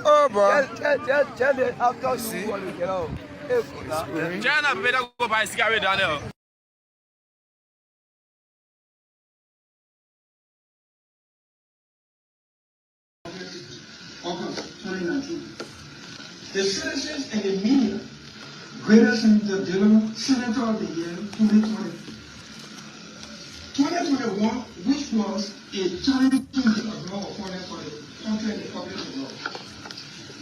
Oh boy. China better go buy cigarette down there. August 2019. The citizens and the media graded the Dillon Senator of the Year 2020. 2021, which was a challenging law appointment for the country and the public overall.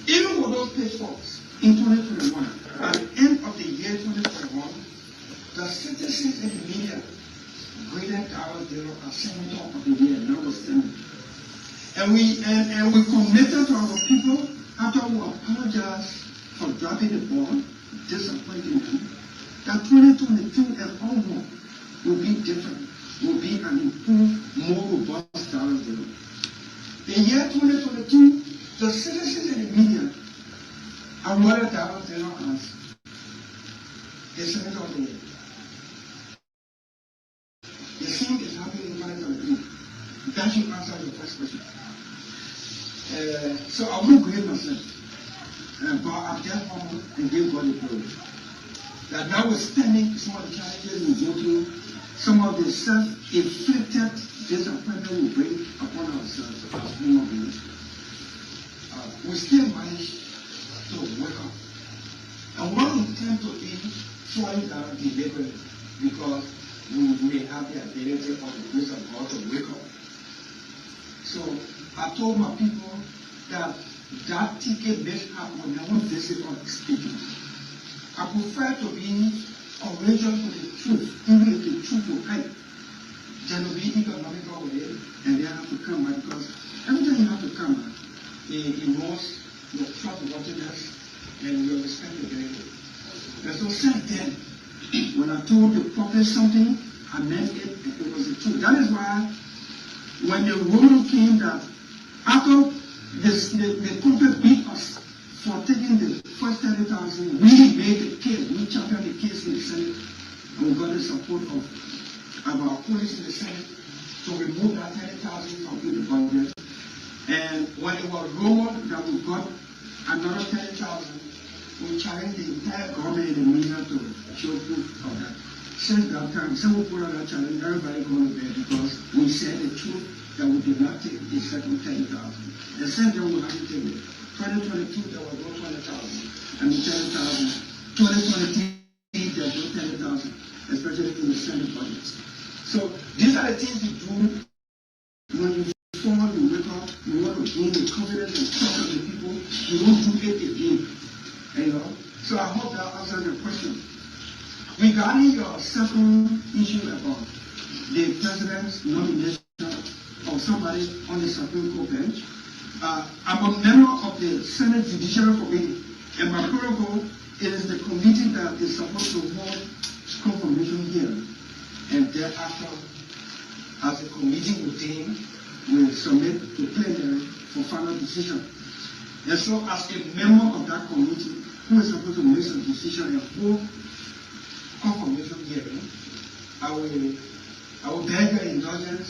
Even with those pitfalls in 2021, at the end of the year 2021, the citizens and the media graded Darius Dillon as Senator of the Year, notwithstanding. And we committed to our people after we apologized for dropping the ball, disappointing them, that 2022 and onward will be different, will be an improved, more robust Darius Dillon. The year 2022, the citizens and the media awarded Darius Dillon as the Senator of the Year. The same is happening in 2023. That should answer your first question. So I won't grade myself, but I'm just humble and give God the glory. That notwithstanding some of the challenges we go through, some of the self-inflicted disappointment we bring upon ourselves as human beings, we still manage to wake up. And what we tend to be falling down deliberately because we may have the ability of the grace of God to wake up. So I told my people that ticket mishap will never visit on speaking. I prefer to be courageous with the truth, even if the truth will hurt, than to be economical with it and then have to come back, because every time you have to come back, it erodes your trustworthiness and your respectability. And so since then, when I told the prophet something, I meant it, and it was the truth. That is why when the ruling came that after the prophet beat us for taking the first 30,000, we made the case, we championed the case in the Senate, and we got the support of our colleagues in the Senate to remove that 30,000 from the budget. And when it was rumored that we got another 30,000, we challenged the entire government and the media to show proof of that. Since that time, someone put on that challenge, everybody going to bed because we said the truth that we did not take the second 10,000. And since then, we have to take it. 2022, there was no 20,000. And the 10,000. 2023, there was no 10,000, especially in the Senate budget. So these are the things you do when you fall, you wake up, you want to gain the confidence and trust of the people, you don't do it again. You know? So I hope that answers your question. Regarding your second issue about the president's nomination of somebody on the Supreme Court bench, I'm a member of the Senate Judiciary Committee, and my protocol is the committee that is supposed to hold confirmation hearing, and thereafter, as the committee routine, will submit to plenary for final decision. And so, as a member of that committee, who is supposed to make some decision and hold confirmation hearing, I will beg your indulgence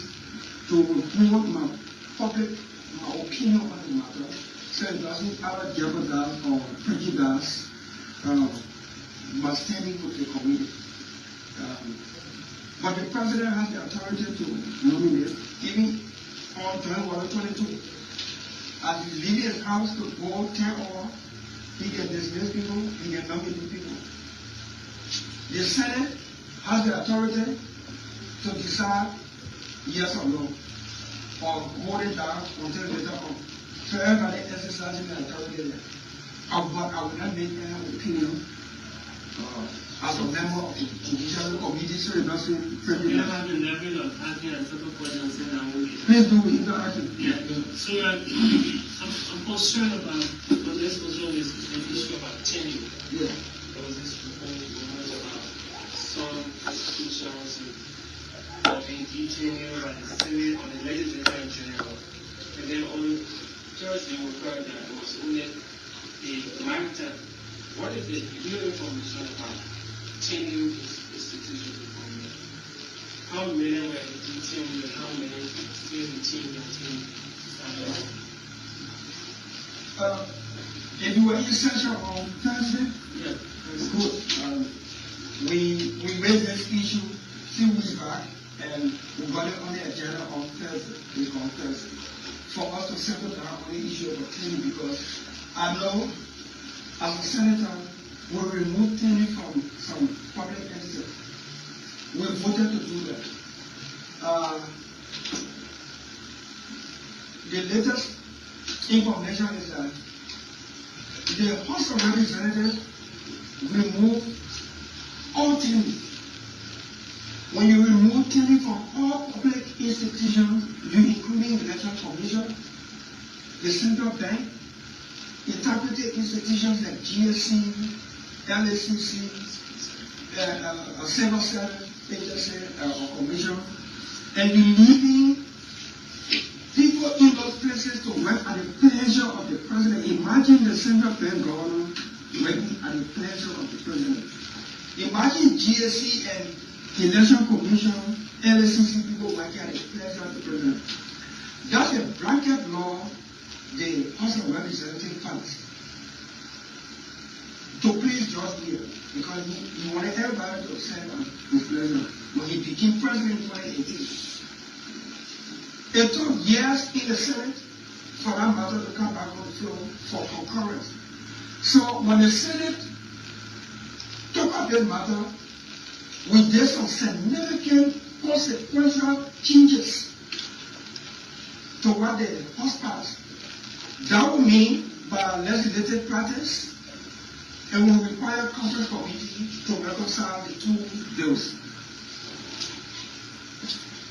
to withhold my opinion on the matter, so it doesn't either jeopardize or prejudice my standing with the committee. But the president has the authority to nominate, even on January 22. As he leaves his house to go 10 or he can dismiss people, he can nominate people. The Senate has the authority to decide yes or no, or hold it down until later on. So everybody exercising the authority there. But I will not make any opinion as a member of the judicial committee, so it doesn't prejudice. Please do interaction. Yeah. So I'm concerned about what this concern is the issue about tenure. Yeah. There was this rumors about some institutions being detained by the Senate or the legislature in general. And then on Thursday we heard that it was only the maritime. What is the new information about tenure institutions in government? how many were detained and how many still retained in team? If you were in session on Thursday, Yeah. good. We raised this issue 2 weeks back, and we got it on the agenda on Thursday. For us to settle down on the issue of training, because I know as a senator, we removed training from some public entities. We voted to do that. The latest information is that the House of Representatives removed all training. When you remove training from all public institutions, including the Election Commission, the Central Bank, interpretive institutions like GSC, LACC, Civil Service Agency or Commission, and you leaving people in those places to work at the pleasure of the president. Imagine the Central Bank governor working at the pleasure of the president. Imagine GSC and Election Commission, LACC people working at the pleasure of the president. That's a blanket law the House of Representatives passed to please George Weah, because he wanted everybody to serve on his pleasure when he became president in 2018. It took years in the Senate for that matter to come back on the floor for concurrence. So when the Senate took up this matter, we did some significant consequential changes to what the House passed. That would mean by legislative practice, it will require conference committee to reconcile the two bills.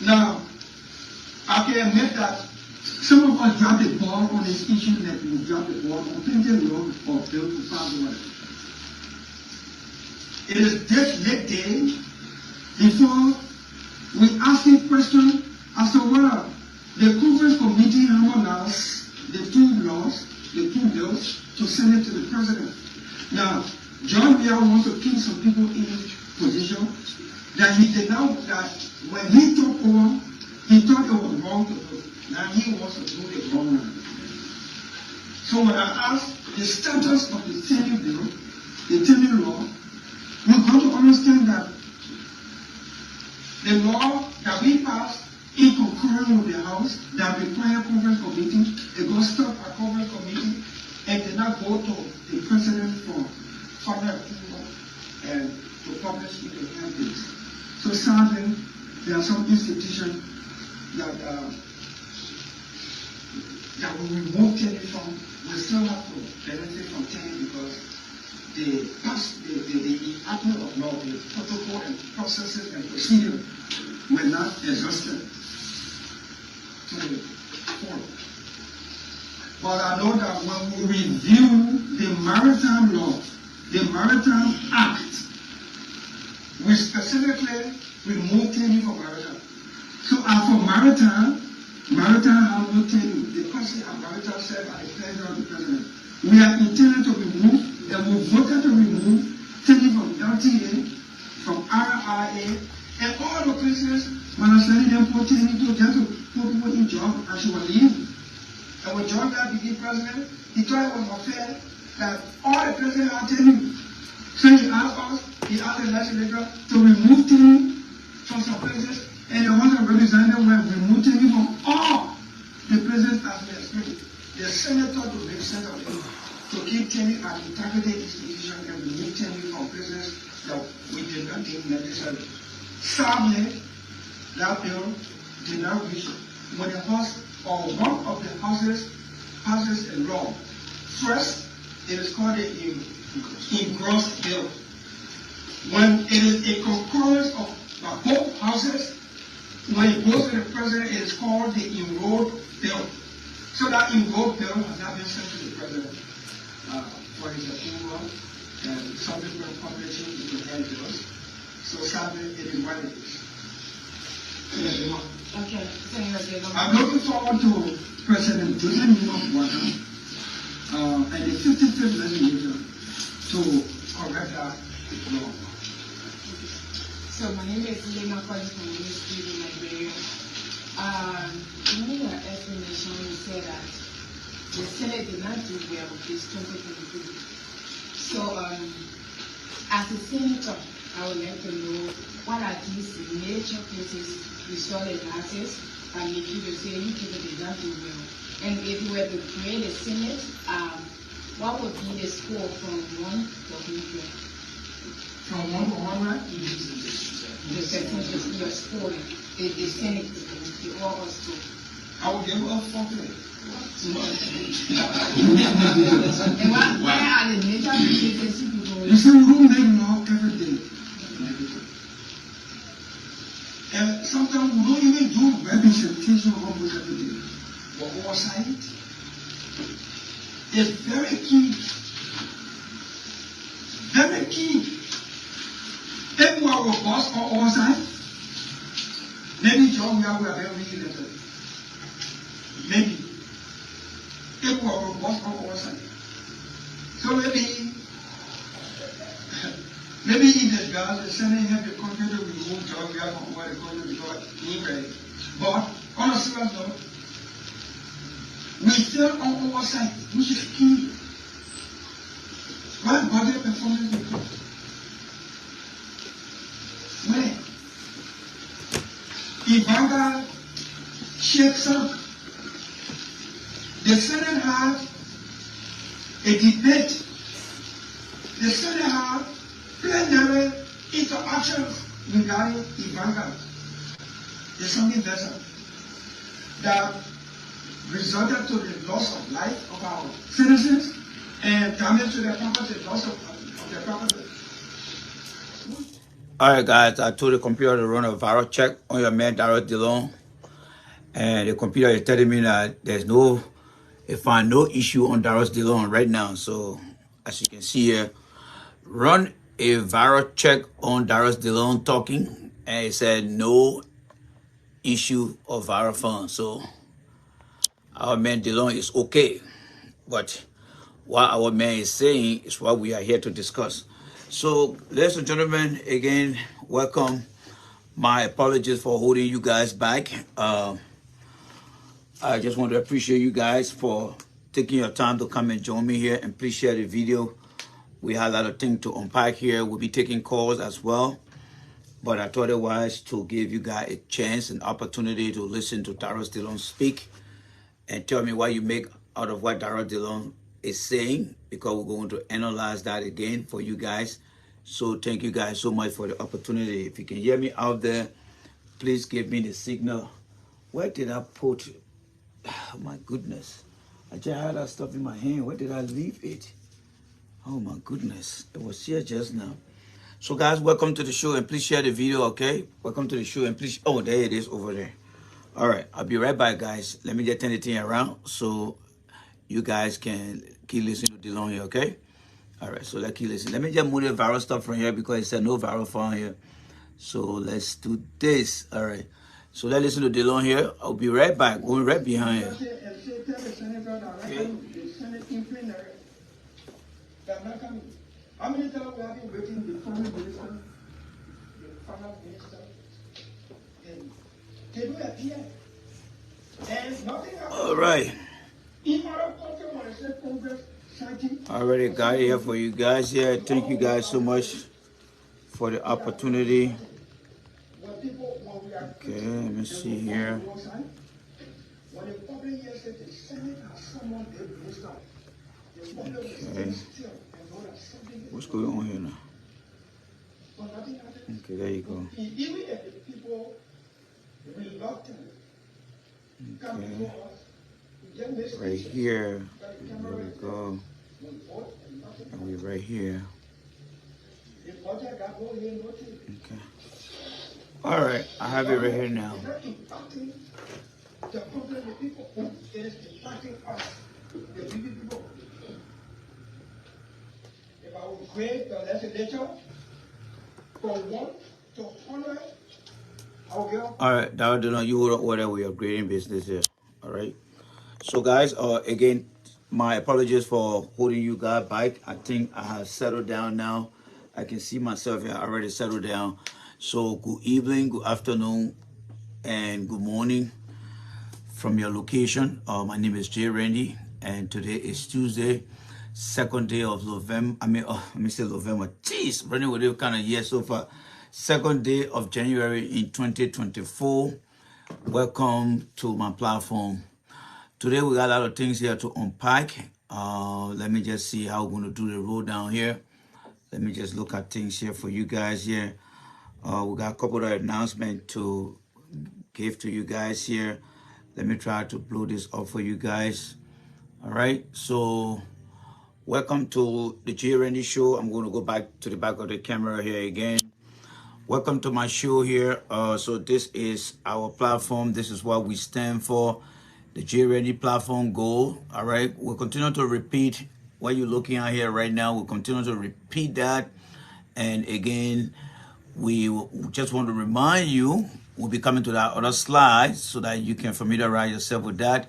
Now, I can admit that some of us dropped the ball on this issue, that we dropped the ball on printing law or bill to pass one. It is this late day before we ask a question as to whether the conference committee harmonized the two laws, the two bills, to send it to the president. Now, John Weah wants to keep some people in position that he did not, that when he took over, he thought it was wrong to do. Now he wants to do it wrong now. So when I ask the status of the training bill, the training law, we're going to understand that the law that we passed in concurrence with the House that require conference committee, it got stuck at conference committee and did not go to the president for final approval and to publish in the hearings. So sadly, there are some institutions that we remove training from. We still have to benefit from training because the enactment of law, the protocol and processes and procedures were not exhausted to the full. But I know that when we review the Maritime Law, the Maritime Act, we specifically remove training from maritime. So as for maritime have no training. The person at maritime said at the pleasure of the president. We are intended to remove, and we voted to remove training from LTA, from RIA, and all the places when I sending them for training to just to put people in job and she was leaving. And when John Weah became president, he thought it was unfair that all the presidents are training. So he asked us, he asked the legislature to remove training from some places, and the House of Representatives will remove training from all the presidents as we expected. The senator to make sense of it, to keep training at the targeted institution and remove training from places that we did not think necessary. Sadly, that bill did not reach when the House or one of the houses passes a law. First, it is called the engrossed bill. When it is a concurrence of both houses, when it goes to the president, it is called the enrolled bill. So that enrolled bill has not been sent to the president for his approval and subsequent publishing in the head bills. So sadly, it is what it is. Okay, I'm looking forward to President Dillon of Water and the 55th legislature to correct that law. So my name is Lena calling from Ministry in Liberia. In your explanation, you said that the Senate did not do well with this 2023. So, as a senator, I would like to know what are these major cases you saw the analysis and if you say you people did not do well. And if you were to create a Senate, what would be the score from 1 to 100? From 1 to 100? The percentage you're scoring, the Senate, the overall score. I will give up 40. And why are the major cases people? You see, we don't make law every day. And sometimes we don't even do representation of almost every day. But oversight is very key. Very key. If we are robust on oversight, maybe John, we are very related. Maybe. If we are robust on oversight. So maybe if the guys are sending him the country to remove John, we are from where the country because he ready. But on a serious note, we fail on oversight, which is key. Why budget performance report? Where? Ivanga shakes up. The Senate had a debate. The Senate had plenary interactions regarding Ivanga, the Sunday vessel, that resulted to the loss of life of our citizens and damage to their property, loss of their property. All right, guys, I told the computer to run a viral check on your man, Darius Dillon. And the computer is telling me that they find no issue on Darius Dillon right now. So, as you can see here, run a viral check on Darius Dillon talking. And it said no issue of viral funds. So, our man Dillon is okay. But what our man is saying is what we are here to discuss. So, ladies and gentlemen, again, welcome. My apologies for holding you guys back. I just want to appreciate you guys for taking your time to come and join me here, and please share the video. We have a lot of things to unpack here. We'll be taking calls as well. But I thought it wise to give you guys a chance, an opportunity to listen to Darius Dillon speak and tell me what you make out of what Darius Dillon is saying, because we're going to analyze that again for you guys. So thank you guys so much for the opportunity. If you can hear me out there, please give me the signal. Where did I put? Oh my goodness. I just had that stuff in my hand. Where did I leave it? Oh my goodness. It was here just now. So guys, welcome to the show, and please share the video, okay? Welcome to the show, and please, oh, there it is over there. All right, I'll be right back, guys. Let me just turn the thing around so you guys can keep listening to Dillon here, okay? All right, so let's keep listening. Let me just move the viral stuff from here because it said no viral phone here. So let's do this. All right. So let's listen to Dillon here. I'll be right back. Going right behind you. Okay. How many times we have been waiting the former minister, the finance minister, and they don't appear. And nothing happens. All right. I already got it here for you guys here. Thank you guys so much for the opportunity. Okay, let me see here. Okay. What's going on here now? Okay, there you go. Okay. Right here. There we go. And we right here. Okay. All right, I have it right here now. If I would create the legislature from 1 to 100, I'll go. All right, Darius Dillon, you hold on whatever we are grading business here. All right. So guys, again, my apologies for holding you guys back. I think I have settled down now. I can see myself here. I already settled down. So good evening, good afternoon, and good morning from your location. My name is Jay Randy, and today is Tuesday, second day of November. Let me say November. Jeez, running with it kind of year so far. Second day of January in 2024. Welcome to my platform. Today we got a lot of things here to unpack. Let me just see how we're going to do the roll down here. Let me just look at things here for you guys here. We got a couple of announcements to give to you guys here. Let me try to blow this up for you guys. All right, so welcome to the Jay Randy Show. I'm going to go back to the back of the camera here again. Welcome to my show here. So this is our platform. This is what we stand for. The Jay Randy platform goal. All right, we'll continue to repeat what you're looking at here right now. We'll continue to repeat that. And again, we just want to remind you, we'll be coming to that other slide so that you can familiarize yourself with that.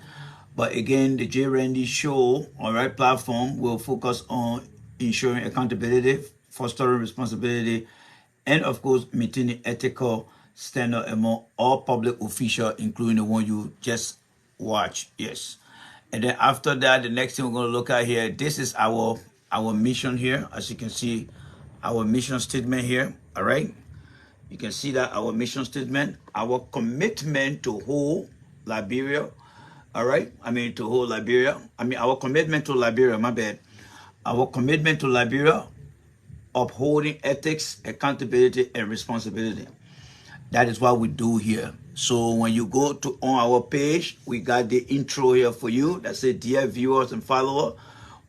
But again, the Jay Randy Show, all right, platform will focus on ensuring accountability, fostering responsibility, and of course, maintaining ethical standard among all public officials, including the one you just watched. Yes. And then after that, the next thing we're going to look at here, this is our mission here. As you can see, our mission statement here. All right. You can see that our mission statement, our commitment to hold Liberia. All right. To hold Liberia. Our commitment to Liberia, my bad. Our commitment to Liberia, upholding ethics, accountability, and responsibility. That is what we do here. So when you go to on our page, we got the intro here for you that says, dear viewers and followers,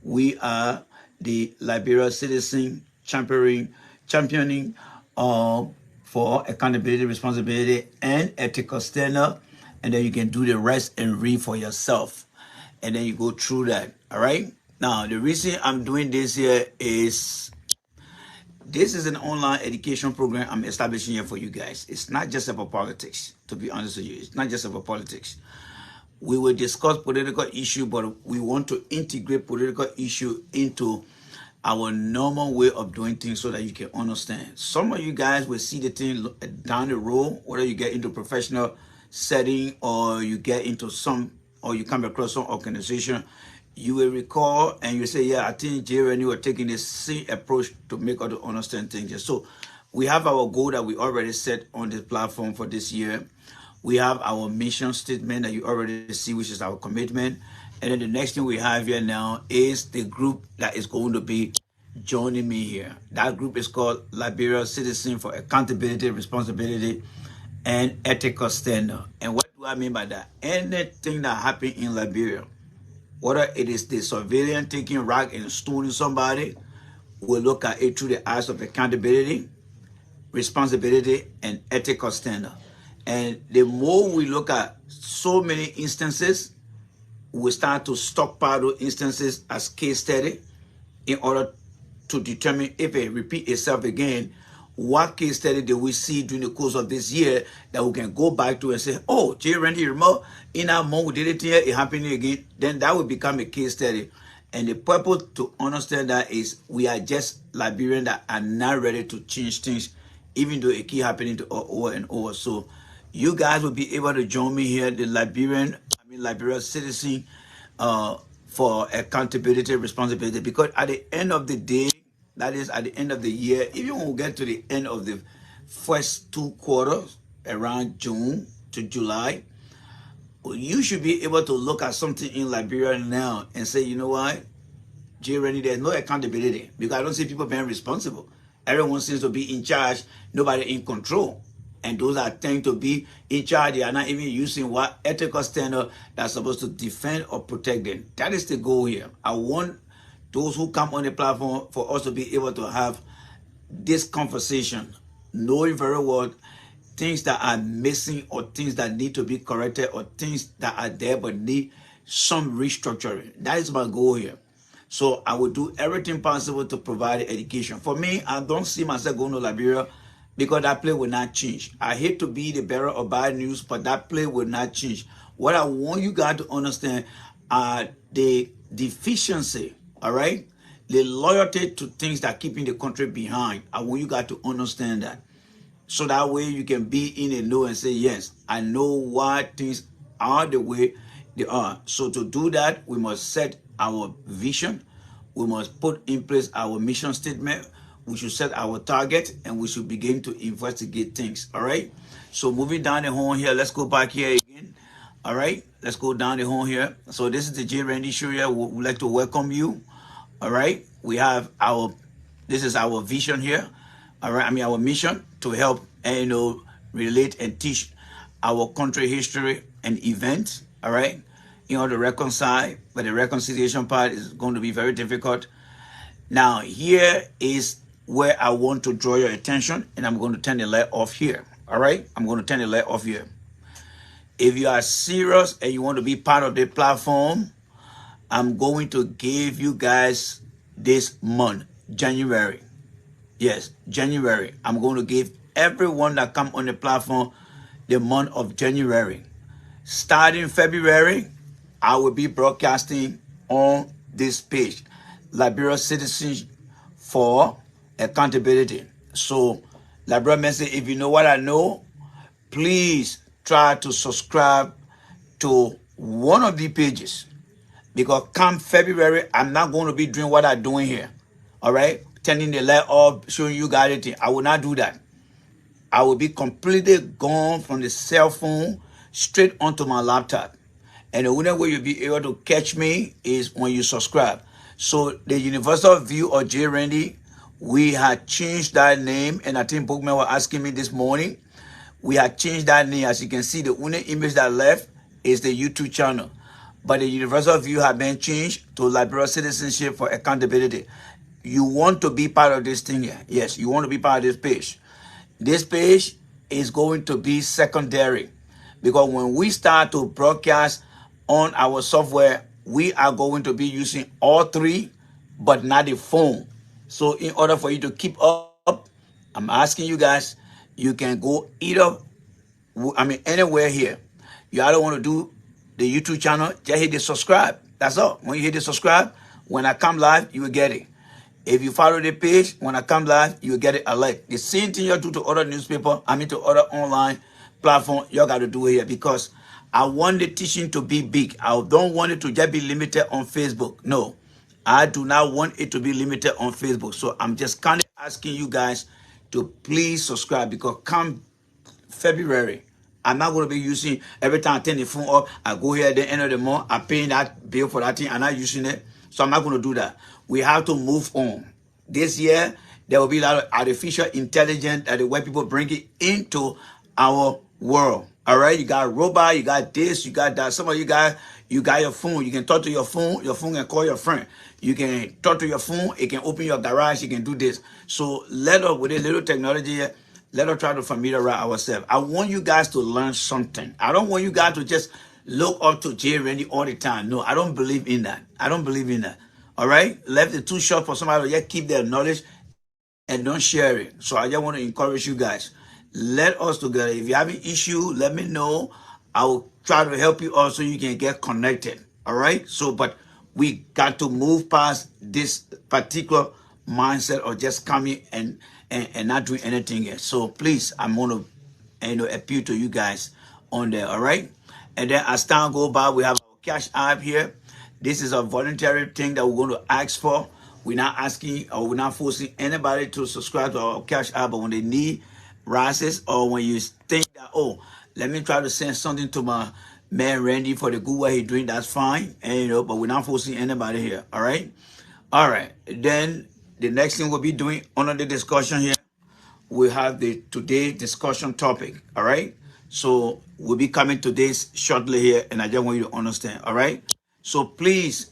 we are the Liberia Citizen championing for accountability, responsibility, and ethical standard. And then you can do the rest and read for yourself. And then you go through that. All right. Now, the reason I'm doing this here is this is an online education program I'm establishing here for you guys. It's not just about politics, to be honest with you. It's not just about politics. We will discuss political issue, but we want to integrate political issue into our normal way of doing things so that you can understand. Some of you guys will see the thing down the road, whether you get into professional setting or you get into or you come across some organization, you will recall and you say, yeah, I think Jay and you are taking the same approach to make us to understand things. So we have our goal that we already set on this platform for this year. We have our mission statement that you already see, which is our commitment. And then the next thing we have here now is the group that is going to be joining me here. That group is called Liberia Citizen for Accountability, Responsibility, and Ethical Standard. And what do I mean by that? Anything that happened in Liberia, whether it is the surveillance taking rock and stoning somebody, we'll look at it through the eyes of accountability, responsibility, and ethical standard. And the more we look at so many instances, we start to stockpile those instances as case study in order to determine if it repeats itself again, what case study did we see during the course of this year that we can go back to and say, oh, Jay Randy, remember in our month we did it here, it happened again. Then that will become a case study. And the purpose to understand that is we are just Liberians that are not ready to change things, even though it keep happening to over and over. So you guys will be able to join me here, the Liberia Citizen for Accountability, Responsibility, because at the end of the day, that is at the end of the year, even when we get to the end of the first 2 quarters, around June to July, you should be able to look at something in Liberia now and say, you know what, Jay Randy, there's no accountability because I don't see people being responsible. Everyone seems to be in charge, nobody in control. And those that tend to be in charge, they are not even using what ethical standard that's supposed to defend or protect them. That is the goal here. I want those who come on the platform for us to be able to have this conversation, knowing very well things that are missing or things that need to be corrected or things that are there but need some restructuring. That is my goal here. So I will do everything possible to provide education. For me, I don't see myself going to Liberia because that play will not change. I hate to be the bearer of bad news, but that play will not change. What I want you guys to understand are the deficiency, all right? The loyalty to things that are keeping the country behind. I want you guys to understand that. So that way you can be in the know and say, yes, I know why things are the way they are. So to do that, we must set our vision. We must put in place our mission statement. We should set our target, and we should begin to investigate things. All right. So moving down the horn here, let's go back here again. All right. Let's go down the horn here. So this is the J. Randy Show here. We'd like to welcome you. All right. We have this is our vision here. All right. Our mission to help, relate and teach our country history and events. All right. To reconcile, but the reconciliation part is going to be very difficult. Now, here is where I want to draw your attention, and I'm going to turn the light off here. All right? I'm going to turn the light off here. If you are serious and you want to be part of the platform, I'm going to give you guys this month, January. Yes, January. I'm going to give everyone that come on the platform the month of January. Starting February, I will be broadcasting on this page, Liberia Citizens for Accountability. So, Liberia message, if you know what I know, please try to subscribe to one of the pages. Because come February, I'm not going to be doing what I'm doing here. All right? Turning the light off, showing you guys everything. I will not do that. I will be completely gone from the cell phone straight onto my laptop. And the only way you'll be able to catch me is when you subscribe. So the Universal View of J. Randy, we had changed that name. And I think Bookman was asking me this morning. We had changed that name. As you can see, the only image that left is the YouTube channel. But the Universal View has been changed to Liberia Citizenship for Accountability. You want to be part of this thing here. Yes, you want to be part of this page. This page is going to be secondary. Because when we start to broadcast on our software, we are going to be using all three, but not the phone. So in order for you to keep up, I'm asking you guys, you can go anywhere here. You either want to do the YouTube channel, just hit the subscribe. That's all. When you hit the subscribe, when I come live, you will get it. If you follow the page, when I come live, you will get it alert. The same thing you do to other to other online platform, you got to do it here, because I want the teaching to be big. I don't want it to just be limited on Facebook. No, I do not want it to be limited on Facebook. So I'm just kind of asking you guys to please subscribe, because come February, I'm not going to be using, every time I turn the phone up, I go here at the end of the month, I pay that bill for that thing, I'm not using it. So I'm not going to do that. We have to move on. This year, there will be a lot of artificial intelligence that the way people bring it into our world. All right, you got robot, you got this, you got that. Some of you got your phone. You can talk to your phone can call your friend. You can talk to your phone, it can open your garage, you can do this. So let us, with a little technology, let us try to familiarize ourselves. I want you guys to learn something. I don't want you guys to just look up to J. Randy all the time. No, I don't believe in that. I don't believe in that. All right, left it too short for somebody to just keep their knowledge and don't share it. So I just want to encourage you guys. Let us together. If you have an issue, let me know. I will try to help you also. You can get connected. All right. So, but we got to move past this particular mindset of just coming and not doing anything yet. So please, I'm going to appeal to you guys on there. All right. And then as time goes by, we have our cash app here. This is a voluntary thing that we're going to ask for. We're not asking or we're not forcing anybody to subscribe to our cash app, but when they need rises, or when you think that, oh, let me try to send something to my man Randy for the good what he's doing, that's fine. And but we're not forcing anybody here. All right. Then the next thing we'll be doing under the discussion here, we have the today's discussion topic. All right. So we'll be coming to this shortly here, and I just want you to understand. All right. So please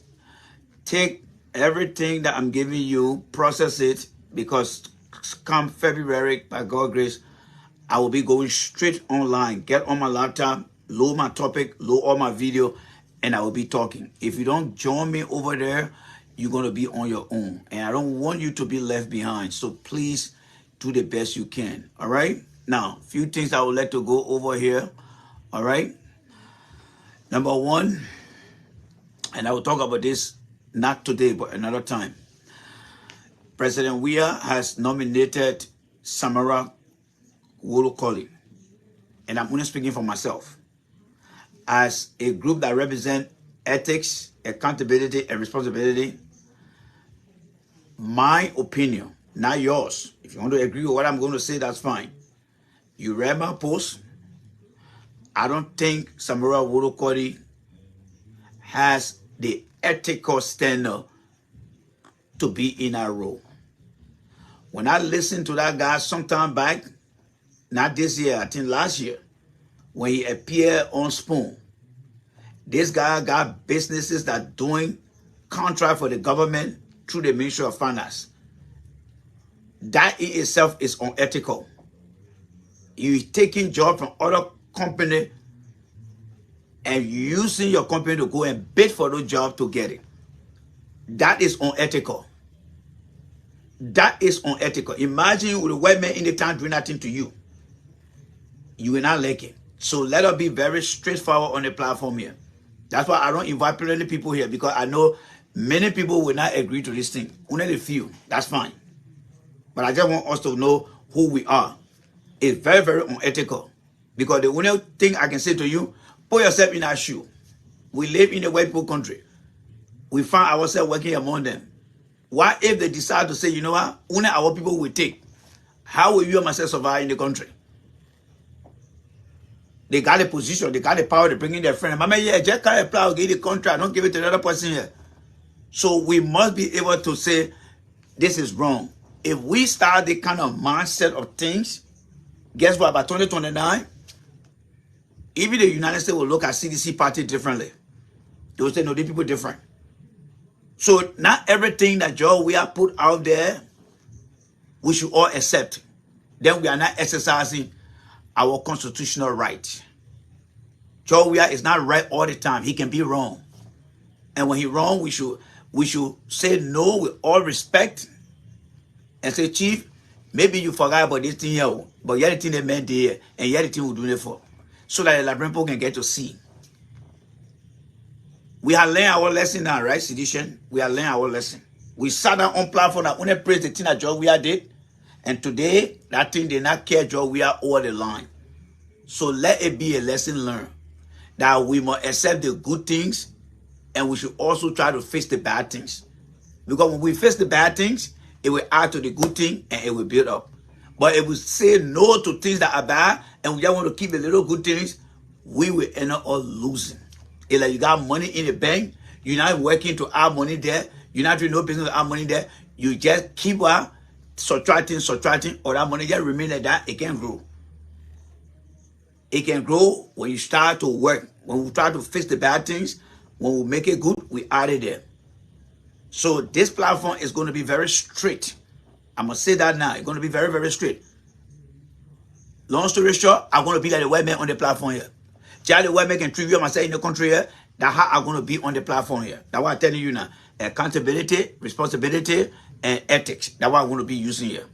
take everything that I'm giving you, process it, because come February, by God's grace, I will be going straight online. Get on my laptop, load my topic, load all my video, and I will be talking. If you don't join me over there, you're going to be on your own. And I don't want you to be left behind. So please do the best you can. All right? Now, a few things I would like to go over here. All right? Number one, and I will talk about this not today, but another time. President Weah has nominated Samara will call it, and I'm only speaking for myself, as a group that represent ethics, accountability, and responsibility, my opinion, not yours. If you want to agree with what I'm going to say, that's fine. You read my post. I don't think Samura Wodokori has the ethical standard to be in our role. When I listened to that guy sometime back, not this year, I think last year, when he appeared on Spoon, this guy got businesses that doing contract for the government through the Ministry of Finance. That in itself is unethical. You taking job from other company and using your company to go and bid for those jobs to get it. That is unethical. That is unethical. Imagine with a white man in the town doing nothing to you. You will not like it. So let us be very straightforward on the platform here. That's why I don't invite plenty people here, because I know many people will not agree to this thing. Only a few. That's fine. But I just want us to know who we are. It's very, very unethical. Because the only thing I can say to you, put yourself in our shoe. We live in a white people country. We find ourselves working among them. What if they decide to say, you know what, only our people will take? How will you and myself survive in the country? They got a position, they got the power to bring in their friend. Mama, yeah, just can't apply, give the contract, don't give it to another person here. So we must be able to say, this is wrong. If we start the kind of mindset of things, guess what, by 2029, even the United States will look at CDC party differently. They will say, no, these people different. So not everything that Joe we are put out there, we should all accept. Then we are not exercising our constitutional right. Joe Weah is not right all the time. He can be wrong. And when he's wrong, we should say no with all respect and say, Chief, maybe you forgot about this thing here, but you're the thing that meant there, and you're the thing we're doing it for. So that the Liberian people can get to see. We have learned our lesson now, right, Sedition? We have learned our lesson. We sat down on platform that only praise the thing that Joe Weah did. And today, that thing did not care Joe Weah over the line. So let it be a lesson learned. That we must accept the good things, and we should also try to face the bad things. Because when we face the bad things, it will add to the good thing, and it will build up. But if we say no to things that are bad, and we just want to keep the little good things, we will end up all losing. It's like you got money in the bank, you're not working to add money there, you're not doing no business to add money there, you just keep subtracting, or that money just remain like that, it can grow. It can grow when you start to work. When we try to fix the bad things, when we make it good, we add it there. So this platform is going to be very straight. I'm going to say that now. It's going to be very, very straight. Long story short, I'm going to be like the white man on the platform here. Just the white man can treat you and myself in the country here. That's how I'm going to be on the platform here. That's what I'm telling you now. Accountability, responsibility, and ethics. That's what I'm going to be using here.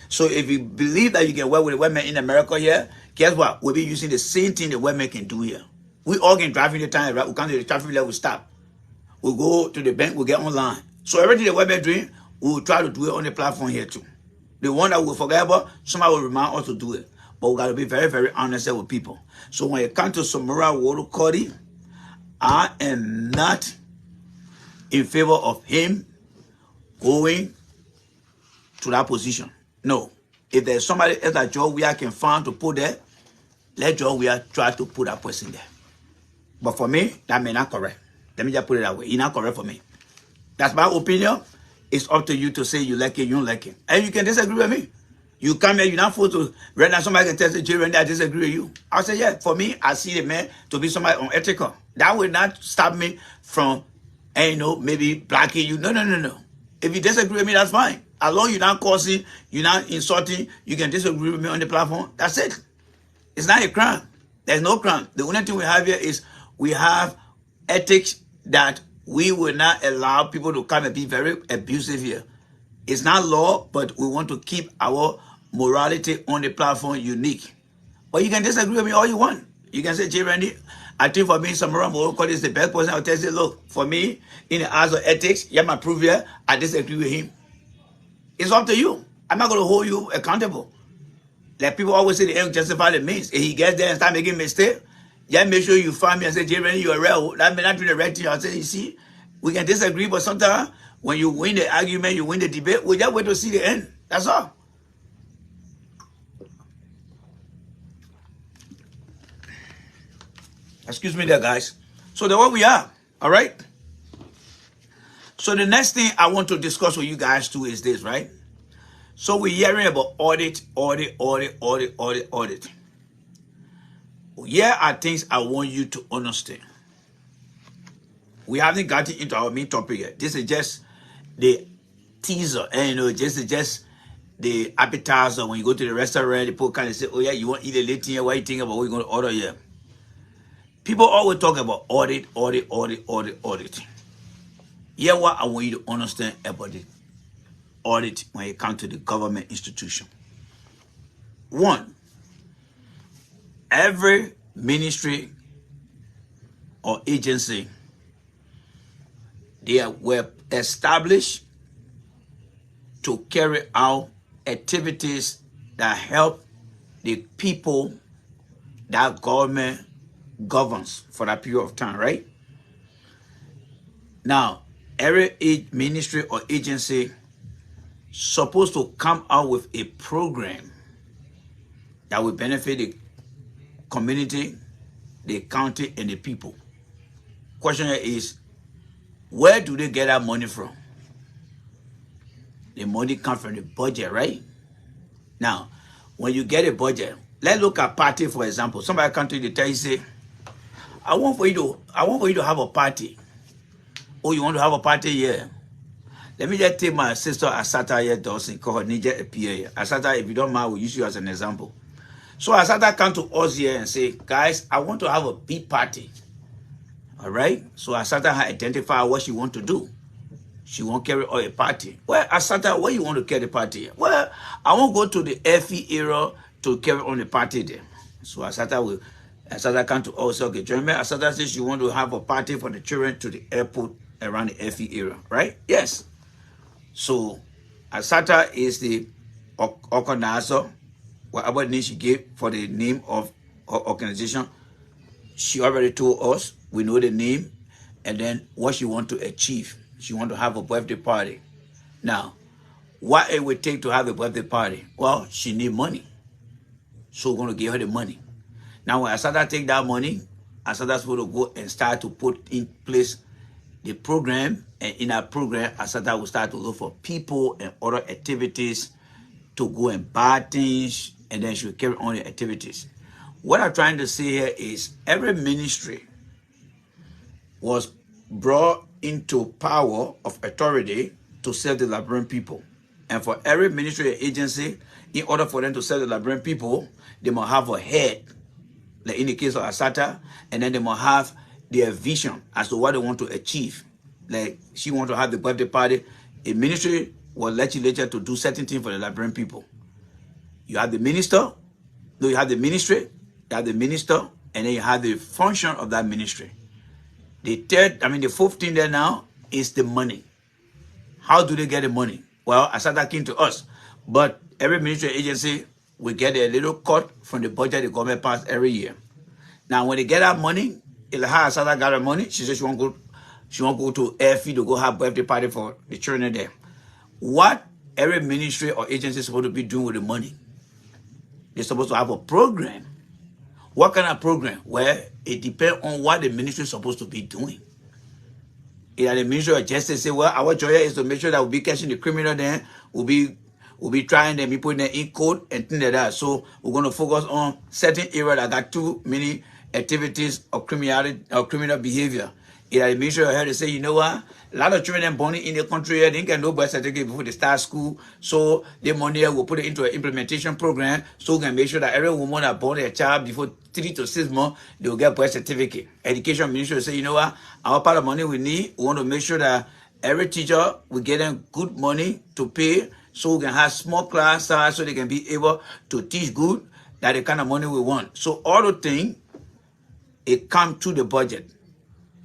So if you believe that you can work with the white man in America here, guess what? We'll be using the same thing the white man can do here. We all can drive in the time, right? We come to the traffic light, we stop. We'll go to the bank, we'll get online. So everything the white man doing, we'll try to do it on the platform here too. The one that we'll forget about, somebody will remind us to do it. But we got to be very, very honest with people. So when it comes to Samura Wodokori, I am not in favor of him going to that position. No. If there's somebody else that Joe Weah can find to put there, let Joe Weah try to put that person there. But for me, that may not correct. Let me just put it that way. It's not correct for me. That's my opinion. It's up to you to say you like it, you don't like it. And you can disagree with me. You come here, you're not supposed to, right now somebody can tell you, Jay Randy, I disagree with you. I'll say, yeah, for me, I see the man to be somebody unethical. That will not stop me from, maybe blocking you. No. If you disagree with me, that's fine. As long as you're not causing, you're not insulting, you can disagree with me on the platform. That's it. It's not a crime. There's no crime. The only thing we have here is we have ethics that we will not allow people to come and be very abusive here. It's not law, but we want to keep our morality on the platform unique. But you can disagree with me all you want. You can say, Jay Randy, I think for me, Samura Wodokori is the best person. I'll tell you, look, for me, in the eyes of ethics, you have my proof here, I disagree with him. It's up to you. I'm not going to hold you accountable. Like people always say the end justify the means. If he gets there and start making mistakes, just make sure you find me and say, Jeremy, you're real. That may not do the right thing. I'll say, you see, we can disagree, but sometimes when you win the argument, you win the debate, we just wait to see the end. That's all. Excuse me there, guys. So that's what we are. All right? So the next thing I want to discuss with you guys too is this, right? So we're hearing about audit. Here are things I want you to understand. We haven't gotten into our main topic yet. This is just the teaser, and you know, just the appetizer. When you go to the restaurant, people kind of say, "Oh yeah, you want to eat a late here? What are you thinking about? What you're going to order here?" People always talk about audit. Here, what I want you to understand about the audit when it comes to the government institution. One, every ministry or agency, they were established to carry out activities that help the people that government governs for that period of time, right? Now, every ministry or agency supposed to come out with a program that will benefit the community, the county, and the people. Question is, where do they get that money from? The money comes from the budget, right? Now, when you get a budget, let's look at party, for example. Somebody come to you, they tell you, say, I want for you to have a party. Oh, you want to have a party? Yeah. Let me just take my sister Asata here, Dawson, call her Niger PA. Asata, if you don't mind, we'll use you as an example. So Asata come to us here and say, guys, I want to have a big party. All right? So Asata has identified what she want to do. She won't carry out a party. Well, Asata, where you want to carry the party? Well, I won't go to the FE area to carry on the party there. So Asata come to us, okay, remember Asata says she want to have a party for the children to the airport around the FE area, right? Yes. So Asata is the organizer, whatever name she gave for the name of her organization. She already told us, we know the name, and then what she want to achieve. She want to have a birthday party. Now, what it would take to have a birthday party? Well, she need money. So we're going to give her the money. Now, when Asata take that money, Asata's supposed to go and start to put in place the program, and in that program, Asata will start to look for people and other activities to go and buy things, and then she will carry on the activities. What I'm trying to say here is every ministry was brought into power of authority to serve the Liberian people. And for every ministry or agency, in order for them to serve the Liberian people, they must have a head, like in the case of Asata, and then they must have their vision as to what they want to achieve. Like she wants to have the birthday party. A ministry will legislature to do certain things for the Liberian people. You have the minister, you have the ministry, you have the minister, and then you have the function of that ministry. The fourth thing there now is the money. How do they get the money? Well, Asata came to us, but every ministry agency will get a little cut from the budget the government passes every year. Now, when they get that money, if Asata got her money, she says she won't go to FE to go have birthday party for the children there. What every ministry or agency is supposed to be doing with the money? They're supposed to have a program. What kind of program? Well, it depends on what the ministry is supposed to be doing. If the Ministry of Justice say, well, our job is to make sure that we'll be catching the criminal then, we'll be trying them, be putting them in court and things like that. So we're going to focus on certain areas that got too many activities of criminality or criminal behavior. If the Ministry of Health, they say, you know what? A lot of children born in the country, they didn't get no birth certificate before they start school. So the money will put it into an implementation program so we can make sure that every woman that born a child before 3 to 6 months, they will get birth certificate. Education Ministry will say, you know what? Our part of money we need, we want to make sure that every teacher will get them good money to pay so we can have small class size so they can be able to teach good, that the kind of money we want. So all the things, it comes to the budget.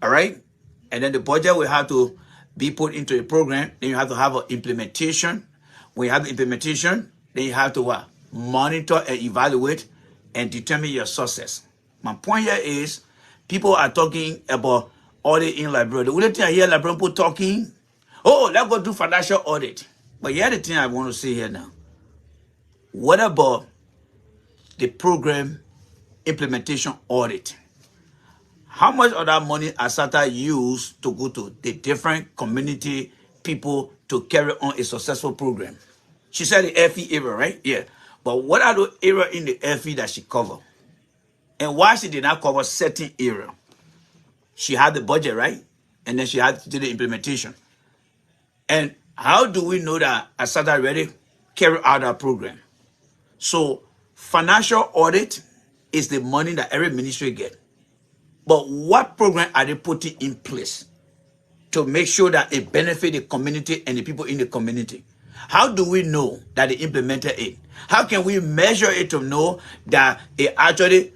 All right? And then the budget will have to be put into a program. Then you have to have an implementation. When you have the implementation, then you have to what? monitor and evaluate and determine your success. My point here is people are talking about audit in Liberia. The only thing I hear Liberian people talking, oh, let's go do financial audit. But here's the thing I want to say here now. What about the program implementation audit? How much of that money Asata used to go to the different community people to carry on a successful program? She said the FE area, right? Yeah. But what are the areas in the FE that she covered? And why she did not cover certain area? She had the budget, right? And then she had to do the implementation. And how do we know that Asata already carried out our program? So financial audit is the money that every ministry get. But what program are they putting in place to make sure that it benefit the community and the people in the community? How do we know that they implemented it? How can we measure it to know that it actually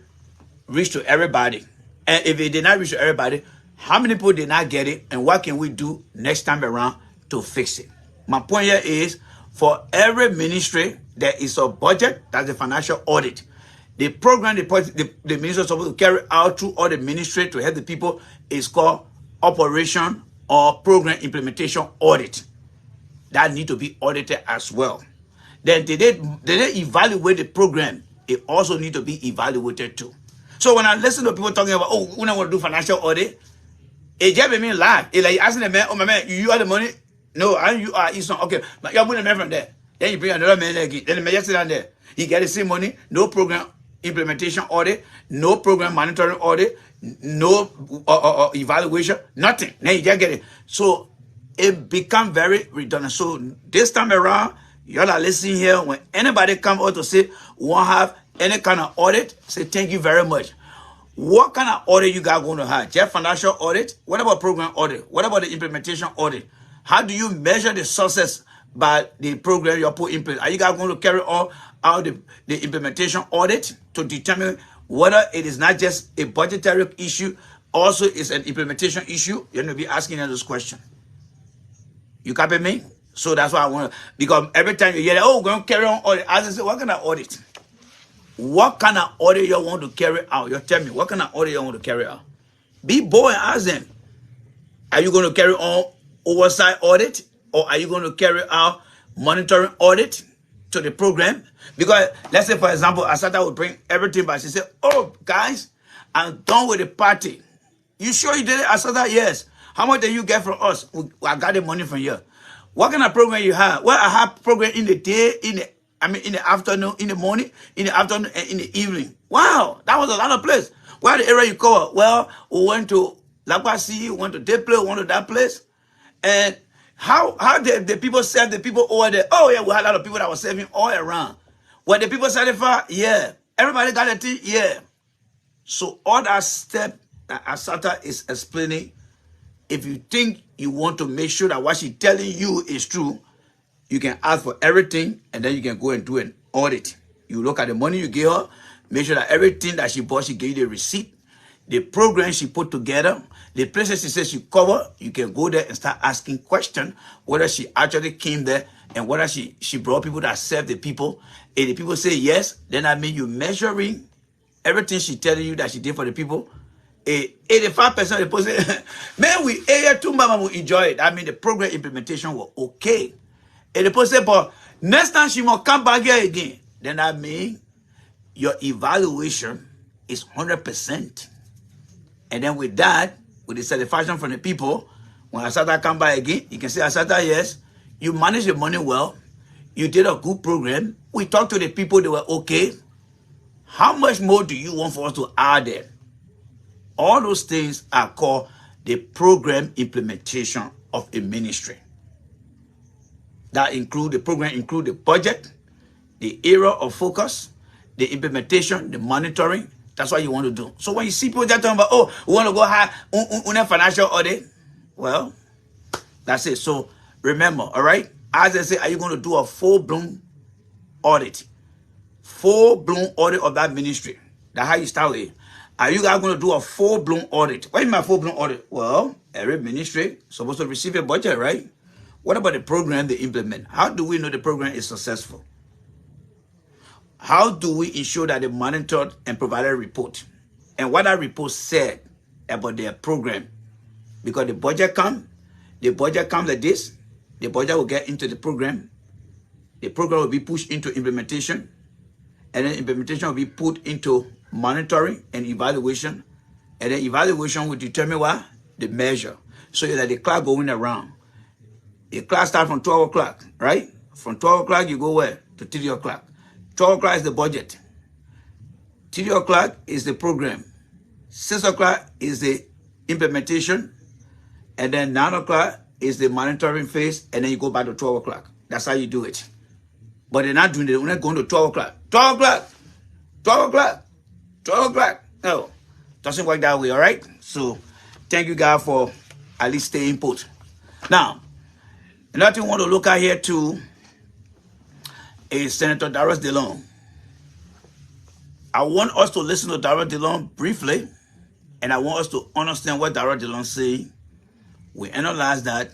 reached to everybody? And if it did not reach to everybody, how many people did not get it? And what can we do next time around to fix it? My point here is, for every ministry, there is a budget, that's the financial audit. The program the ministry is supposed to carry out through all the ministry to help the people is called operation or program implementation audit. That need to be audited as well. Then they evaluate the program. It also need to be evaluated too. So when I listen to people talking about, oh, we don't want to do financial audit, it just made me laugh. It's like asking the man, oh my man, you are the money? No, you are Easton. Okay, but you're putting the man from there. Then you bring another man again. Then the man just sit down there. He get the same money, no program implementation audit, no program monitoring audit, no evaluation, nothing. Then you just get it. So it become very redundant. So this time around, y'all are listening here. When anybody come out to say, won't have any kind of audit, say thank you very much. What kind of audit you guys going to have? Just financial audit? What about program audit? What about the implementation audit? How do you measure the success by the program you're put in place? Are you guys going to carry on out the implementation audit to determine whether it is not just a budgetary issue, also it's an implementation issue? You're going to be asking those questions. You copy me? So that's why I want to, because every time you hear that, oh, we're going to carry on audit, I say, what kind of audit? What kind of audit you want to carry out? You tell me, what kind of audit you want to carry out? Be bold and ask them. Are you going to carry on oversight audit, or are you going to carry out monitoring audit to the program? Because let's say, for example, Asata would bring everything back. She said, oh, guys, I'm done with the party. You sure you did it, Asata? Yes. How much did you get from us? I got the money from you. What kind of program you have? Well, I have program in the day, in the afternoon, in the morning, in the afternoon, and in the evening. Wow, that was a lot of place. Where the area you cover? Well, we went to Lakwasi, we went to this place, we went to that place. And how the people serve the people over there? Oh, yeah, we had a lot of people that were serving all around. Were the people satisfied? Yeah. Everybody got a thing? Yeah. So all that step that Asata is explaining, if you think you want to make sure that what she's telling you is true, you can ask for everything, and then you can go and do an audit. You look at the money you give her, make sure that everything that she bought, she gave you the receipt, the program she put together, the places she says she cover. You can go there and start asking questions whether she actually came there and whether she brought people that serve the people. If the people say yes, then that means you're measuring everything she telling you that she did for the people. 85% of the people say, man, we ate too much, we enjoy it. I mean, the program implementation was okay. And the people say, but next time she must come back here again. Then that means your evaluation is 100%. And then with that, with the satisfaction from the people, when Asata come back again, you can say, Asata, yes, you managed the money well. You did a good program. We talked to the people, they were okay. How much more do you want for us to add there? All those things are called the program implementation of a ministry. That include the program, include the budget, the area of focus, the implementation, the monitoring. That's what you want to do. So when you see people that talking about, oh, we want to go high on financial audit, well, that's it. So remember, all right, as I say, are you going to do a full-blown audit? Full-blown audit of that ministry. That's how you start with it. Are you guys going to do a full-blown audit? What is my full-blown audit? Well, every ministry is supposed to receive a budget, right? What about the program they implement? How do we know the program is successful? how do we ensure that they monitored and provided a report? And what that report said about their program. Because the budget comes like this. The budget will get into the program. The program will be pushed into implementation. And then implementation will be put into monitoring and evaluation. And then evaluation will determine what? The measure. So that the clock going around. The clock starts from 12 o'clock, right? From 12 o'clock, you go where? To 3 o'clock. 12 o'clock is the budget. 3 o'clock is the program. 6 o'clock is the implementation. And then 9 o'clock is the monitoring phase. And then you go back to 12 o'clock. That's how you do it. But they're not doing it. They're not going to 12 o'clock. 12 o'clock. 12 o'clock. 12 o'clock. No. Doesn't work that way, all right? So, thank you, God, for at least staying put. Now, another thing we want to look at here, too, is Senator Darius Dillon. I want us to listen to Darius Dillon briefly, and I want us to understand what Darius Dillon says. We analyze that,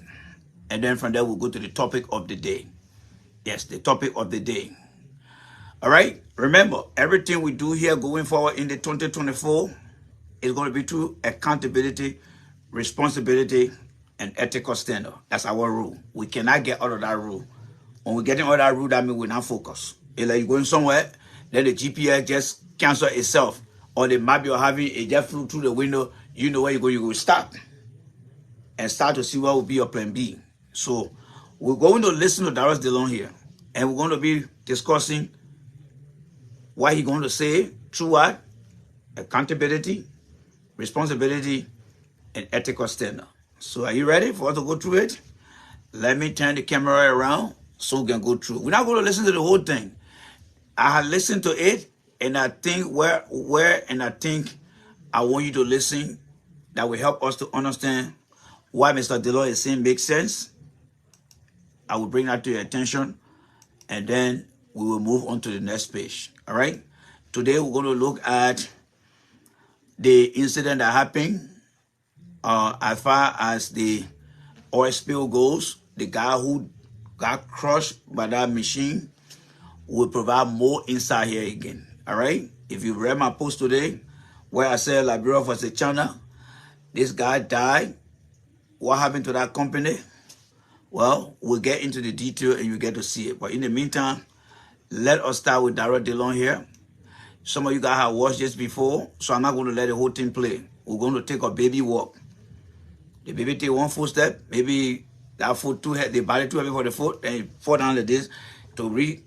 and then from there, we'll go to the topic of the day. Yes, the topic of the day. All right? Remember, everything we do here going forward in the 2024 is going to be through accountability, responsibility, and ethical standard. That's our rule. We cannot get out of that rule. When we're getting out of that rule, that means we're not focused. It's like you're going somewhere, then the GPS just cancel itself, or the map you're having, it just flew through the window. You know where you go stop and start to see what will be your plan B. So we're going to listen to Darius Dillon here, and we're going to be discussing what he's going to say through what? Accountability, responsibility, and ethical standard. So are you ready for us to go through it? Let me turn the camera around so we can go through. We're not going to listen to the whole thing. I have listened to it, and I think I want you to listen. That will help us to understand why Mr. Dillon is saying makes sense. I will bring that to your attention, and then we will move on to the next page. All right? Today, we're going to look at the incident that happened as far as the oil spill goes. The guy who got crushed by that machine will provide more insight here again. All right? If you read my post today, where I said Liberia was a channel, this guy died. What happened to that company? Well, we'll get into the detail and you get to see it. But in the meantime, let us start with Darius Dillon here. Some of you guys have watched this before, so I'm not going to let the whole thing play. We're going to take a baby walk. The baby take one full step, maybe that foot too heavy, the body too heavy for the foot, and fall down like this to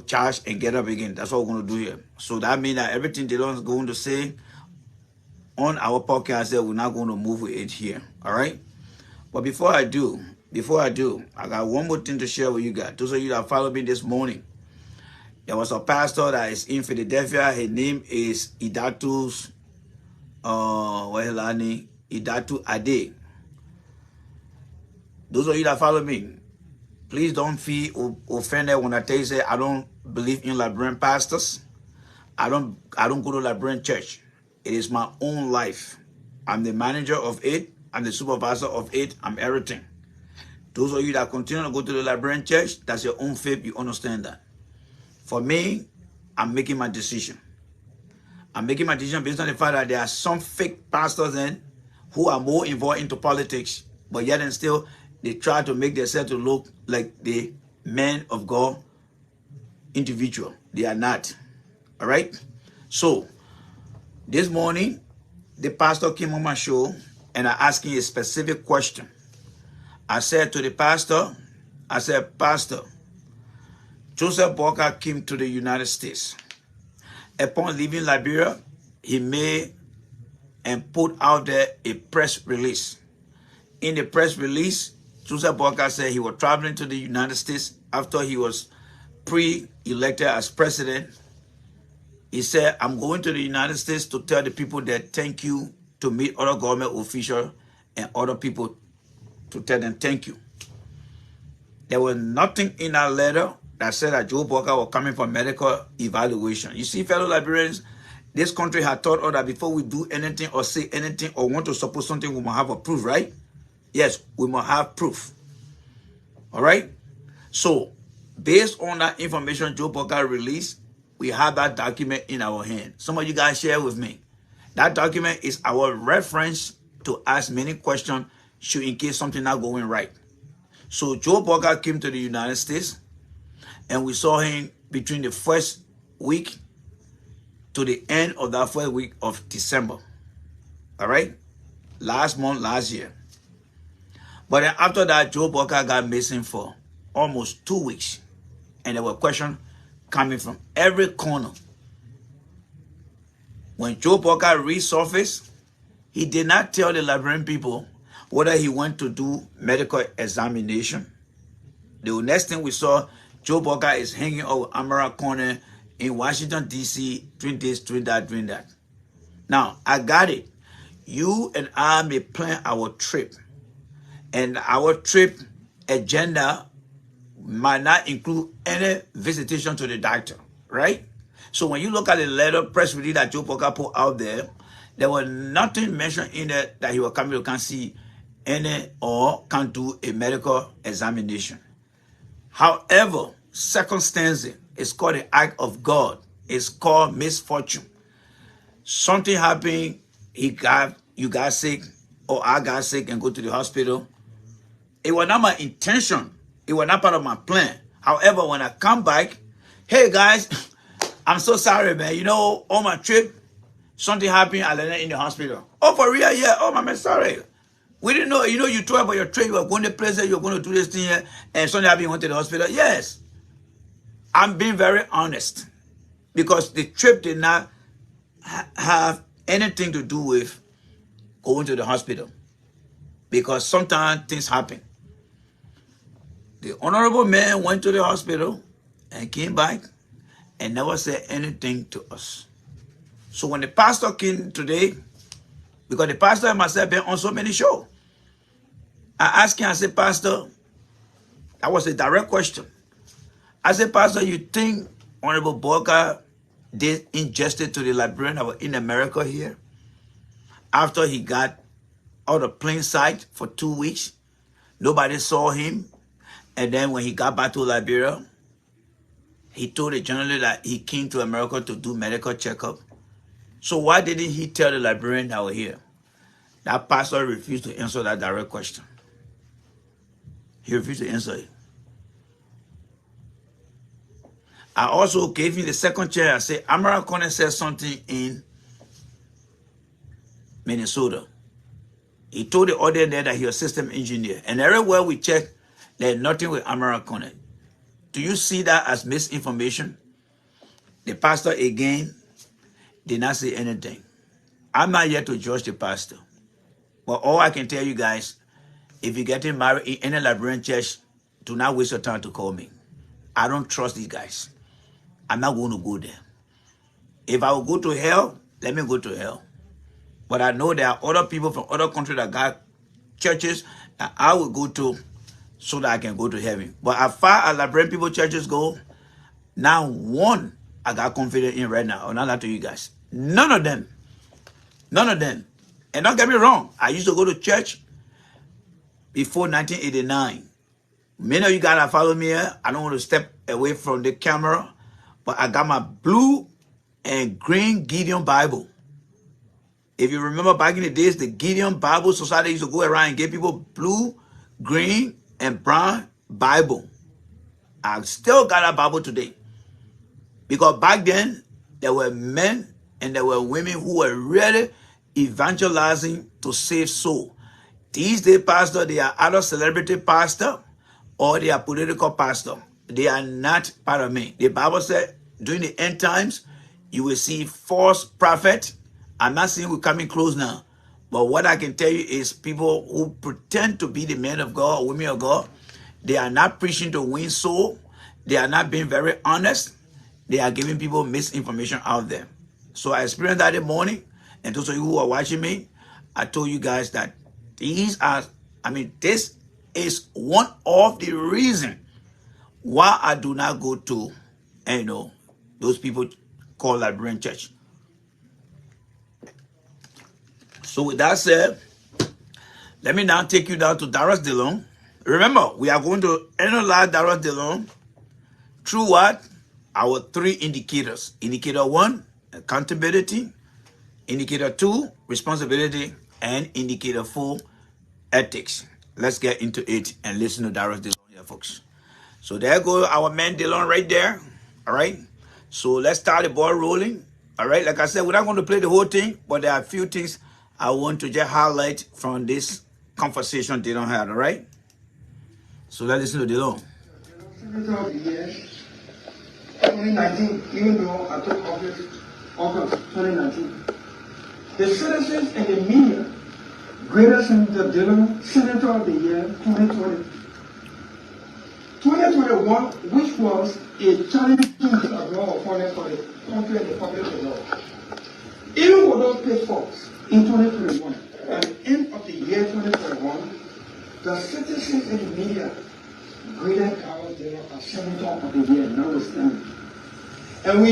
charge and get up again. That's what we're going to do here. So that means that everything Dillon is going to say on our podcast, we're not going to move with it here. All right? But before I do, I got one more thing to share with you guys. Those of you that followed me this morning, there was a pastor that is in Philadelphia. His name is Idatu Ade. Those of you that follow me, please don't feel offended when I tell you say I don't believe in Liberian pastors. I don't go to Liberian church. It is my own life. I'm the manager of it. I'm the supervisor of it. I'm everything. Those of you that continue to go to the Liberian church, that's your own faith. You understand that. For me, I'm making my decision. I'm making my decision based on the fact that there are some fake pastors in who are more involved into politics, but yet and still they try to make themselves to look like the men of God individual. They are not. All right? So, this morning, the pastor came on my show and I asked him a specific question. I said to the pastor, Pastor, Joseph Boakai came to the United States. Upon leaving Liberia, he made and put out there a press release. In the press release, Joseph Boakai said he was traveling to the United States after he was pre-elected as president. He said, I'm going to the United States to tell the people that thank you, to meet other government officials and other people to tell them thank you. There was nothing in that letter that said that Joe Boakai was coming for medical evaluation. You see, fellow Liberians, this country had taught us that before we do anything or say anything or want to support something, we must have a proof, right? Yes, we must have proof. All right? So, based on that information Joe Boakai released, we have that document in our hand. Some of you guys share with me. That document is our reference to ask many questions should in case something not going right. So Joe Boca came to the United States, and we saw him between the first week to the end of that first week of December. All right? Last month, last year. But then after that, Joe Boca got missing for almost 2 weeks. And there were questions coming from every corner. When Joe Boca resurfaced, he did not tell the Liberian people whether he went to do medical examination. The next thing we saw, Joe Boca is hanging out with Amara Corner in Washington, D.C., doing this, doing that. Now, I got it. You and I may plan our trip. And our trip agenda might not include any visitation to the doctor, right? So when you look at the letter press release that Joe Boca put out there was nothing mentioned in there that he was coming to can see any or can do a medical examination. However, circumstance is called the act of God. It's called misfortune. Something happened, you got sick, or I got sick and go to the hospital. It was not my intention. It was not part of my plan. However, when I come back, hey guys, I'm so sorry, man. You know, on my trip, something happened. I landed in the hospital. Oh, for real? Yeah. Oh, my man, sorry. We didn't know. You know, you told about your trip. You were going to places. You were going to do this thing here. And something happened. You went to the hospital. Yes. I'm being very honest. Because the trip did not have anything to do with going to the hospital. Because sometimes things happen. The honorable man went to the hospital and came back and never said anything to us. So when the pastor came today, because the pastor and myself been on so many shows, I asked him, I said, Pastor, that was a direct question. I said, Pastor, you think Honorable Boca did injustice to the Liberian that were in America here after he got out of plain sight for 2 weeks? Nobody saw him. And then when he got back to Liberia, he told the journalist that he came to America to do medical checkup. So why didn't he tell the Liberian that were here? That pastor refused to answer that direct question. He refused to answer it. I also gave him the second chair. I said, Amara Corner said something in Minnesota. He told the audience there that he was a system engineer. And everywhere we checked, there's nothing with Amara Corner. Do you see that as misinformation? The pastor again did not say anything. I'm not here to judge the pastor. But all I can tell you guys, if you're getting married in any Liberian church, do not waste your time to call me. I don't trust these guys. I'm not going to go there. If I will go to hell, let me go to hell. But I know there are other people from other countries that got churches that I will go to so that I can go to heaven. But as far as Liberian people churches go, not one I got confidence in right now. I'll not lie to you guys. None of them. None of them. And don't get me wrong. I used to go to church before 1989. Many of you guys that follow me here, I don't want to step away from the camera, but I got my blue and green Gideon Bible. If you remember back in the days, the Gideon Bible Society used to go around and give people blue, green, and brown Bible. I still got that Bible today. Because back then, there were men and there were women who were really evangelizing to save soul. These days, pastor, they are either celebrity pastor or they are political pastor. They are not part of me. The Bible said, during the end times, you will see false prophet. I'm not saying we're coming close now. But what I can tell you is people who pretend to be the men of God or women of God, they are not preaching to win soul. They are not being very honest. They are giving people misinformation out there. So I experienced that in the morning. And those of you who are watching me, I told you guys that this is one of the reasons why I do not go to, those people called Liberian church. So with that said, let me now take you down to Darius Dillon. Remember, we are going to analyze Darius Dillon through what? our 3 indicators. Indicator 1, accountability. Indicator 2, responsibility. And indicator 4, ethics. Let's get into it and listen to Darius Dillon here, folks. So there go our man Dillon right there. All right. So let's start the ball rolling. All right. Like I said, we're not going to play the whole thing, but there are a few things I want to just highlight from this conversation Dillon had. All right. So let's listen to Dillon. Senator of the year, 2019, even though I took office August 2019, the citizens and the media graded Senator Dillon Senator of the Year 2020. 2021, which was a challenging abroad opponent for the country and the public at large. Even with those pitfalls in 2021, at the end of the year 2021, the citizens and the media graded Darius Dillon as Senator of the Year, notwithstanding. And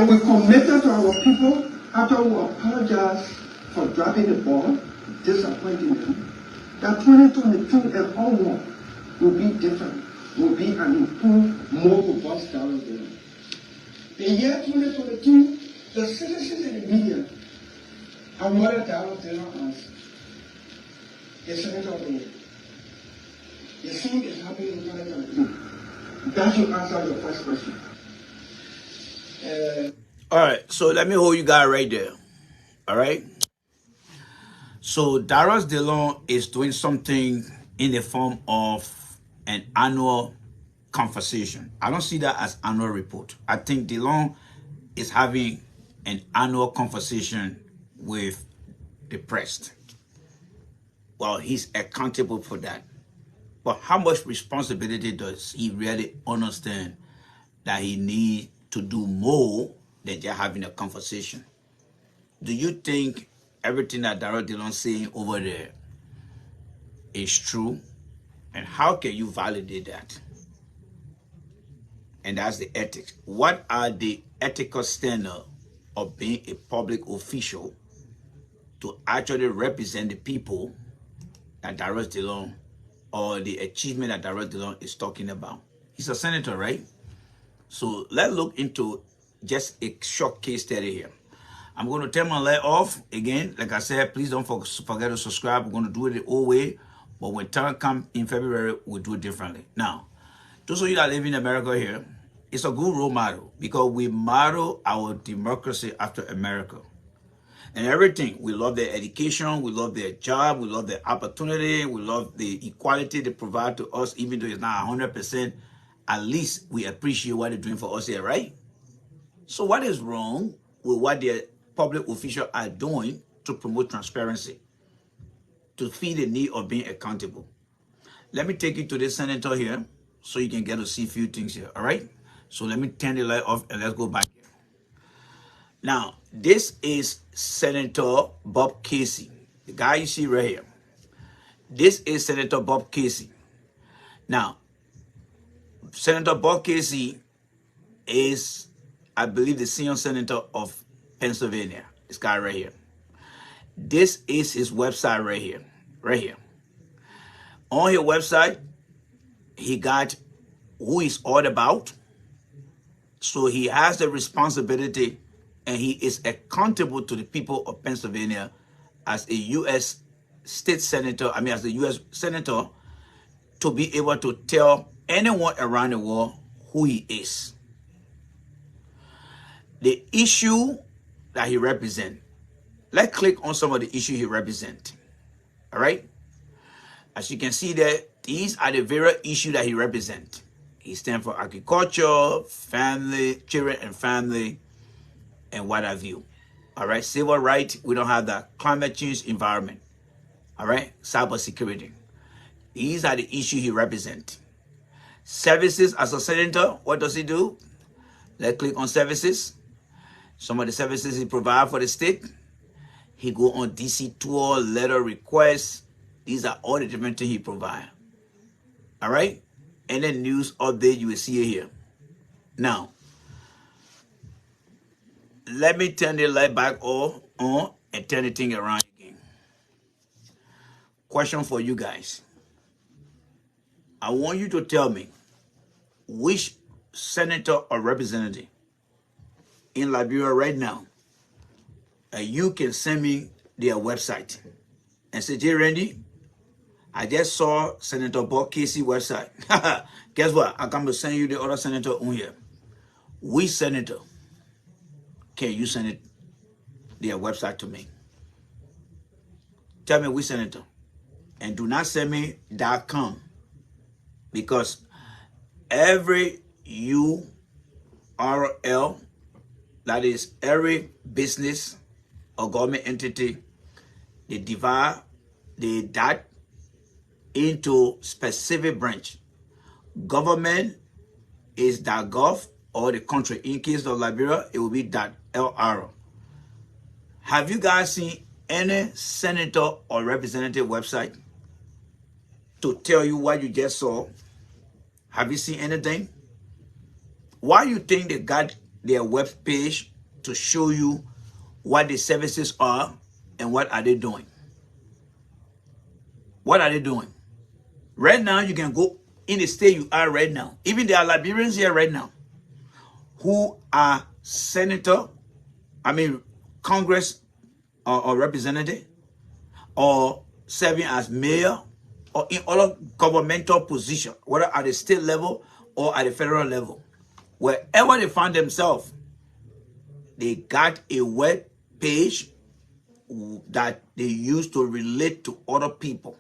we committed to our people after we apologized for dropping the ball, disappointing them, that 2022 and onward will be different, will be an improved, more robust Darius Dillon. The year 2022, the citizens and the media awarded Darius Dillon as the Senator of the Year. The same is happening in 2022. That should answer your first question. All right. So let me hold you guys right there. All right. So Darius Dillon is doing something in the form of an annual conversation. I don't see that as annual report. I think Dillon is having an annual conversation with the press. Well, he's accountable for that. But how much responsibility does he really understand that he needs to do more than just having a conversation? Do you think everything that Darius Dillon is saying over there is true? And how can you validate that? And that's the ethics. What are the ethical standards of being a public official to actually represent the people that Darius Dillon, or the achievement that Darius Dillon is talking about? He's a senator, right? So let's look into just a short case study here. I'm going to turn my light off again. Like I said, please don't forget to subscribe. We're going to do it the old way. But when time comes in February, we'll do it differently. Now, those of you that live in America here, it's a good role model because we model our democracy after America. And everything. We love their education. We love their job. We love their opportunity. We love the equality they provide to us, even though it's not 100%. At least we appreciate what they're doing for us here, right? So what is wrong with what the public officials are doing to promote transparency, to feed the need of being accountable? Let me take you to this senator here so you can get to see a few things here, all right? So let me turn the light off and let's go back here. Now, this is Senator Bob Casey, the guy you see right here. This is Senator Bob Casey. Now, Senator Bob Casey is, I believe, the senior senator of Pennsylvania. This guy right here. This is his website right here. Right here. On his website, he got who he's all about. So he has the responsibility and he is accountable to the people of Pennsylvania as a U.S. state senator, as a U.S. senator, to be able to tell anyone around the world who he is. The issue that he represents. Let's click on some of the issues he represents. All right? As you can see there, these are the various issues that he represents. He stands for agriculture, family, children and family, and what have you. All right? Civil rights, we don't have that. Climate change, environment. All right? Cyber security. These are the issues he represents. Services as a senator, what does he do? Let's click on services. Some of the services he provides for the state. He go on DC tour, letter requests. These are all the different things he provides. All right? And then news update, you will see it here. Now, let me turn the light back on and turn the thing around again. Question for you guys. I want you to tell me which senator or representative in Liberia right now, you can send me their website and say, J. Randy, I just saw Senator Bob Casey website. Guess what? I'm going to send you the other senator on here. We senator, can you send their website to me? Tell me we senator. And do not send me .com, because every URL, that is every business or government entity, they divide the dot into specific branch. Government is .gov, or the country. In case of Liberia, it will be .lr. Have you guys seen any senator or representative website to tell you what you just saw? Have you seen anything? Why you think they got their web page to show you what the services are and what are they doing? What are they doing? Right now, you can go in the state you are right now. Even there are Liberians here right now who are senator, Congress or representative, or serving as mayor, or in other governmental position, whether at the state level or at the federal level. Wherever they find themselves, they got a web page that they use to relate to other people.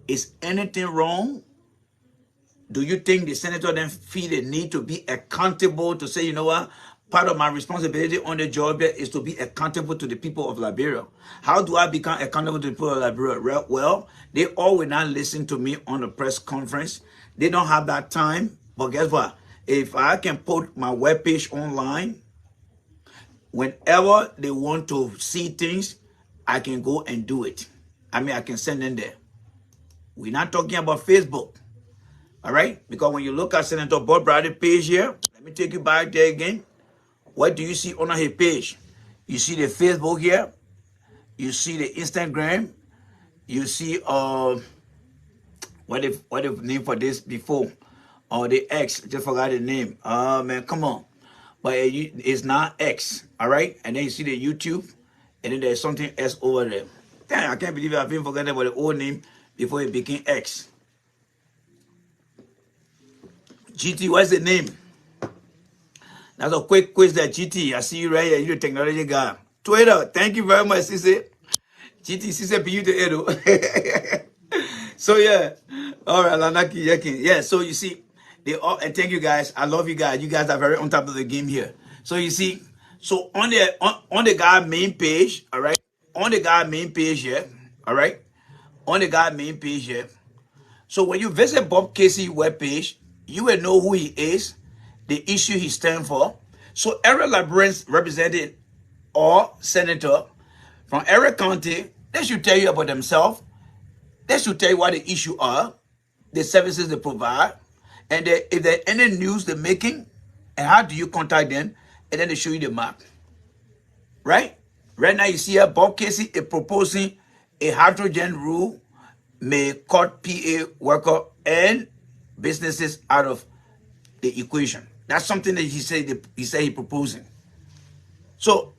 Is anything wrong? Do you think the senator then feel the need to be accountable, to say, you know what, part of my responsibility on the job here is to be accountable to the people of Liberia? How do I become accountable to the people of Liberia? Well, they all will not listen to me on the press conference. They don't have that time. But guess what? If I can put my webpage online, whenever they want to see things, I can go and do it. I can send them there. We're not talking about Facebook. All right? Because when you look at Senator Bob Bradley's page here, let me take you back there again. What do you see on his page? You see the Facebook here. You see the Instagram. You see what the name for this before? The X. Just forgot the name. Man, come on. But it's not X. All right? And then you see the YouTube. And then there's something else over there. Damn, I can't believe I've been forgetting about the old name before it became X. GT, what's the name? That's a quick quiz there, GT. I see you right here. You're a technology guy. Twitter, thank you very much, Sisse. GT, Sisse, be you to Edo. So, yeah. All right, Lanaki, Yakin. Yeah, so you see, and thank you guys. I love you guys. You guys are very on top of the game here. So, you see, so on the guy main page, all right? On the guy main page here, all right? On the guy main page here. So when you visit Bob Casey's webpage, you will know who he is, the issue he stands for. So every Liberian representative or senator from every county, they should tell you about themselves. They should tell you what the issue are, the services they provide, and if there's any news they're making, and how do you contact them, and then they show you the map. Right? Right now you see here, Bob Casey is proposing a hydrogen rule may cut PA worker and businesses out of the equation. That's something that he said he's proposing. So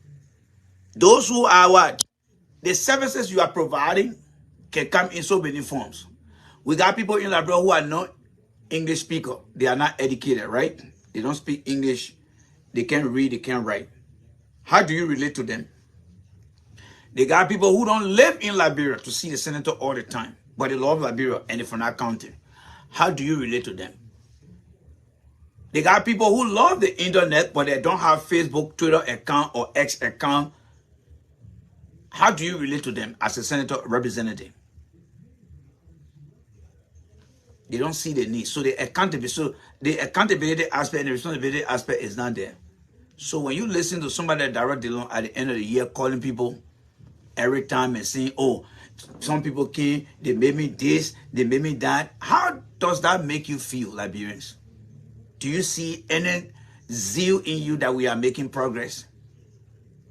those who are what? The services you are providing can come in so many forms. We got people in Liberia who are not English speaker. They are not educated, right? They don't speak English. They can't read, they can't write. How do you relate to them? They got people who don't live in Liberia to see the senator all the time, but they love Liberia and they're from that county. How do you relate to them? They got people who love the internet, but they don't have Facebook, Twitter account, or X account. How do you relate to them as a senator representative? They don't see the need. So the accountability aspect and the responsibility aspect is not there. So when you listen to somebody like Darius Dillon at the end of the year calling people every time and saying, oh, some people came, they made me this, they made me that. How does that make you feel, Liberians? Do you see any zeal in you that we are making progress?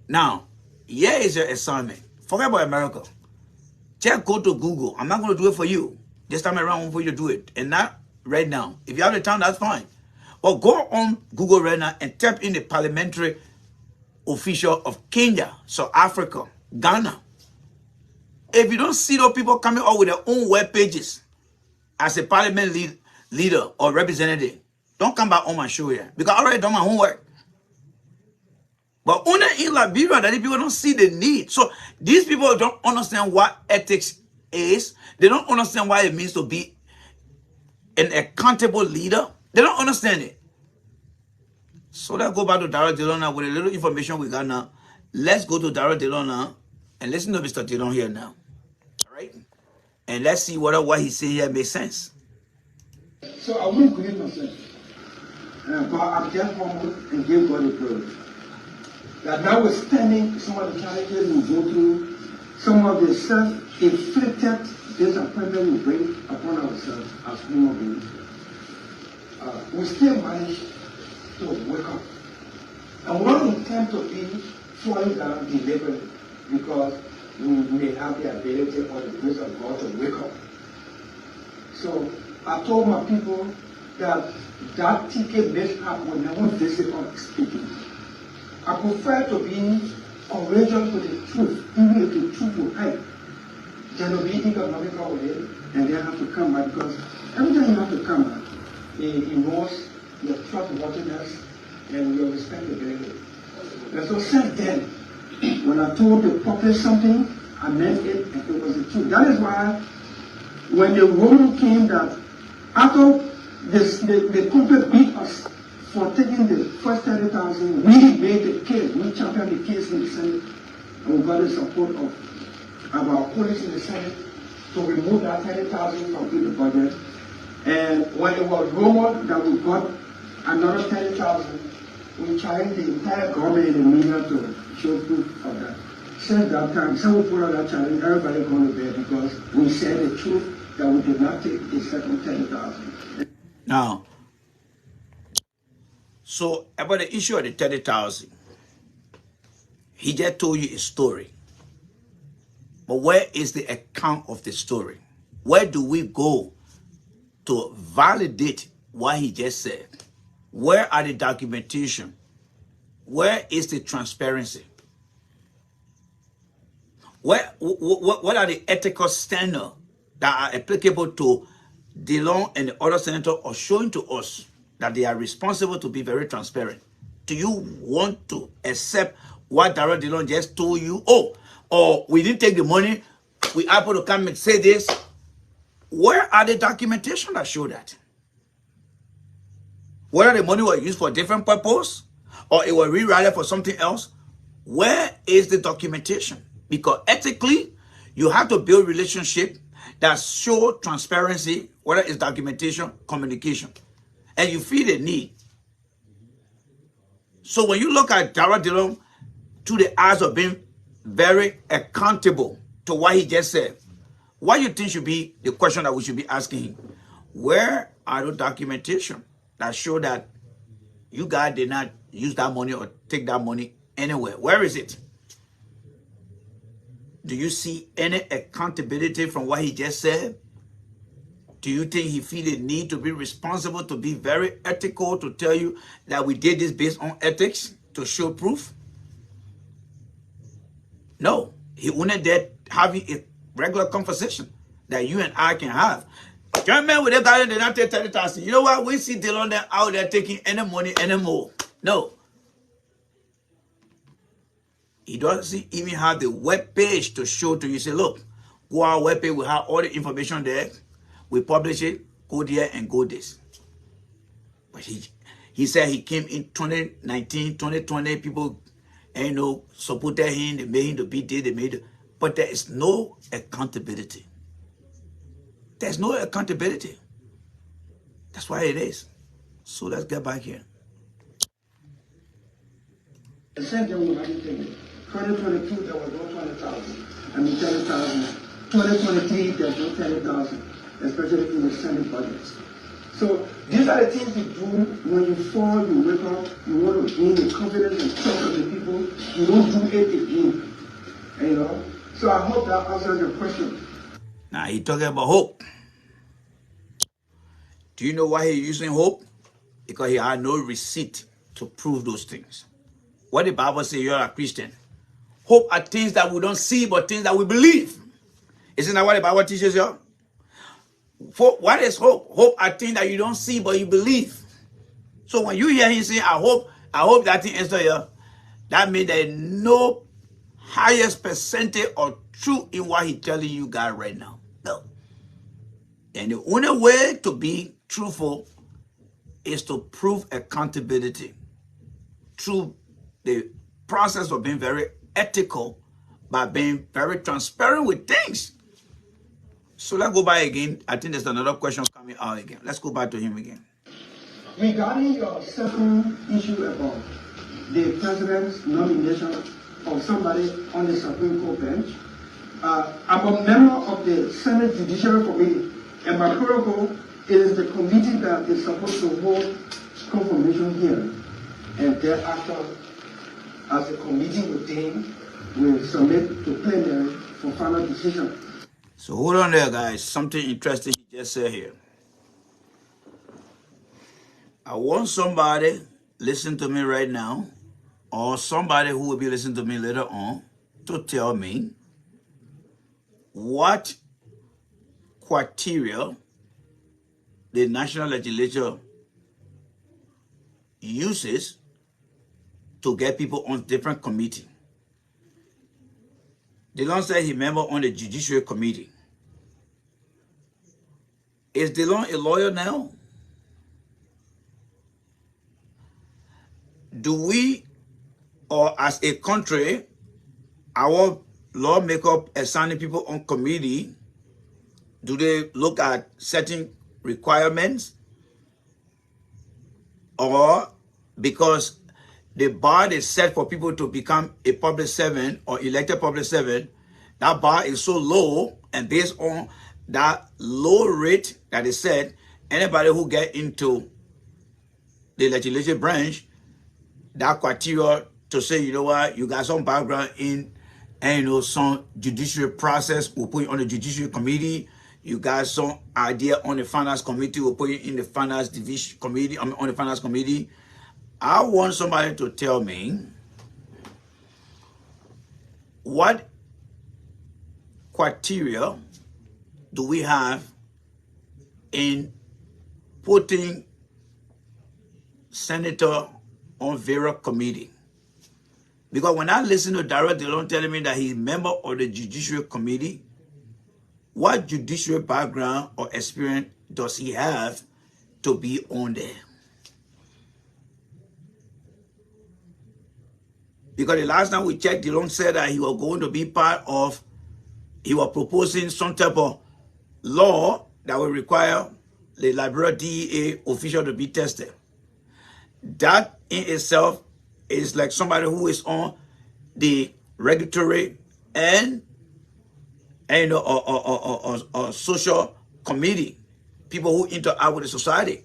Now, here is your assignment. Forget about America. Just go to Google. I'm not going to do it for you. This time around, for you to do it. And not right now. If you have the time, that's fine. But go on Google right now and type in the parliamentary official of Kenya, South Africa, Ghana. If you don't see those people coming up with their own web pages as a parliament leader or representative, don't come back on my show here because I already done my homework. But only in Liberia that people don't see the need. So these people don't understand what ethics is. They don't understand what it means to be an accountable leader. They don't understand it. So let's go back to Darius Dillon now with a little information we got now. Let's go to Darius Dillon now and listen to Mr. Dillon here now. All right? And let's see whether what he's saying here makes sense. So I won't create myself. But I'm just humble and give God the glory. That notwithstanding some of the challenges we go through, some of the self-inflicted disappointment we bring upon ourselves as human beings, we still manage to wake up. And we don't intend to be falling down deliberately because we may have the ability or the grace of God to wake up. So I told my people that ticket mishap will never visit us speaking. I prefer to be courageous with the truth, even if the truth will hurt, than to be economical with it and then have to come back, because every time you have to come back, it erodes your trustworthiness and your respectability. And so since then, when I told the public something, I meant it and it was the truth. That is why when the rumor came that after the company beat us for taking the first 30,000, we made the case, we championed the case in the Senate, and we got the support of our colleagues in the Senate to remove that 30,000 from the budget. And when it was rumored that we got another 30,000, we challenged the entire government and the media to show proof of that. Since that time, some put on that challenge, everybody gone to bed because we said the truth that we did not take the second 10,000. Now, so about the issue of the 30,000, he just told you a story. But where is the account of the story? Where do we go to validate what he just said? Where are the documentation? Where is the transparency? What are the ethical standards that are applicable to Dillon and the other senators are showing to us that they are responsible to be very transparent? Do you want to accept what Darius Dillon just told you? Oh, or we didn't take the money, we are able to come and say this. Where are the documentation that show that? Whether the money was used for a different purpose or it was rerouted for something else, where is the documentation? Because ethically, you have to build relationship that show transparency, whether it's documentation, communication, and you feel the need. So when you look at Darius Dillon through the eyes of being very accountable to what he just said, what you think should be the question that we should be asking him? Where are the documentation that show that you guys did not use that money or take that money anywhere? Where is it? Do you see any accountability from what he just said? Do you think he feel the need to be responsible, to be very ethical, to tell you that we did this based on ethics, to show proof? No. He wanted that having a regular conversation that you and I can have. Gentlemen, with the guy they not take 30,000. You know what? We see Dillon out there taking any money anymore. No. He doesn't even have the web page to show to you. Say, look, go our web page, we have all the information there. We publish it, go there and go this. But he said he came in 2019, 2020, people, supported him, they made him to be there, they made it. But there is no accountability. There's no accountability. That's why it is. So let's get back here. The same thing with everything. 2022, there was no 20,000. I mean, 30,000. 2023, there's no 30,000, especially in the Senate budgets. So these are the things you do when you fall, you wake up, you want to gain the confidence and trust of the people. You don't do it again. So I hope that answers your question. Now he's talking about hope. Do you know why he's using hope? because he had no receipt to prove those things. What the Bible says, you're a Christian. Hope are things that we don't see, but things that we believe. Isn't that what the Bible teaches you? What is hope? Hope are things that you don't see, but you believe. So when you hear him say, I hope that thing answer you, that means there is no highest percentage of truth in what he's telling you guys right now. No. And the only way to be truthful is to prove accountability through the process of being very ethical by being very transparent with things. So let's go back again. I think there's another question coming out again. Let's go back to him again. Regarding your second issue about the president's nomination of somebody on the Supreme Court bench, I'm a member of the Senate Judiciary Committee, and my protocol is the committee that is supposed to hold confirmation hearing, and thereafter, as the committee routine, will submit to plenary for final decision. So hold on there, guys. Something interesting he just said here. I want somebody listen to me right now, or somebody who will be listening to me later on, to tell me what criteria the National Legislature uses to get people on different committee. Dillon said he's a member on the Judiciary Committee. Is Dillon a lawyer now? Do we, or as a country, our lawmaker assigning people on committee, do they look at certain requirements? Or because the bar is set for people to become a public servant or elected public servant, that bar is so low, and based on that low rate that is set, anybody who get into the legislative branch, that criteria to say, you know what, you got some background in, and you know, some judicial process, we'll put you on the Judiciary Committee. You got some idea on the Finance Committee, we'll put you in the Finance Division Committee, on the Finance Committee. I want somebody to tell me what criteria do we have in putting senator on various committee. Because when I listen to Darius Dillon telling me that he's a member of the Judiciary Committee, what judicial background or experience does he have to be on there? Because the last time we checked, Dillon said that he was going to be part of, he was proposing some type of law that will require the Liberia DEA official to be tested. That in itself is like somebody who is on the regulatory and you know, or social committee, people who interact with the society.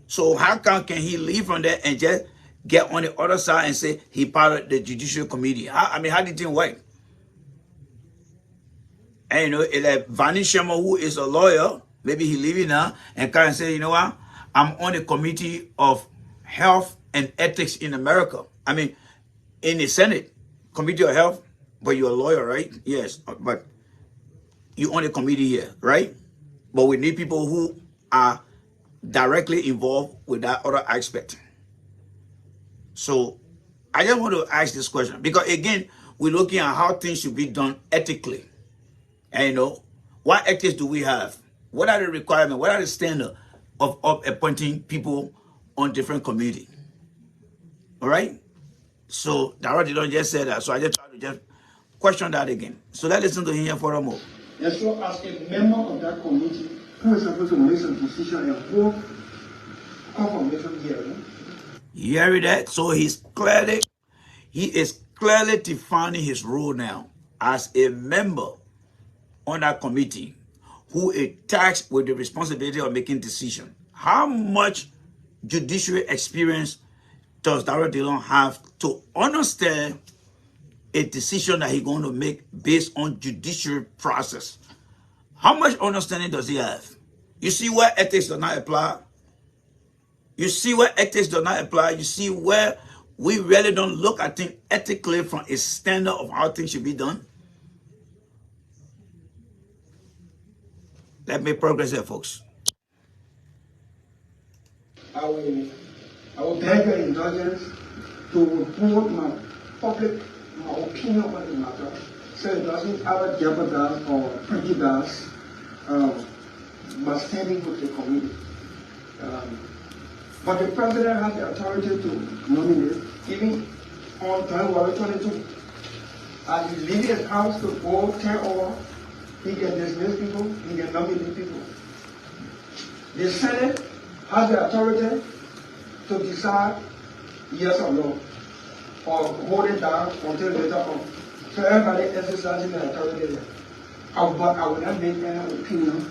So how can he leave from there and just get on the other side and say he part of the Judicial Committee? How did it work? And you know, like Vani Sherman, who is a lawyer, maybe he leaving now and can say, you know what, I'm on the Committee of Health and Ethics in America. I mean, in the Senate, Committee of Health, but you're a lawyer, right? Yes, but you on the committee here, right? But we need people who are directly involved with that other aspect. So I just want to ask this question because again, we're looking at how things should be done ethically. And you know, what ethics do we have? What are the requirements? What are the standards of appointing people on different committees? All right? So Darius Dillon just said that. So I just try to just question that again. So let's listen to him here for a moment. Yes, so as a member of that committee who is supposed to make some decision and hold confirmation hearing. You hear that? So he is clearly defining his role now as a member on that committee who is tasked with the responsibility of making decisions. How much judicial experience does Darius Dillon have to understand a decision that he's going to make based on judicial process? How much understanding does he have? You see where ethics does not apply? You see where ethics does not apply. You see where we really don't look at things ethically from a standard of how things should be done. Let's make progress here, folks. I will beg your indulgence to report my opinion on the matter, so it doesn't ever jeopardize or prejudice my standing with the committee. But the president has the authority to nominate, even on January 22. As he leaves his house to go 10 hours, he can dismiss people, he can nominate people. The Senate has the authority to decide yes or no, or hold it down until later on. So everybody exercising the authority there. But I will not make any opinion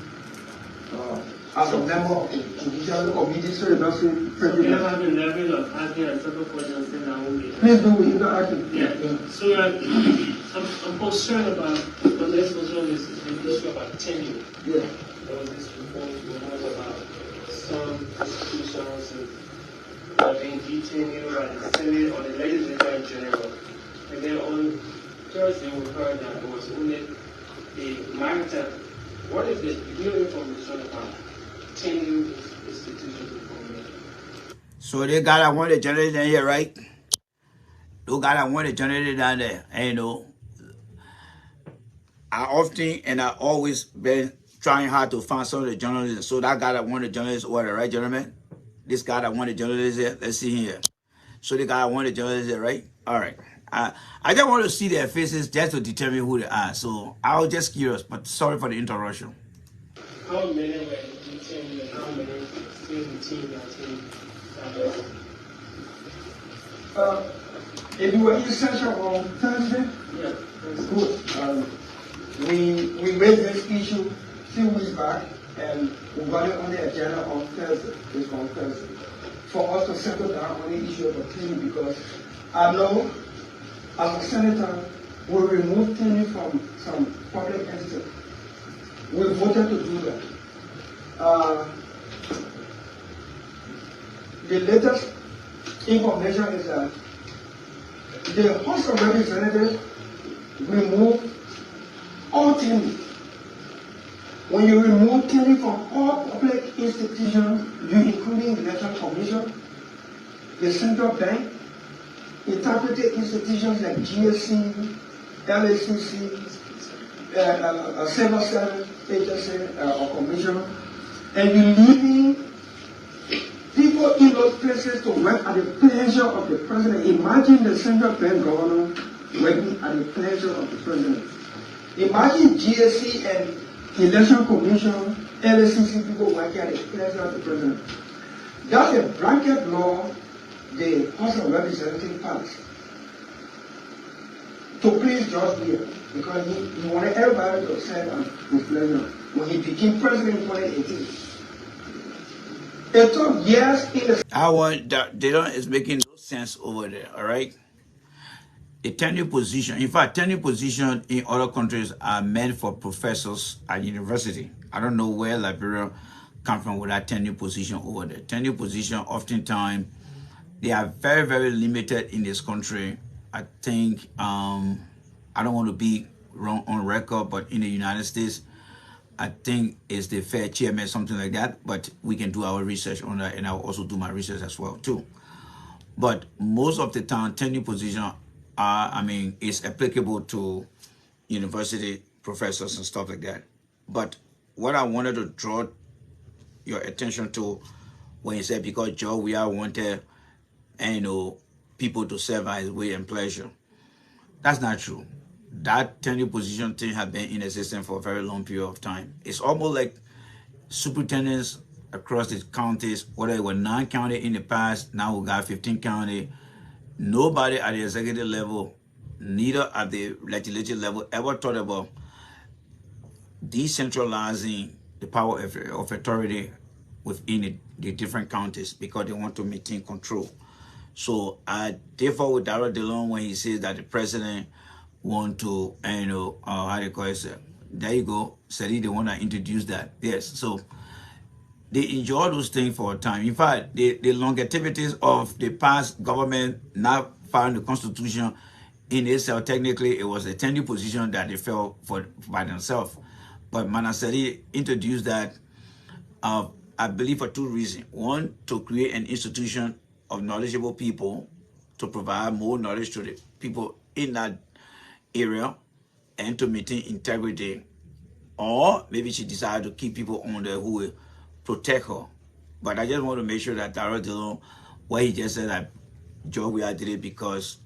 as a member of the judicial committee, so it doesn't prejudice. Have a level of asking a several questions in our own. Please do with the argument. Yeah. So I'm concerned about the next question is the issue about tenure. Yeah. There was this report we heard about some institutions being detained by the Senate or the legislature in general. And then on Thursday we heard that there was only a maritime. What is the new information about tenure institutions in government? So they got one of the generators down here, right? They got one of the generators down there. And you know, I often and I always been trying hard to find some of the journalists. So that guy that won the journalist order, right, gentlemen? This guy that won the journalist here, let's see here. So the guy that won the journalist here, right? All right. I just want to see their faces just to determine who they are. So I was just curious, but sorry for the interruption. How many were detained and how many still in the team If you were in session on Thursday, Yeah. good. We raised this issue 2 weeks back, and we got it on the agenda on Thursday. It's on Thursday. For us to settle down on the issue of tenure, because I know as a senator, we removed tenure from some public entities. We voted to do that. The latest information is that the House of Representatives removed all tenure. When you remove tenure from all public institutions, you including the Election Commission, the Central Bank, interpretive institutions like GSC, LACC, Civil Service Agency or Commission, and you leaving people in those places to work at the pleasure of the president. Imagine the Central Bank governor working at the pleasure of the president. Imagine GSC and Election Commission, LACC people working at the pleasure of the president. That's a blanket law the House of Representatives passed to please George Weah, because he wanted everybody to serve on his pleasure when he became president in 2018. It took years in the... I want that Dillon is making no sense over there, all right? A tenure position, in fact, tenure position in other countries are meant for professors at university. I don't know where Liberia come from with that tenure position over there. Tenure position, oftentimes, they are very, very limited in this country. I think, I don't want to be wrong on record, but in the United States, I think it's the fair chairman, something like that. But we can do our research on that, and I'll also do my research as well, too. But most of the time, tenure position is applicable to university professors and stuff like that. But what I wanted to draw your attention to when you said because Joe, we are wanted, people to serve at his way and pleasure. That's not true. That tenure position thing has been in existence for a very long period of time. It's almost like superintendents across the counties, whether it was 9 counties in the past, now we got 15 counties. Nobody at the executive level, neither at the legislative level, ever thought about decentralizing the power of authority within the different counties because they want to maintain control. So I differ with Darius Dillon when he says that the president want to, how do you call it? There you go. Said he the one that introduced that. Yes. So they enjoy those things for a time. In fact, the longevity of the past government not following the Constitution in itself, technically, it was a tenure position that they felt for by themselves. But Manaseri introduced that, I believe, for two reasons. One, to create an institution of knowledgeable people to provide more knowledge to the people in that area and to maintain integrity. Or maybe she decided to keep people on there who will protect her. But I just want to make sure that Darius Dillon, what he just said that Joe we did it because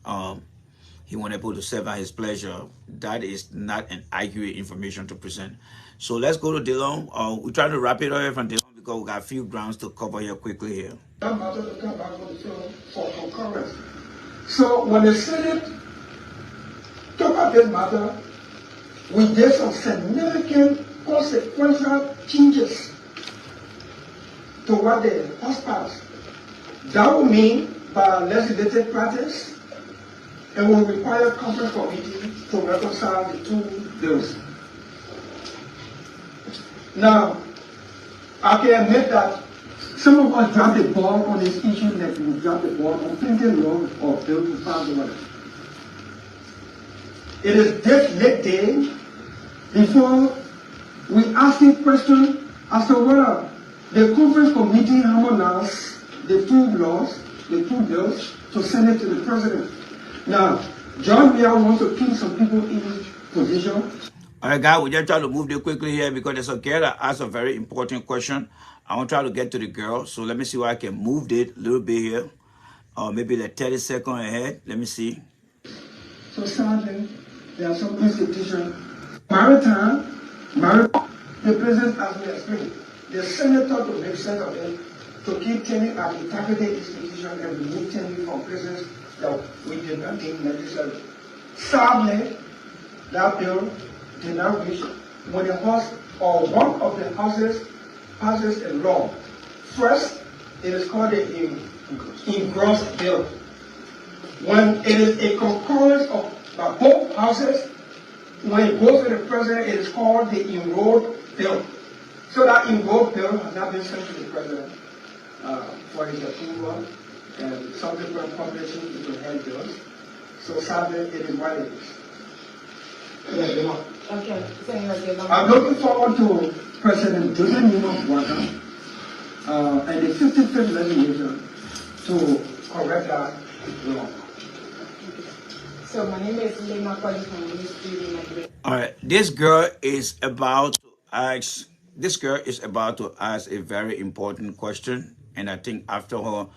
he wanted people to serve at his pleasure, that is not an accurate information to present. So let's go to Dillon. We try to wrap it up from Dillon because we got a few grounds to cover here quickly here. That matter to come back on the floor for concurrence. So when the Senate took up this matter, we did some significant consequential changes to what the House passed. That would mean by legislative practice, it will require conference committee to reconcile the two bills. Now, I can admit that some of us dropped the ball on this issue that we dropped the ball on printing law or bill to pass the order. It is this late day before we asking question as to whether the conference committee harmonized the two laws, the two bills, to send it to the president. Now, John Mayer wants to keep some people in his position. All right, guys, we just try to move this quickly here because there's a girl that asked a very important question. I want to try to get to the girl, so let me see why I can move it a little bit here. Maybe like 30 seconds ahead. Let me see. So sadly, there are some institutions, maritime, the president has been explained. The Senate thought to make sense of it to keep tenure at the targeted institution and remove tenure from prisons that we did not think necessary. Sadly, that bill did not reach when the House or one of the houses passes a law. First, it is called the engrossed bill. When it is a concurrence of by both houses, when it goes to the president, it is called the enrolled bill. So that enrolled bill has not been sent to the president for his approval and subsequent publishing into head bills. So sadly, it is what it is. Okay, Señor, I'm looking forward to President Dillon of Waka and the 55th legislation to correct that law. So my name is Lema calling from Ministry in Liberia. All right, this girl is about to ask. This girl is about to ask a very important question, and I think after her,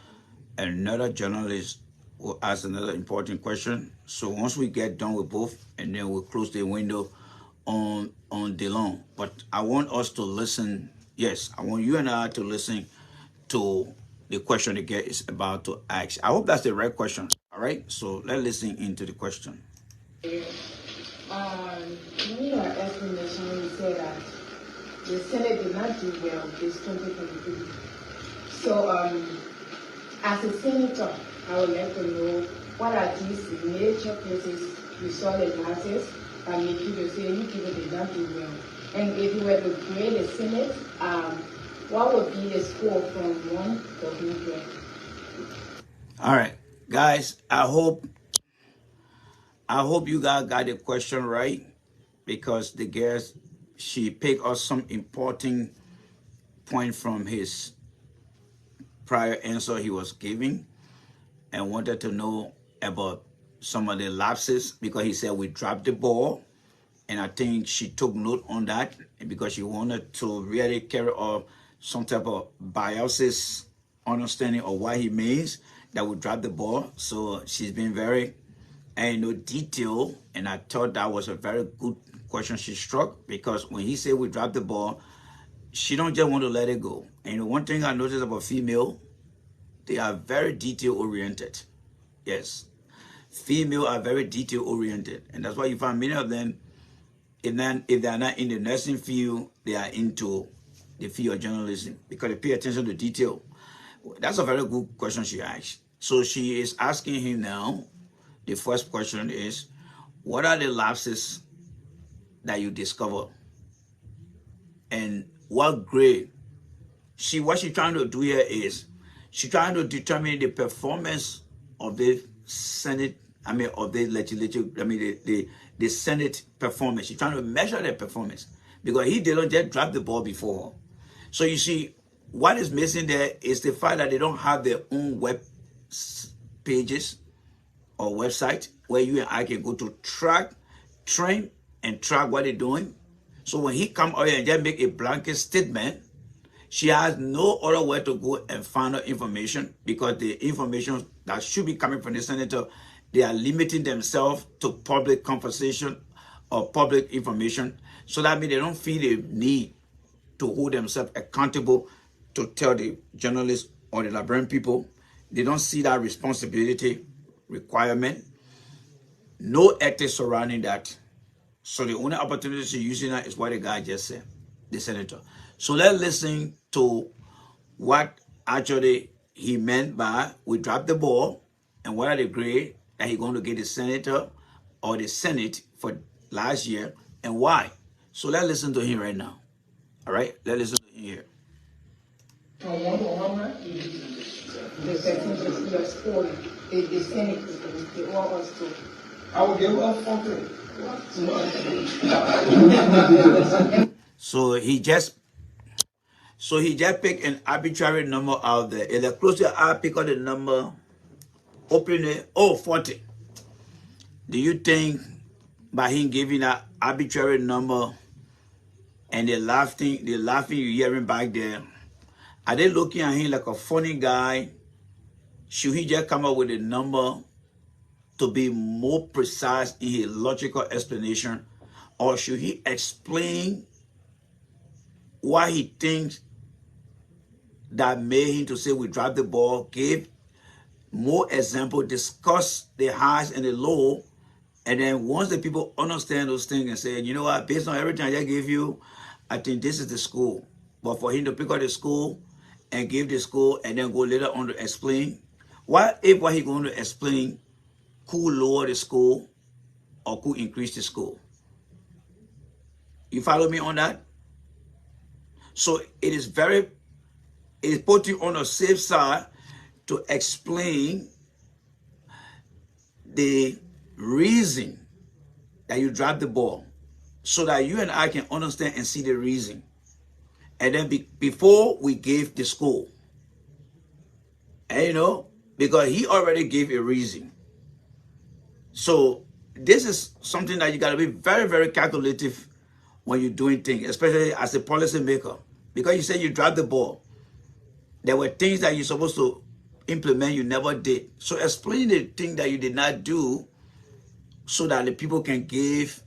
another journalist will ask another important question. So once we get done with both, and then we'll close the window on Dillon. But I want us to listen. Yes, I want you and I to listen to the question the girl is about to ask. I hope that's the right question. All right, so let's listen into the question. In your explanation, you said that the Senate did not do well this 2023. So, as a senator, I would like to know what are these major places you saw the masses that make you to say you people did not do well. And if you were to grade the Senate, what would be the score from 1 to 100? All right, guys, I hope you guys got the question right, because the guest, she picked up some important point from his prior answer he was giving and wanted to know about some of the lapses, because he said we dropped the ball, and I think she took note on that because she wanted to really carry out some type of biases understanding of what he means that we dropped the ball. So she's been very detail, and I thought that was a very good question she struck, because when he said we dropped the ball, she don't just want to let it go. And one thing I noticed about female, they are very detail oriented. Yes, female are very detail oriented, and that's why you find many of them, if they're not in the nursing field, they are into the field of journalism because they pay attention to detail. That's a very good question she asked. So she is asking him now, the first question is, what are the lapses that you discover? And what grade what she's trying to do here is she's trying to determine the performance of the Senate, of the legislature, the Senate performance. She's trying to measure their performance because he didn't just drop the ball before her. So you see, what is missing there is the fact that they don't have their own web pages or website where you and I can go to train and track what they're doing. So when he come out here and just make a blanket statement, she has no other way to go and find out information, because the information that should be coming from the senator, they are limiting themselves to public conversation or public information. So that means they don't feel the need to hold themselves accountable to tell the journalists or the Liberian people. They don't see that responsibility requirement. No ethics surrounding that. So the only opportunity to using that is what the guy just said, the senator. So let's listen to what actually he meant by we dropped the ball, and what are the grade that he's going to get the senator or the Senate for last year, and why. So let's listen to him right now. All right, let's listen to him here. From 1 to 100, the percentage you are scoring, the Senate, the others too. I will give up 40. So he just picked an arbitrary number out there. And the closer I pick out the number, open it, 40. Do you think by him giving that arbitrary number and they're laughing, you hearing back there, are they looking at him like a funny guy? Should he just come up with a number to be more precise in his logical explanation? Or should he explain why he thinks that made him to say we dropped the ball, give more example, discuss the highs and the low, and then once the people understand those things and say, you know what, based on everything I just gave you, I think this is the school. But for him to pick out the school and give the school and then go later on to explain, what he's going to explain could lower the school or could increase the school? You follow me on that? So it puts you on a safe side to explain the reason that you dropped the ball, so that you and I can understand and see the reason. And then before we gave the school, and because he already gave a reason. So this is something that you got to be very, very calculative when you're doing things, especially as a policy maker. Because you said you dropped the ball. There were things that you're supposed to implement, you never did. So explain the thing that you did not do so that the people can give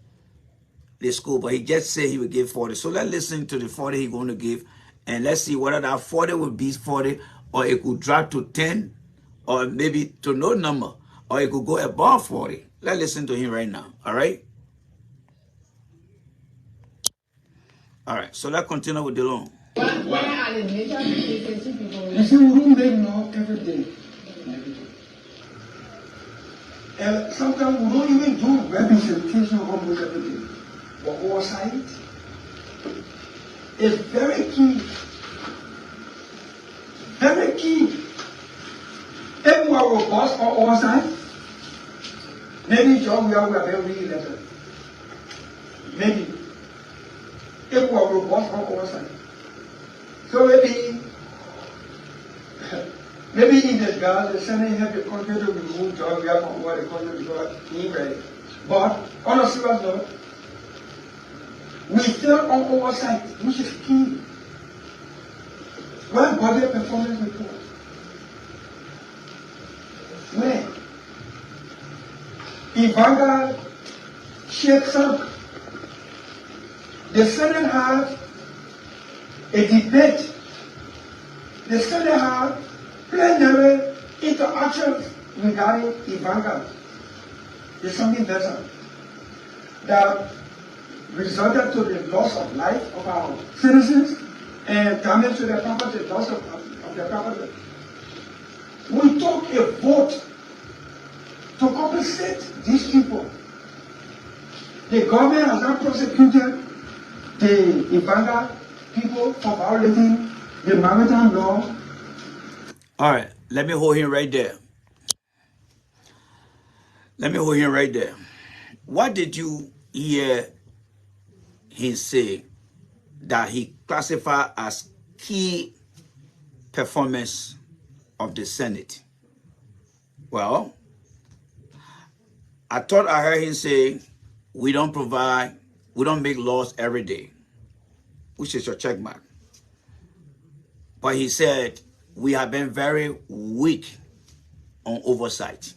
the school. But he just said he would give 40. So let's listen to the 40 he's going to give, and let's see whether that 40 will be 40, or it could drop to 10, or maybe to no number, or it could go above 40. Let's listen to him right now. All right? All right, so let's continue with Dillon. Why are the major differences people? You see, we don't make law every day. And sometimes we don't even do representation almost every day. But oversight is very key. Very key. If we are robust on oversight, maybe John, we are very level. Maybe. If we are robust on oversight. So maybe in the guard, the Senate have the country to remove Georgia from what the country because he ain't ready. But on a serious note, we still on oversight, which is key. Where budget performance report? Where? Ivanga shakes up. The Senate has a debate. The Senate has plenary interactions regarding Ivanga. There's something better that resulted to the loss of life of our citizens and damage to their property, loss of their property. We took a vote to compensate these people. The government has not prosecuted the Ivanga people for violating The maritime law. All right, let me hold him right there. Let me hold him right there. What did you hear him say that he classified as key performance of the Senate? Well, I thought I heard him say, we don't make laws every day, which is your check mark. But he said, we have been very weak on oversight.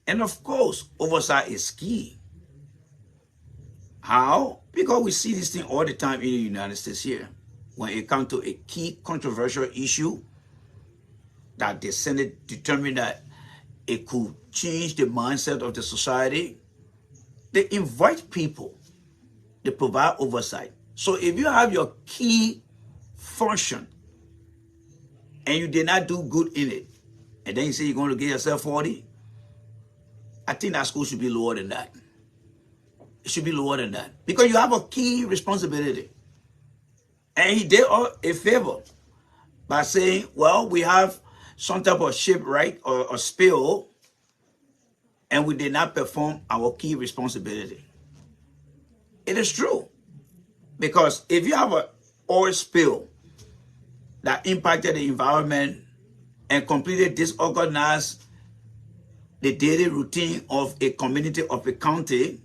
And of course, oversight is key. How? Because we see this thing all the time in the United States here. When it comes to a key controversial issue that the Senate determined that it could change the mindset of the society, they invite people, they provide oversight. So if you have your key function and you did not do good in it, and then you say you're going to get yourself 40, I think that school should be lower than that. It should be lower than that. Because you have a key responsibility. And he did a favor by saying, well, we have some type of shipwreck or spill, and we did not perform our key responsibility. It is true. Because if you have an oil spill that impacted the environment and completely disorganized the daily routine of a community, of a county,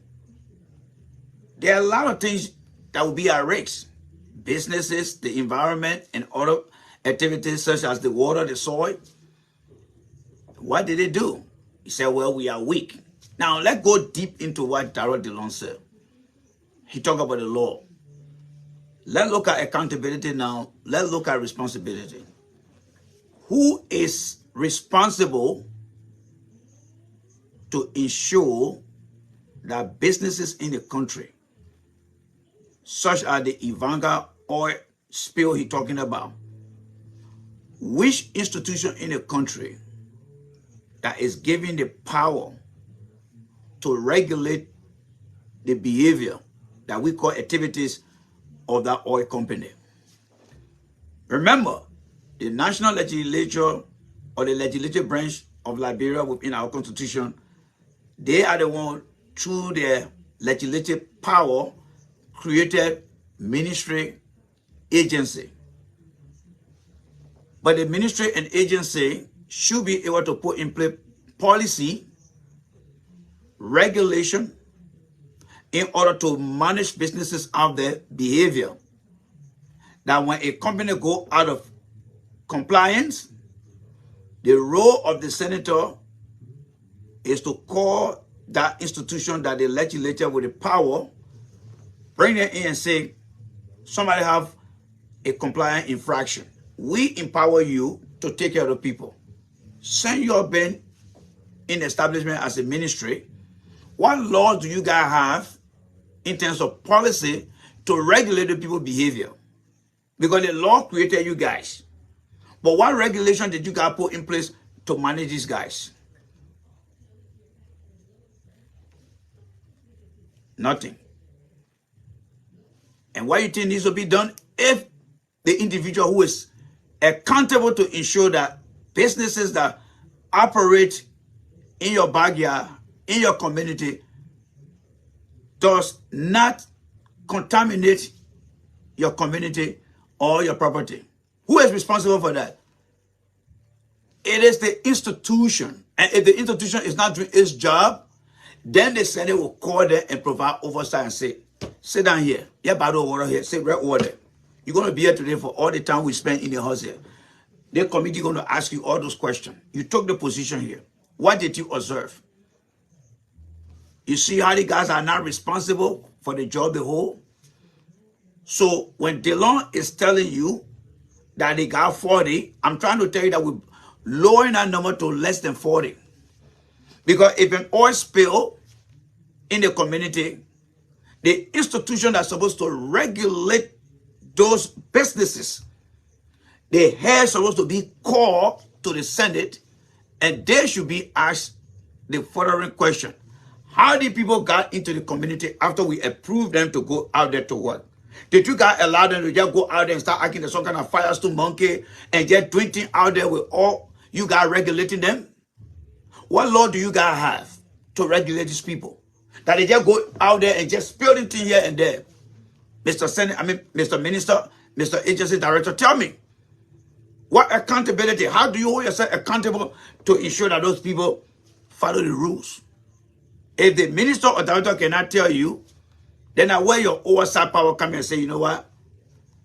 there are a lot of things that will be at risk. Businesses, the environment, and other activities such as the water, the soil. What did they do? He said, well, we are weak. Now, let's go deep into what Darius Dillon said. He talked about the law. Let's look at accountability now. Let's look at responsibility. Who is responsible to ensure that businesses in the country, such as the Ivanga oil spill he's talking about, which institution in the country that is given the power to regulate the behavior that we call activities of that oil company? Remember, the national legislature or the legislative branch of Liberia within our constitution, they are the one through their legislative power created ministry agency. But the ministry and agency should be able to put in place policy, regulation, in order to manage businesses out there behavior. That when a company go out of compliance, the role of the senator is to call that institution that the legislature with the power, bring them in and say, somebody have a compliant infraction. We empower you to take care of the people. Send your been in establishment as a ministry. What laws do you guys have in terms of policy to regulate the people's behavior? Because the law created you guys. But what regulation did you guys put in place to manage these guys? Nothing. And what you think needs to be done if the individual who is accountable to ensure that businesses that operate in your backyard, in your community, does not contaminate your community or your property? Who is responsible for that? It is the institution. And if the institution is not doing its job, then the Senate will call them and provide oversight and say, sit down here. You have bottle of water here. Say red water. You're going to be here today for all the time we spend in the house here. The committee is going to ask you all those questions. You took the position here. What did you observe? You see how the guys are not responsible for the job they hold? So when Dillon is telling you that they got 40, I'm trying to tell you that we're lowering that number to less than 40. Because if an oil spill in the community, the institution that's supposed to regulate those businesses, the head is supposed to be called to the Senate, and they should be asked the following question. How did people got into the community after we approved them to go out there to work? Did you guys allow them to just go out there and start acting as some kind of firestone monkey and just doing things out there with all you guys regulating them? What law do you guys have to regulate these people? That they just go out there and just spill things here and there? Mr. Minister, Mr. Agency Director, tell me, what accountability? How do you hold yourself accountable to ensure that those people follow the rules? If the minister or director cannot tell you, then where your oversight power come and say, you know what?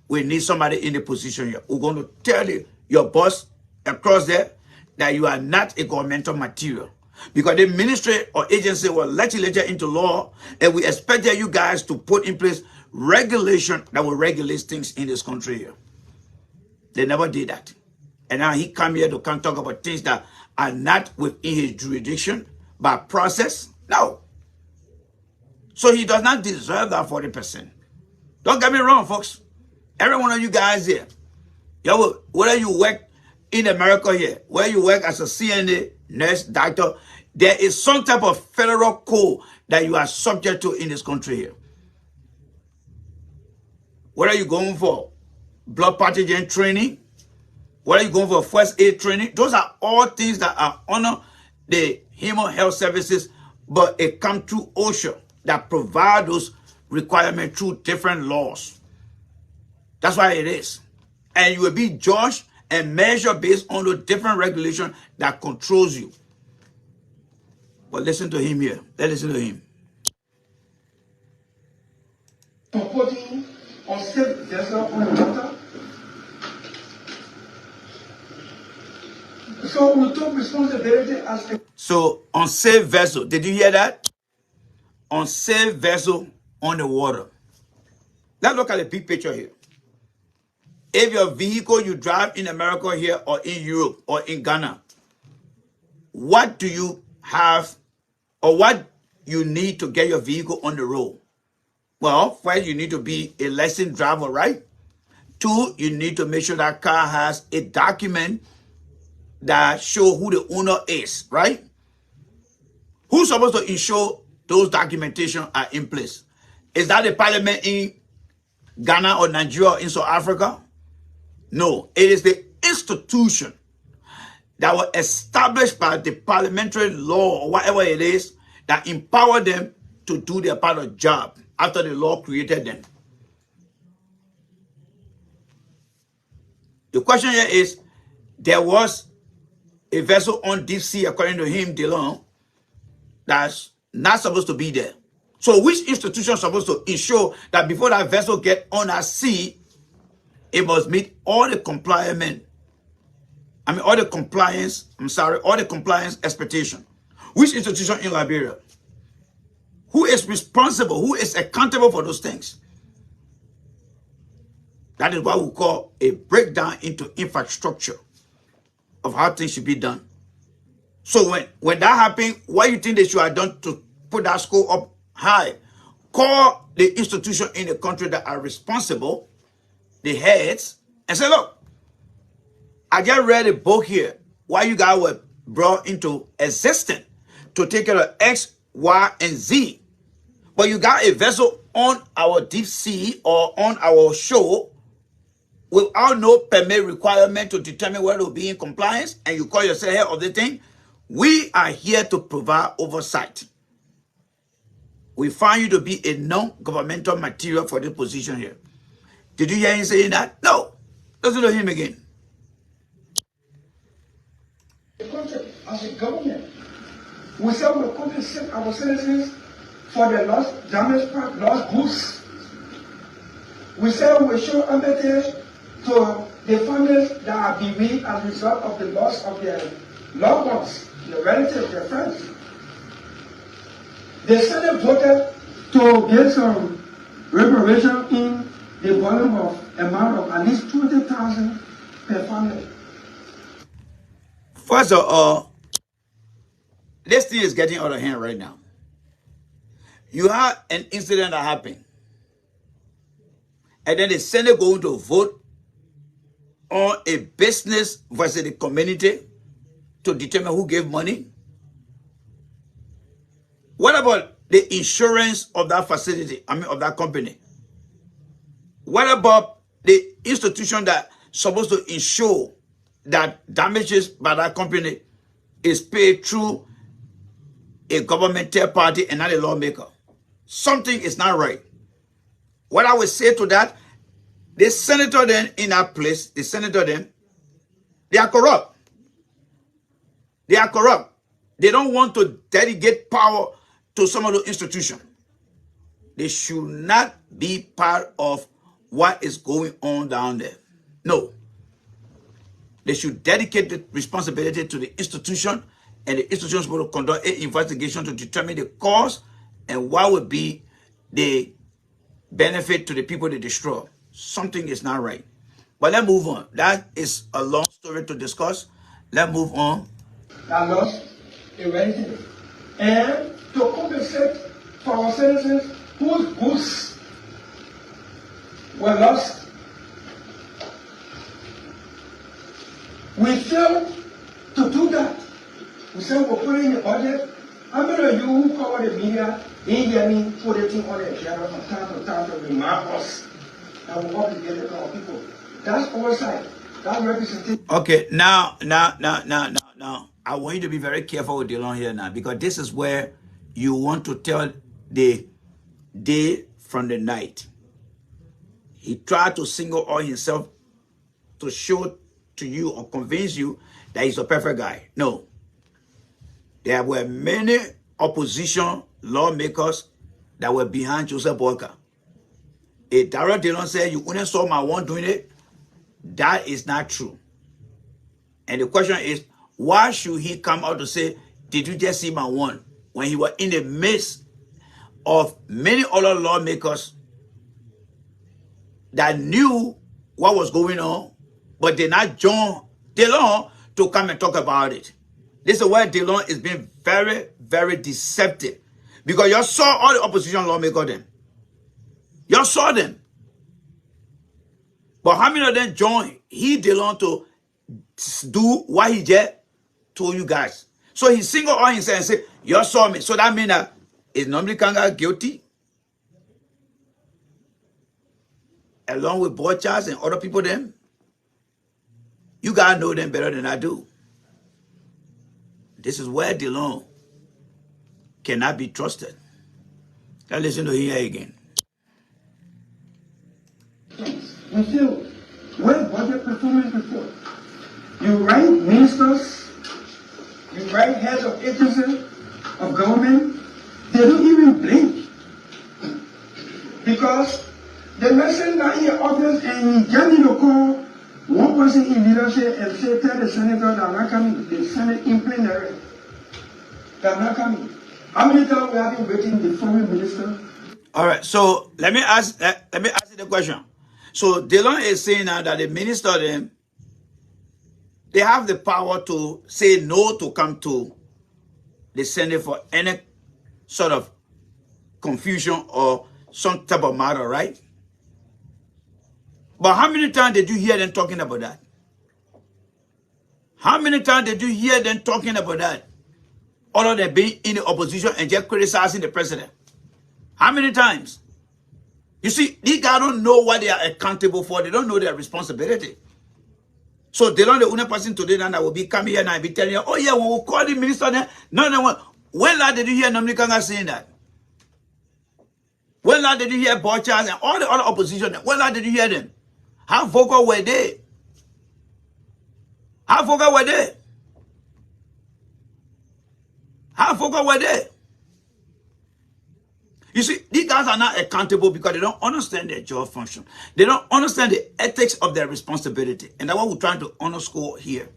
We need somebody in the position here. We're going to tell your boss across there that you are not a governmental material. Because the ministry or agency will legislate into law, and we expect you guys to put in place regulation that will regulate things in this country here. They never did that. And now he come here to come talk about things that are not within his jurisdiction by process. No. So he does not deserve that 40%. Don't get me wrong, folks. Every one of you guys here, whether you work in America here, where you work as a CNA, nurse, doctor, there is some type of federal code that you are subject to in this country here. Whether you're going for blood pathogen training, whether you're going for first aid training, those are all things that are under the Human Health Services, but it comes through OSHA that provide those requirements through different laws. That's why it is. And you will be judged and measured based on the different regulation that controls you. But listen to him here. Let's listen to him. Putting unsafe vessel on the water. So we took responsibility as a... So, unsafe vessel. Did you hear that? Unsafe vessel on the water. Let's look at the big picture here. If your vehicle you drive in America here or in Europe or in Ghana, what do you have or what you need to get your vehicle on the road? Well, first you need to be a licensed driver, right? Two, you need to make sure that car has a document that show who the owner is, right? Who's supposed to ensure those documentation are in place? Is that the parliament in Ghana or Nigeria or in South Africa? No, it is the institution that was established by the parliamentary law or whatever it is that empower them to do their part of the job after the law created them. The question here is, there was a vessel on deep sea, according to him, Dillon, that's not supposed to be there. So which institution is supposed to ensure that before that vessel get on that sea, it must meet all the compliance expectation? Which institution in Liberia? Who is responsible? Who is accountable for those things? That is what we call a breakdown into infrastructure of how things should be done. So when that happens, what do you think they should have done to put that score up high? Call the institution in the country that are responsible, the heads, and say, look, I just read a book here why you guys were brought into existence to take care of X, Y, and Z. But you got a vessel on our deep sea or on our shore without no permit requirement to determine whether it will be in compliance, and you call yourself head of the thing. We are here to provide oversight. We find you to be a non-governmental material for this position here. Did you hear him saying that? No. Listen to him again. The country as a government, we said we compensate our citizens for the lost, damaged part, lost goods. We said we show empathy to the families that are bereaved as a result of the loss of their loved ones, their relatives, their friends. The Senate voted to get some reparation in the volume of amount of at least 20,000 per family. First of all, this thing is getting out of hand right now. You had an incident that happened, and then the Senate going to vote on a business versus the community to determine who gave money. What about the insurance of that facility, of that company? what about the institution that supposed to ensure that damages by that company is paid through a government third party and not a lawmaker? Something is not right. What I would say to that, the senator then in that place, the senator then, they are corrupt. They are corrupt. They don't want to delegate power to some of the institutions. They should not be part of what is going on down there. No. They should dedicate the responsibility to the institution, and the institution will conduct an investigation to determine the cause and what would be the benefit to the people they destroy. Something is not right. But let's move on. That is a long story to discuss. Let's move on. That lost a relative. And to compensate for our citizens whose goods were lost, we failed to do that. We said we're putting in the budget. How many of you who cover the media didn't hear me put a thing on the agenda from time to time to remind us that we're obligated to our people? That's oversight. That's representation. Okay, now, I want you to be very careful with Dillon here now, because this is where you want to tell the day from the night. He tried to single out himself to show to you or convince you that he's a perfect guy. No. There were many opposition lawmakers that were behind Joseph Boyka. If Darius Dillon said you only saw my one doing it, that is not true. And the question is, why should he come out to say, did you just see my one? When he was in the midst of many other lawmakers that knew what was going on, but did not join Dillon to come and talk about it. This is where Dillon is being very, very deceptive. Because you saw all the opposition lawmakers then. You saw them. But how many of them joined Dillon to do what he just told you guys? So he singled out himself and said, you saw me. So that means that is Nomri Kanga guilty? Along with Bochas and other people then? You guys know them better than I do. This is where Dillon cannot be trusted. Let's listen to him again. We feel when budget performance report, you write ministers, you write heads of agencies of government, they don't even blink. Because the person not in your office and you get me to call one person in leadership and say, tell the senator that I'm not coming, the Senate in plenary, that I'm not coming. How many times we have been waiting the foreign minister? All right, so let me ask you the question. So Dillon is saying now that the minister them, they have the power to say no to come to the Senate for any sort of confusion or some type of matter, right? But how many times did you hear them talking about that? How many times did you hear them talking about that? Other than being in the opposition and just criticizing the president? How many times? You see, these guys don't know what they are accountable for. They don't know their responsibility. So Dillon, the only person today now that will be coming here now and be telling you, oh yeah, when we call the minister there. No. When last did you hear Nomri Kanga saying that? When last did you hear Bochas and all the other opposition? When last did you hear them? How vocal were they? How vocal were they? How vocal were they? You see, these guys are not accountable because they don't understand their job function. They don't understand the ethics of their responsibility. And that's what we're trying to underscore here.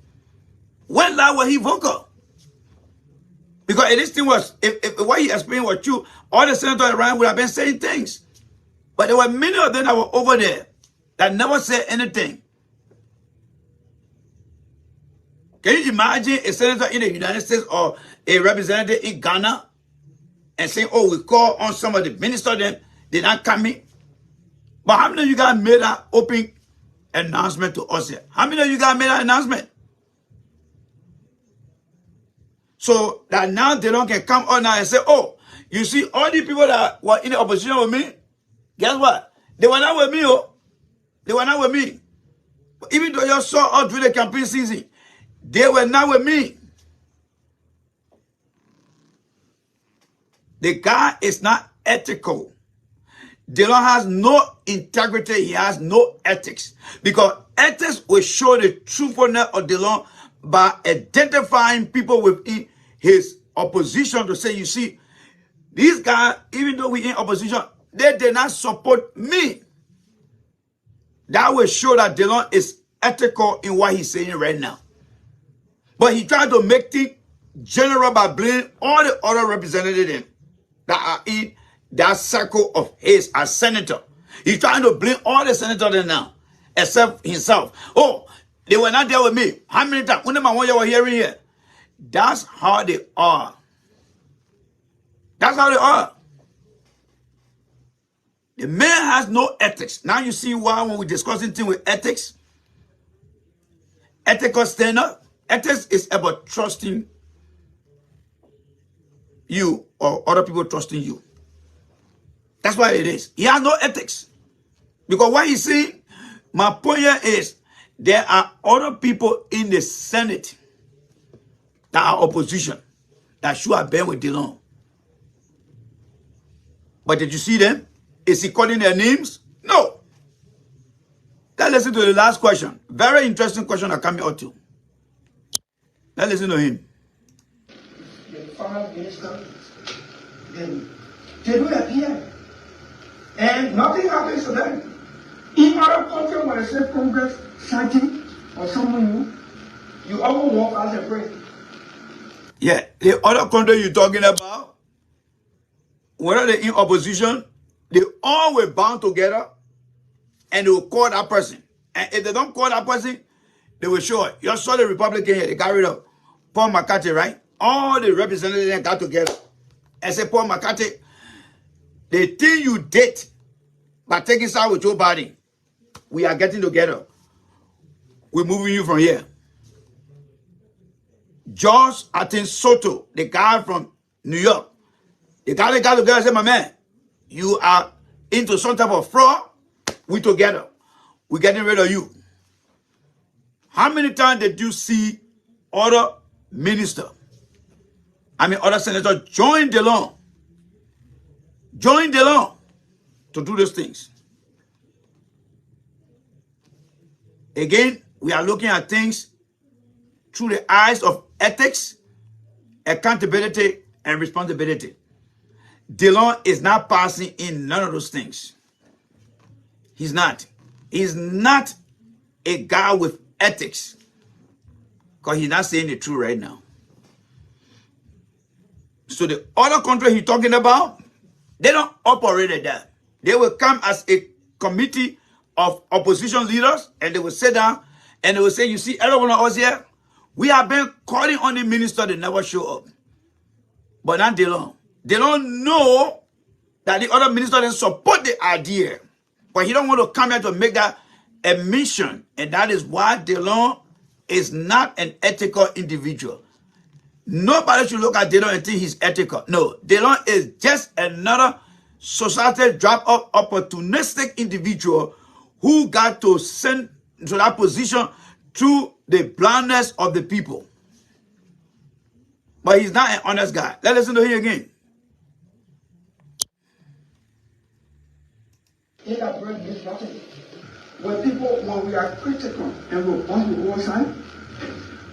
When last was he vocal? Because if this thing was, if what he explained was true, all the senators around would have been saying things. But there were many of them that were over there that never said anything. Can you imagine a senator in the United States or a representative in Ghana and saying, oh, we call on some of the ministers, then they're not coming? But how many of you guys made that open announcement to us here? How many of you guys made that announcement? So that now they don't can come on now and say, oh, you see all the people that were in the opposition with me, guess what? They were not with me, oh. They were not with me. But even though you saw us during the campaign season, they were not with me. The guy is not ethical. Dillon has no integrity. He has no ethics. Because ethics will show the truthfulness of Dillon by identifying people within his opposition to say, you see, these guys, even though we're in opposition, they did not support me. That will show that Dillon is ethical in what he's saying right now. But he tried to make things general by blaming all the other representatives that are in that circle of his as senator. He's trying to blame all the senators there now, except himself. Oh, they were not there with me. How many times? When you were hearing here? That's how they are. That's how they are. The man has no ethics. Now you see why when we're discussing things with ethics, ethical standard, ethics is about trusting you or other people trusting you. That's why it is. He has no ethics. Because what he's saying, my point here is, there are other people in the Senate that are opposition that should have been with Dillon. But did you see them? Is he calling their names? No. Let's listen to the last question. Very interesting question that coming out to. Let's listen to him. The former minister, they do appear. And nothing happens to them. In other countries, when they say Congress citing or someone you always walk out and pray. Yeah, the other country you're talking about, whether they're in opposition, they all were bound together and they will call that person. And if they don't call that person, they will show it. You saw the Republican here, they got rid of Paul McCarthy, right? All the representatives got together and said, Paul McCarthy, the thing you did by taking side with Joe Biden, we are getting together. We're moving you from here. George, I think Soto, the guy from New York, the guy got together and said, my man, you are into some type of fraud. We together. We're getting rid of you. How many times did you see other minister, other senator join Dillon to do those things? Again, we are looking at things through the eyes of ethics, accountability, and responsibility. Dillon is not passing in none of those things. He's not. He's not a guy with ethics. Because he's not saying the truth right now. So the other country he's talking about, they don't operate like that. They will come as a committee of opposition leaders and they will sit down and they will say, you see, every one of us here, we have been calling on the minister, they never show up. But not Dillon. They don't know that the other minister didn't support the idea. But he don't want to come here to make that a mission. And that is why Dillon is not an ethical individual. Nobody should look at Dillon and think he's ethical. No, Dillon is just another societal drop-off opportunistic individual who got to send to that position through the blindness of the people. But he's not an honest guy. Let's listen to him again. In that bread means nothing. When we are critical and robust with oversight,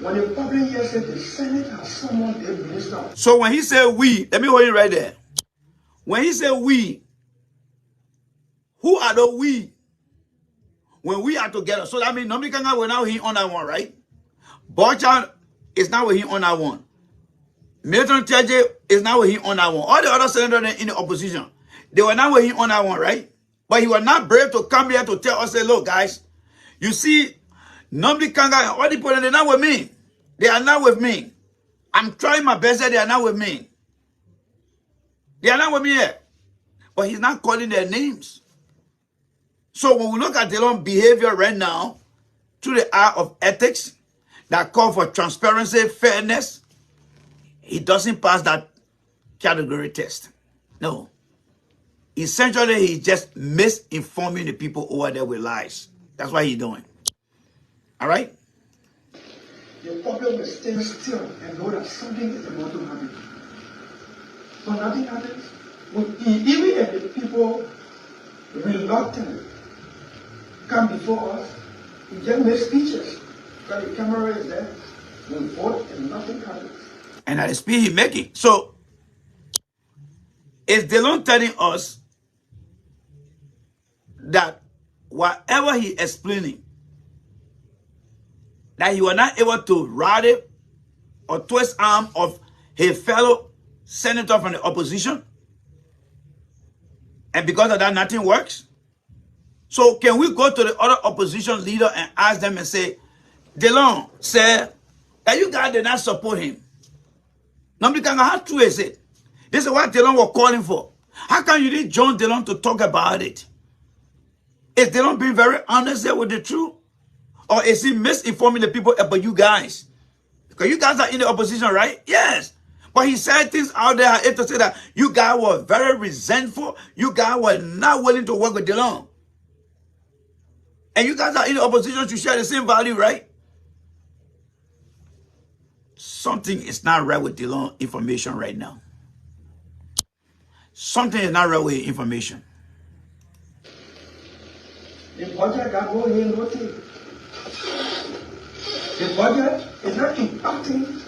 when the public here said the Senate has summoned a minister. So when he said we, let me hold it right there. When he said we, who are the we? When we are together. So that means nobody can go now he on that one, right? Borchan is now with him on that one. Milton Teje is now with him on that one. All the other senators in the opposition, they were not with him on that one, right? But he was not brave to come here to tell us, say, look, guys, you see, nobody can go, all the people, they're not with me. They are not with me. I'm trying my best, they are not with me. They are not with me here. But he's not calling their names. So when we look at Dillon's behavior right now, through the eye of ethics, that call for transparency, fairness, he doesn't pass that category test. No. Essentially, he's just misinforming the people over there with lies. That's what he's doing. All right? The public will stand still and know that something is about to happen. But nothing happens. Even if the people reluctant come before us, we just make speeches. Because the camera is there. We vote and nothing happens. And at the speed he's making. So, is Dillon telling us that whatever he explaining, that he was not able to rally or twist arm of his fellow senator from the opposition, and because of that nothing works? So can we go to the other opposition leader and ask them and say, Dillon said that you guys did not support him? Nobody can, how true is it? This is what Dillon was calling for. How come you didn't join Dillon to talk about it? Is Dillon being very honest there with the truth? Or is he misinforming the people about you guys? Because you guys are in the opposition, right? Yes. But he said things out there to say that you guys were very resentful. You guys were not willing to work with Dillon. And you guys are in the opposition to share the same value, right? Something is not right with Dillon information right now. Something is not right with his information. The budget got no here, no thing. The budget is not impacting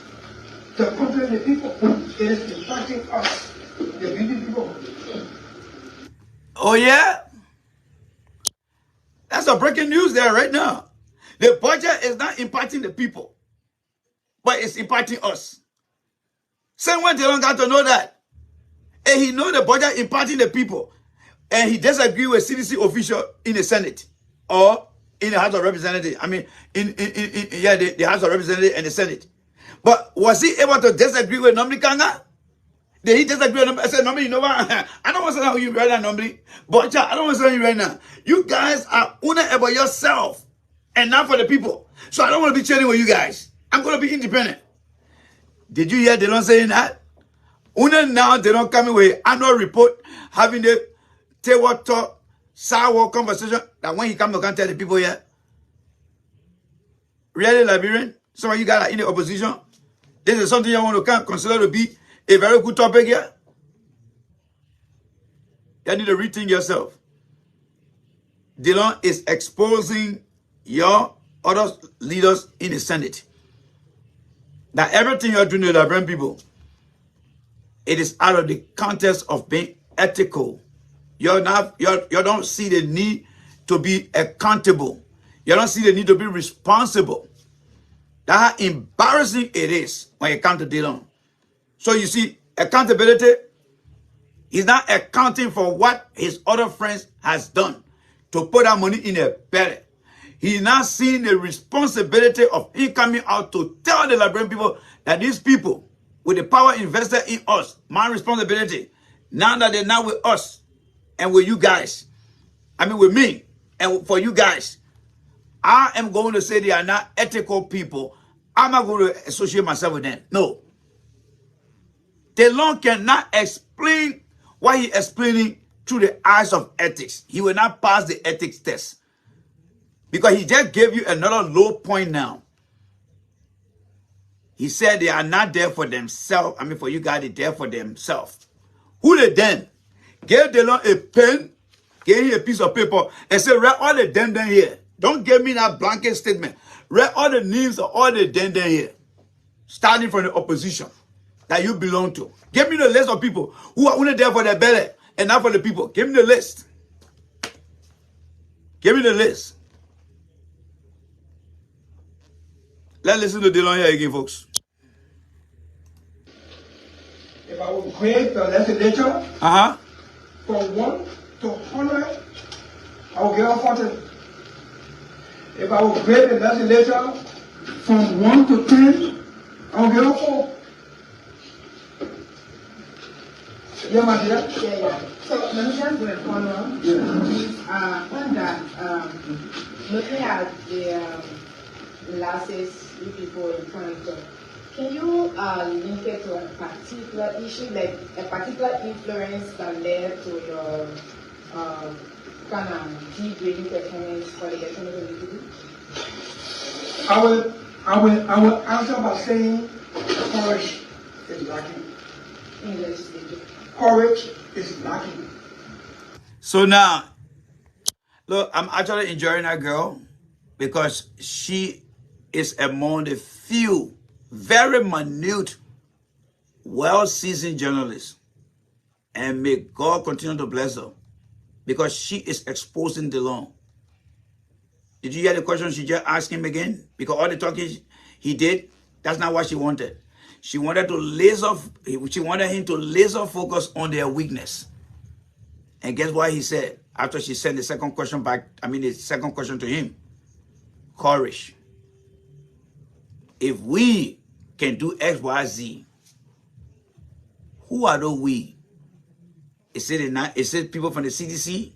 the country and the people. It is impacting us, the beauty people. Oh, yeah? That's a breaking news there right now. The budget is not impacting the people, but it's impacting us. Same way Dillon got to know that. And he know the budget impacting the people. And he disagree with CDC official in the Senate or in the House of Representatives. I mean, the House of Representatives and the Senate. But was he able to disagree with Nomri Kanga? Did he disagree with Nomri? I said, Nomri, you know what? I don't want to say you right now, Nomri. But I don't want to say you right now. You guys are owning about yourself and not for the people. So I don't want to be trading with you guys. I'm going to be independent. Did you hear Dillon saying that? Now they don't come in with annual report, having the table talk, sour conversation, that when he come to come tell the people here. Really, Liberian? Some of you guys are in the opposition. This is something you want to consider to be a very good topic here. You need to rethink yourself. Dillon is exposing your other leaders in the Senate. That everything you're doing to the Liberian people, it is out of the context of being ethical. You don't see the need to be accountable. You don't see the need to be responsible. That's how embarrassing it is when you come to Dillon. So you see, accountability, he's not accounting for what his other friends has done to put that money in a belly. He's not seeing the responsibility of him coming out to tell the Liberian people that these people, with the power invested in us, my responsibility, now that they're not with us and with you guys, I mean with me and for you guys, I am going to say they are not ethical people. I'm not going to associate myself with them. No. Dillon cannot explain what he's explaining through the eyes of ethics. He will not pass the ethics test. Because he just gave you another low point now. He said they are not there for themselves. I mean, for you guys, they're there for themselves. Who they then? Gave Dillon a pen, gave him a piece of paper, and said, write all the them down here. Don't give me that blanket statement. Write all the names of all the them down here. Starting from the opposition that you belong to. Give me the list of people who are only there for their belly and not for the people. Give me the list. Give me the list. Let's listen to Dillon here again, folks. If I would create the legislature from 1 to 100, I will give her 40. If I would create the legislature from 1 to 10, I will give her 4. Yeah, my dear? Yeah. So let me just go and follow. Looking at the losses you people encounter, can you link it to a particular issue, like a particular influence that led to your kind of degrading performance for the person who need to do? I will answer by saying courage is lacking. In the legislature. Courage is lacking. So now, look, I'm actually enjoying that girl because she is among the few very minute, well-seasoned journalists. And may God continue to bless her because she is exposing Dillon. Did you hear the question she just asked him again? Because all the talking he did, that's not what she wanted. She wanted him to laser focus on their weakness. And guess what he said after she sent the second question back? The second question to him. Courage. If we can do X, Y, Z, who are those we? Is it people from the CDC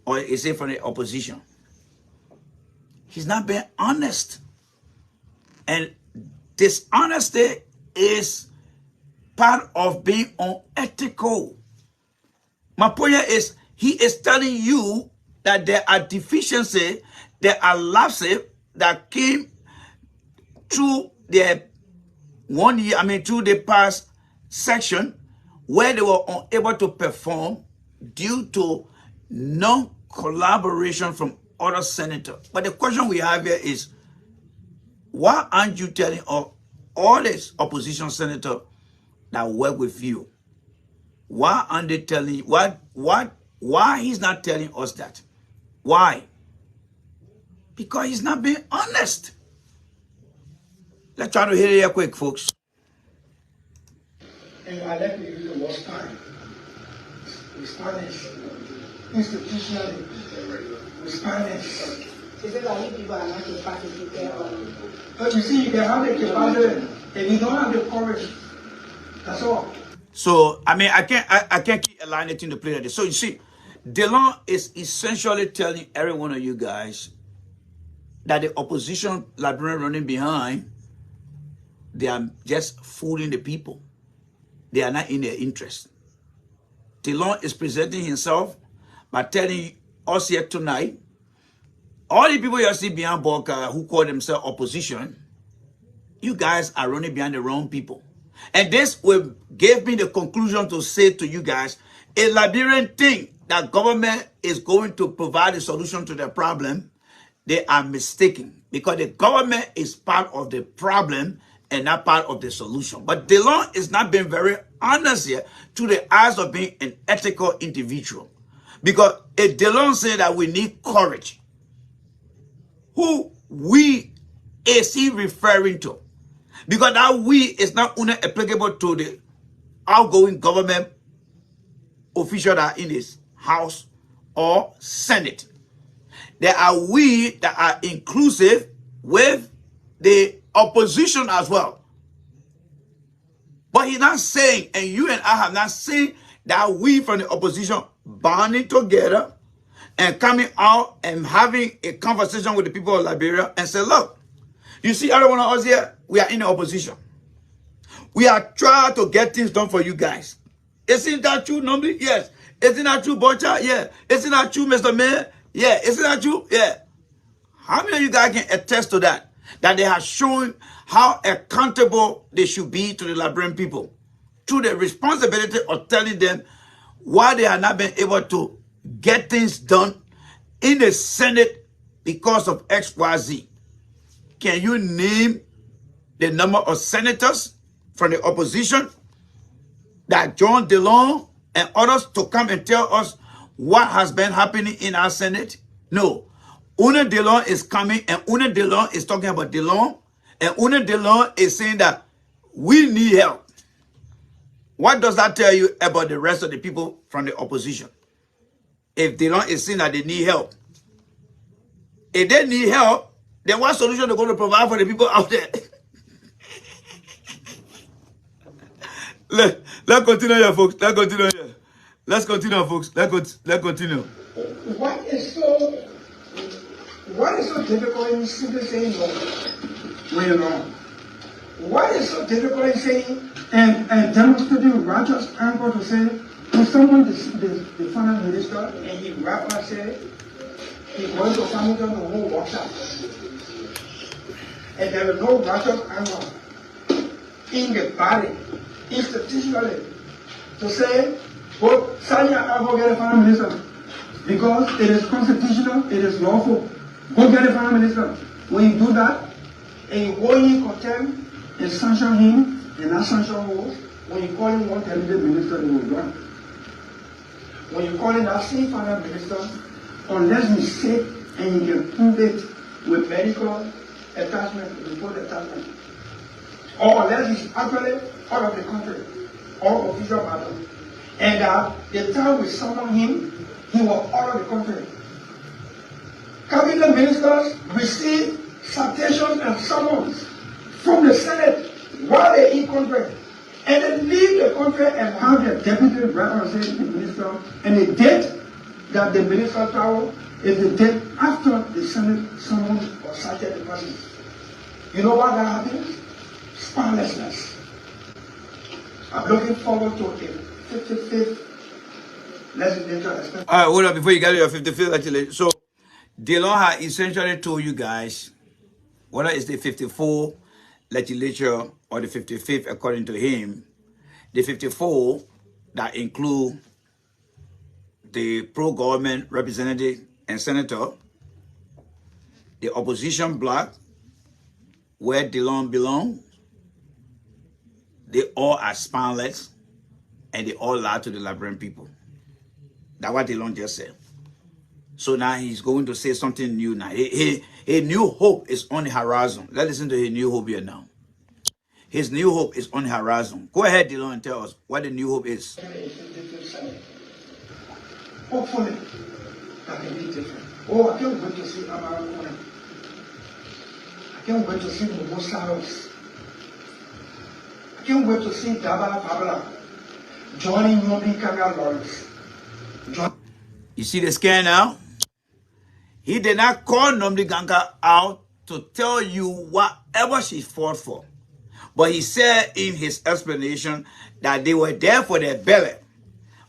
or is it from the opposition? He's not being honest. And dishonesty is part of being unethical. My point is, he is telling you that there are deficiencies, there are lapses that came through their 1 year, through the past section where they were unable to perform due to non-collaboration from other senators. But the question we have here is, why aren't you telling all these opposition senators that work with you? Why aren't they telling you? Why he's not telling us that? Why? Because he's not being honest. Let's try to hit it here quick, folks. And I like to use the word span. We Spanish. Institutionally, we Spanish. She said that if people are not capacity care on. But you see, you can have the capacity if you don't have the courage. That's all. So I can't keep allowing anything to play like this. So you see, Dillon is essentially telling every one of you guys that the opposition librarian running behind, they are just fooling the people. They are not in their interest. Dillon is presenting himself by telling us here tonight, all the people you see behind Boca who call themselves opposition, you guys are running behind the wrong people. And this will give me the conclusion to say to you guys, a Liberian think that government is going to provide a solution to their problem, they are mistaken. Because the government is part of the problem and not part of the solution. But Dillon is not being very honest here to the eyes of being an ethical individual. Because if Dillon said that we need courage, who we is he referring to? Because that we is not only applicable to the outgoing government officials that are in this House or Senate. There are we that are inclusive with the opposition as well. But he's not saying, and you and I have not seen that we from the opposition banding together and coming out and having a conversation with the people of Liberia and say, look, you see every one of us here, we are in the opposition. We are trying to get things done for you guys. Isn't that true, Nombi? Yes. Isn't that true, Bocha? Yeah. Isn't that true, Mr. Mayor? Yeah. Isn't that true? Yeah. How many of you guys can attest to that? That they have shown how accountable they should be to the Liberian people through the responsibility of telling them why they have not been able to get things done in the Senate because of XYZ. Can you name the number of senators from the opposition that joined Dillon and others to come and tell us what has been happening in our Senate? No. Una Dillon is coming and Una Dillon is talking about Dillon, and Una Dillon is saying that we need help. What does that tell you about the rest of the people from the opposition? If Dillon is saying that they need help. If they need help, then what solution they're going to provide for the people out there? Let's continue here, folks. Let's continue here. Let's continue, folks. Let's continue. What is so difficult in simply saying no when you're wrong? What is so difficult in saying and demonstrating righteous anger to say to someone, the finance minister, and he rap and say, he going to Farmington to hold workshop. And there is no righteous anger in the body, institutionally, to say, well, Sanya, go get a finance minister. Because it is constitutional, it is lawful. Go get a finance minister. When you do that, and you go in contempt and sanction him, and that sanction holds, when you call him one talented minister, he will run. When you call him that same finance minister, unless you sick and you can prove it with medical attachment, report attachment, or unless he's actually out of the country, or official matter, and the time we summon him, he was out of the country. Cabinet ministers receive citations and summons from the Senate while they're in country, and then leave the country and have their deputy representative minister, and the date that the minister travel is the date after the Senate summons or cited the person. You know why that happens? Spinelessness. I'm looking forward to the 55th legislature. All right, hold on before you get to your 55th legislature. So, Dillon had essentially told you guys whether it's the 54th legislature or the 55th, according to him. The 54 that include the pro-government representative and senator, the opposition bloc, where Dillon belongs, they all are spineless and they all lie to the Liberian people. That's what Dillon just said. So now he's going to say something new now. A new hope is on the horizon. Let's listen to his new hope here now. His new hope is on the horizon. Go ahead, Dillon, and tell us what the new hope is. Hopefully, that can be different. Oh, I can't wait to see Amara. I can't wait to see Momo Saros. I can't wait to see Dabala Fabula joining Yomi Kaga Lawrence. You see the scare now? He did not call Nomdi Ganga out to tell you whatever she fought for. But he said in his explanation that they were there for their belly.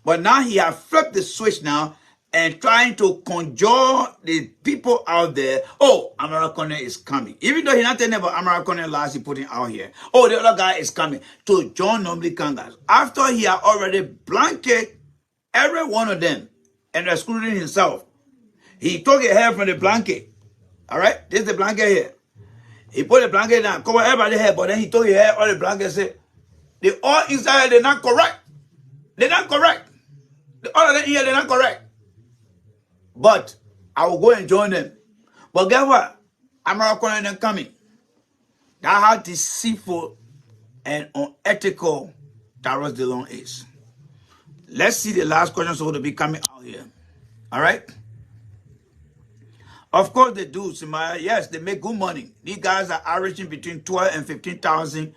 But now he has flipped the switch now and trying to conjure the people out there. Oh, American is coming. Even though he's not telling about American last he putting out here. Oh, the other guy is coming to John Nomdi Ganga. After he had already blanketed every one of them and excluding himself. He took a hair from the blanket. All right? This is the blanket here. He put the blanket down, cover everybody's head, but then he took his hair on the blanket and said, they all inside, they're not correct. They're not correct. All of them here, they're not correct. But I will go and join them. But guess what? I'm not calling them coming. That's how deceitful and unethical Darius Dillon is. Let's see the last question so to be coming out here. All right? Of course they do, Simaya. Yes, they make good money. These guys are averaging between 12 and 15,000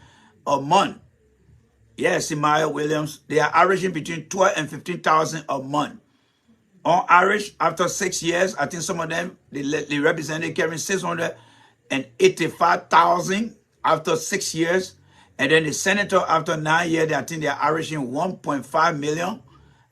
a month. Yes, Simaya Williams, they are averaging between 12 and 15,000 a month. On average, after 6 years, I think some of them, they represented carrying 685,000 after 6 years. And then the senator, after 9 years, I think they're averaging 1.5 million.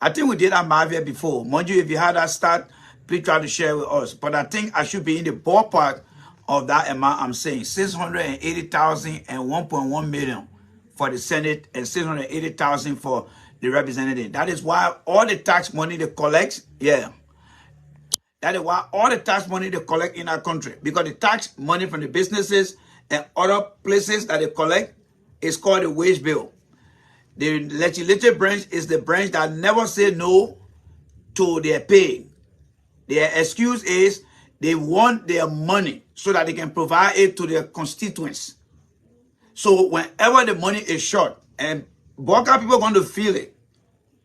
I think we did that math here before. Mind you, if you had that stat, please try to share with us. But I think I should be in the ballpark of that amount I'm saying. 680,000 and 1.1 million for the Senate and 680,000 for the representative. That is why all the tax money they collect, that is why all the tax money they collect in our country. Because the tax money from the businesses and other places that they collect is called the wage bill. The legislative branch is the branch that never say no to their pay. Their excuse is they want their money so that they can provide it to their constituents. So whenever the money is short, and Boka people are going to feel it,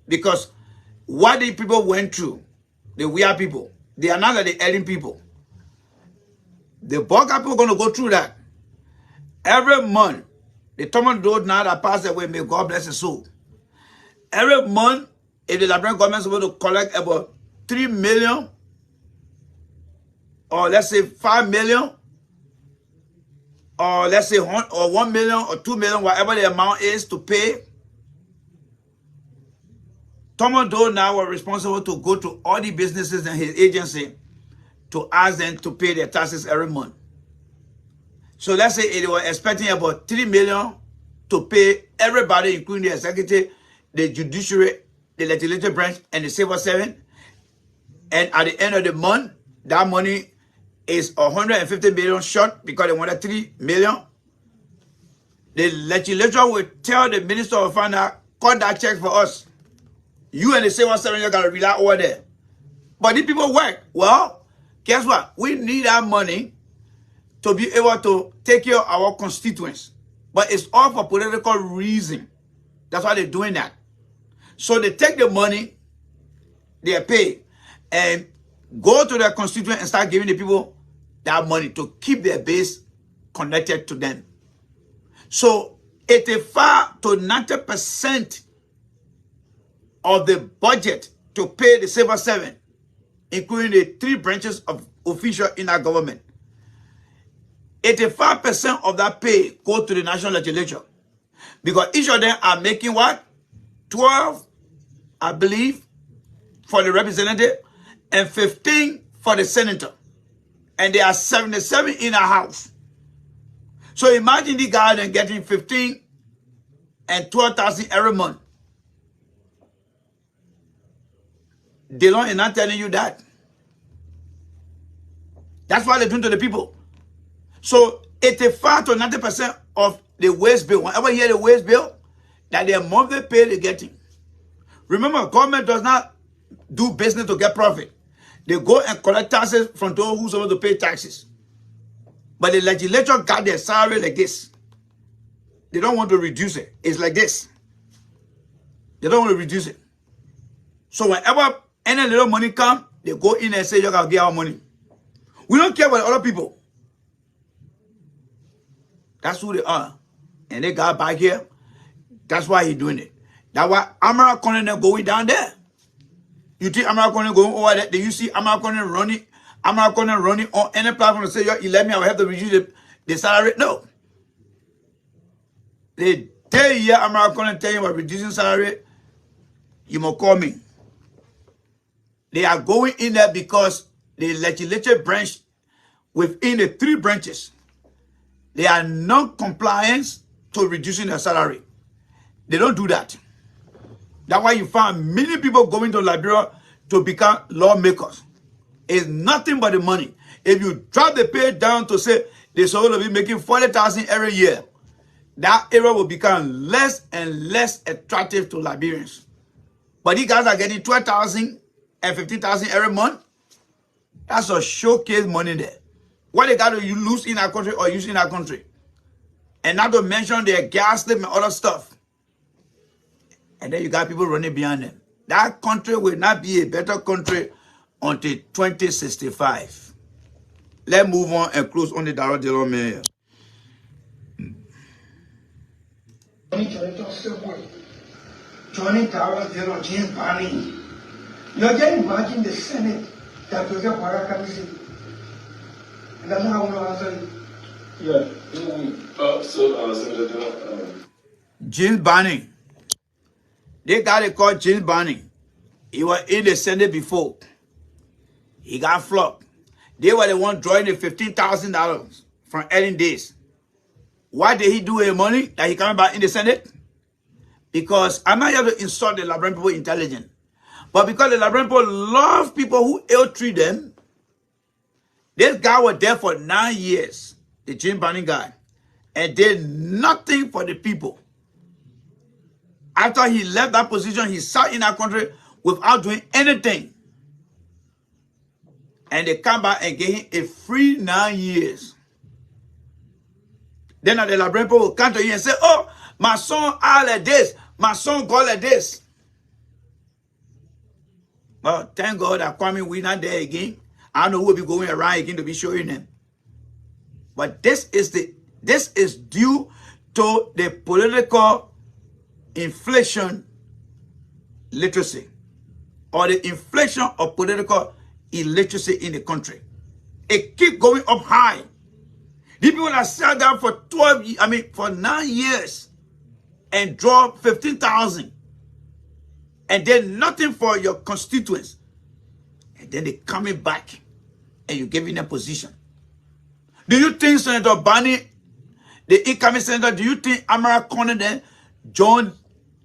because what the people went through, the weird people, they are not like the earning people. The Boka people are going to go through that. Every month, the Thomas Road now that passed away, may God bless his soul. Every month, if the Liberian government is supposed to collect about 3 million, or let's say 5 million, or let's say 1 million or 2 million, whatever the amount is to pay, Thomas Doe now was responsible to go to all the businesses in his agency to ask them to pay their taxes every month. So let's say they were expecting about $3 million to pay everybody, including the executive, the judiciary, the legislative branch, and the civil servant. And at the end of the month, that money is 150 million short because they wanted 3 million. The legislature will tell the Minister of Finance, cut that check for us. You and the civil servant, you gotta rely over there. But these people work. Well, guess what? We need that money to be able to take care of our constituents. But it's all for political reason. That's why they're doing that. So they take the money, they pay, and go to their constituent and start giving the people that money to keep their base connected to them. So 85 to 90% of the budget to pay the civil servant, including the 3 branches of official in our government, 85% of that pay go to the national legislature. Because each of them are making what? 12, I believe, for the representative, and 15 for the senator. And there are 77 in our house. So imagine the guy then getting 15 and 12,000 every month. Dillon is not telling you that. That's what they're doing to the people. So 85 to 90% of the waste bill, whenever you hear the waste bill, that their monthly pay they're getting. Remember, government does not do business to get profit. They go and collect taxes from those who's supposed to pay taxes. But the legislature got their salary like this. They don't want to reduce it. It's like this. They don't want to reduce it. So whenever any little money comes, they go in and say, you gotta get our money. We don't care about other people. That's who they are. And they got back here. That's why he's doing it. That's why American are going down there. You think American going over there? Do you see American running on any platform to say, you let me, I will have to reduce the salary? No. The day you hear American tell you about reducing salary, you must call me. They are going in there because the legislative branch within the 3 branches, they are non-compliant to reducing their salary. They don't do that. That's why you find many people going to Liberia to become lawmakers. It's nothing but the money. If you drop the pay down to say they're supposed to be making 40,000 every year, that area will become less and less attractive to Liberians. But these guys are getting 12,000 and 15,000 every month. That's a showcase money there. What they got to lose in our country or use in our country. And not to mention their gas slip and other stuff. And then you got people running behind them. That country will not be a better country until 2065. Let's move on and close on the Darius Dillon mayor. Joining Darius Dillon, James Barney. You just imagine the Senate that was a Parakasi. And that's how I want to answer it. Senator Dillon, James Barney. They got it called James Barney. He was in the Senate before. He got flogged. They were the one drawing the $15,000 from earning days. Why did he do with the money that he coming back in the Senate? Because I'm not here to insult the Liberian people intelligent. But because the Liberian people love people who ill-treat them, this guy was there for 9 years, the James Barney guy, and did nothing for the people. After he left that position, he sat in our country without doing anything. And they come back and gave him a free 9 years. Then the Liberian people will come to you and say, oh, my son are like this. My son go like this. Well, thank God that Kwame, we're not there again. I know we'll be going around again to be showing them. But this is due to the political inflation literacy, or the inflation of political illiteracy in the country. It keeps going up high. The people that sat down for 9 years and draw 15,000 and then nothing for your constituents. And then they coming back and you giving them position. Do you think Senator Barney, the incoming senator, do you think Amara Conner then joined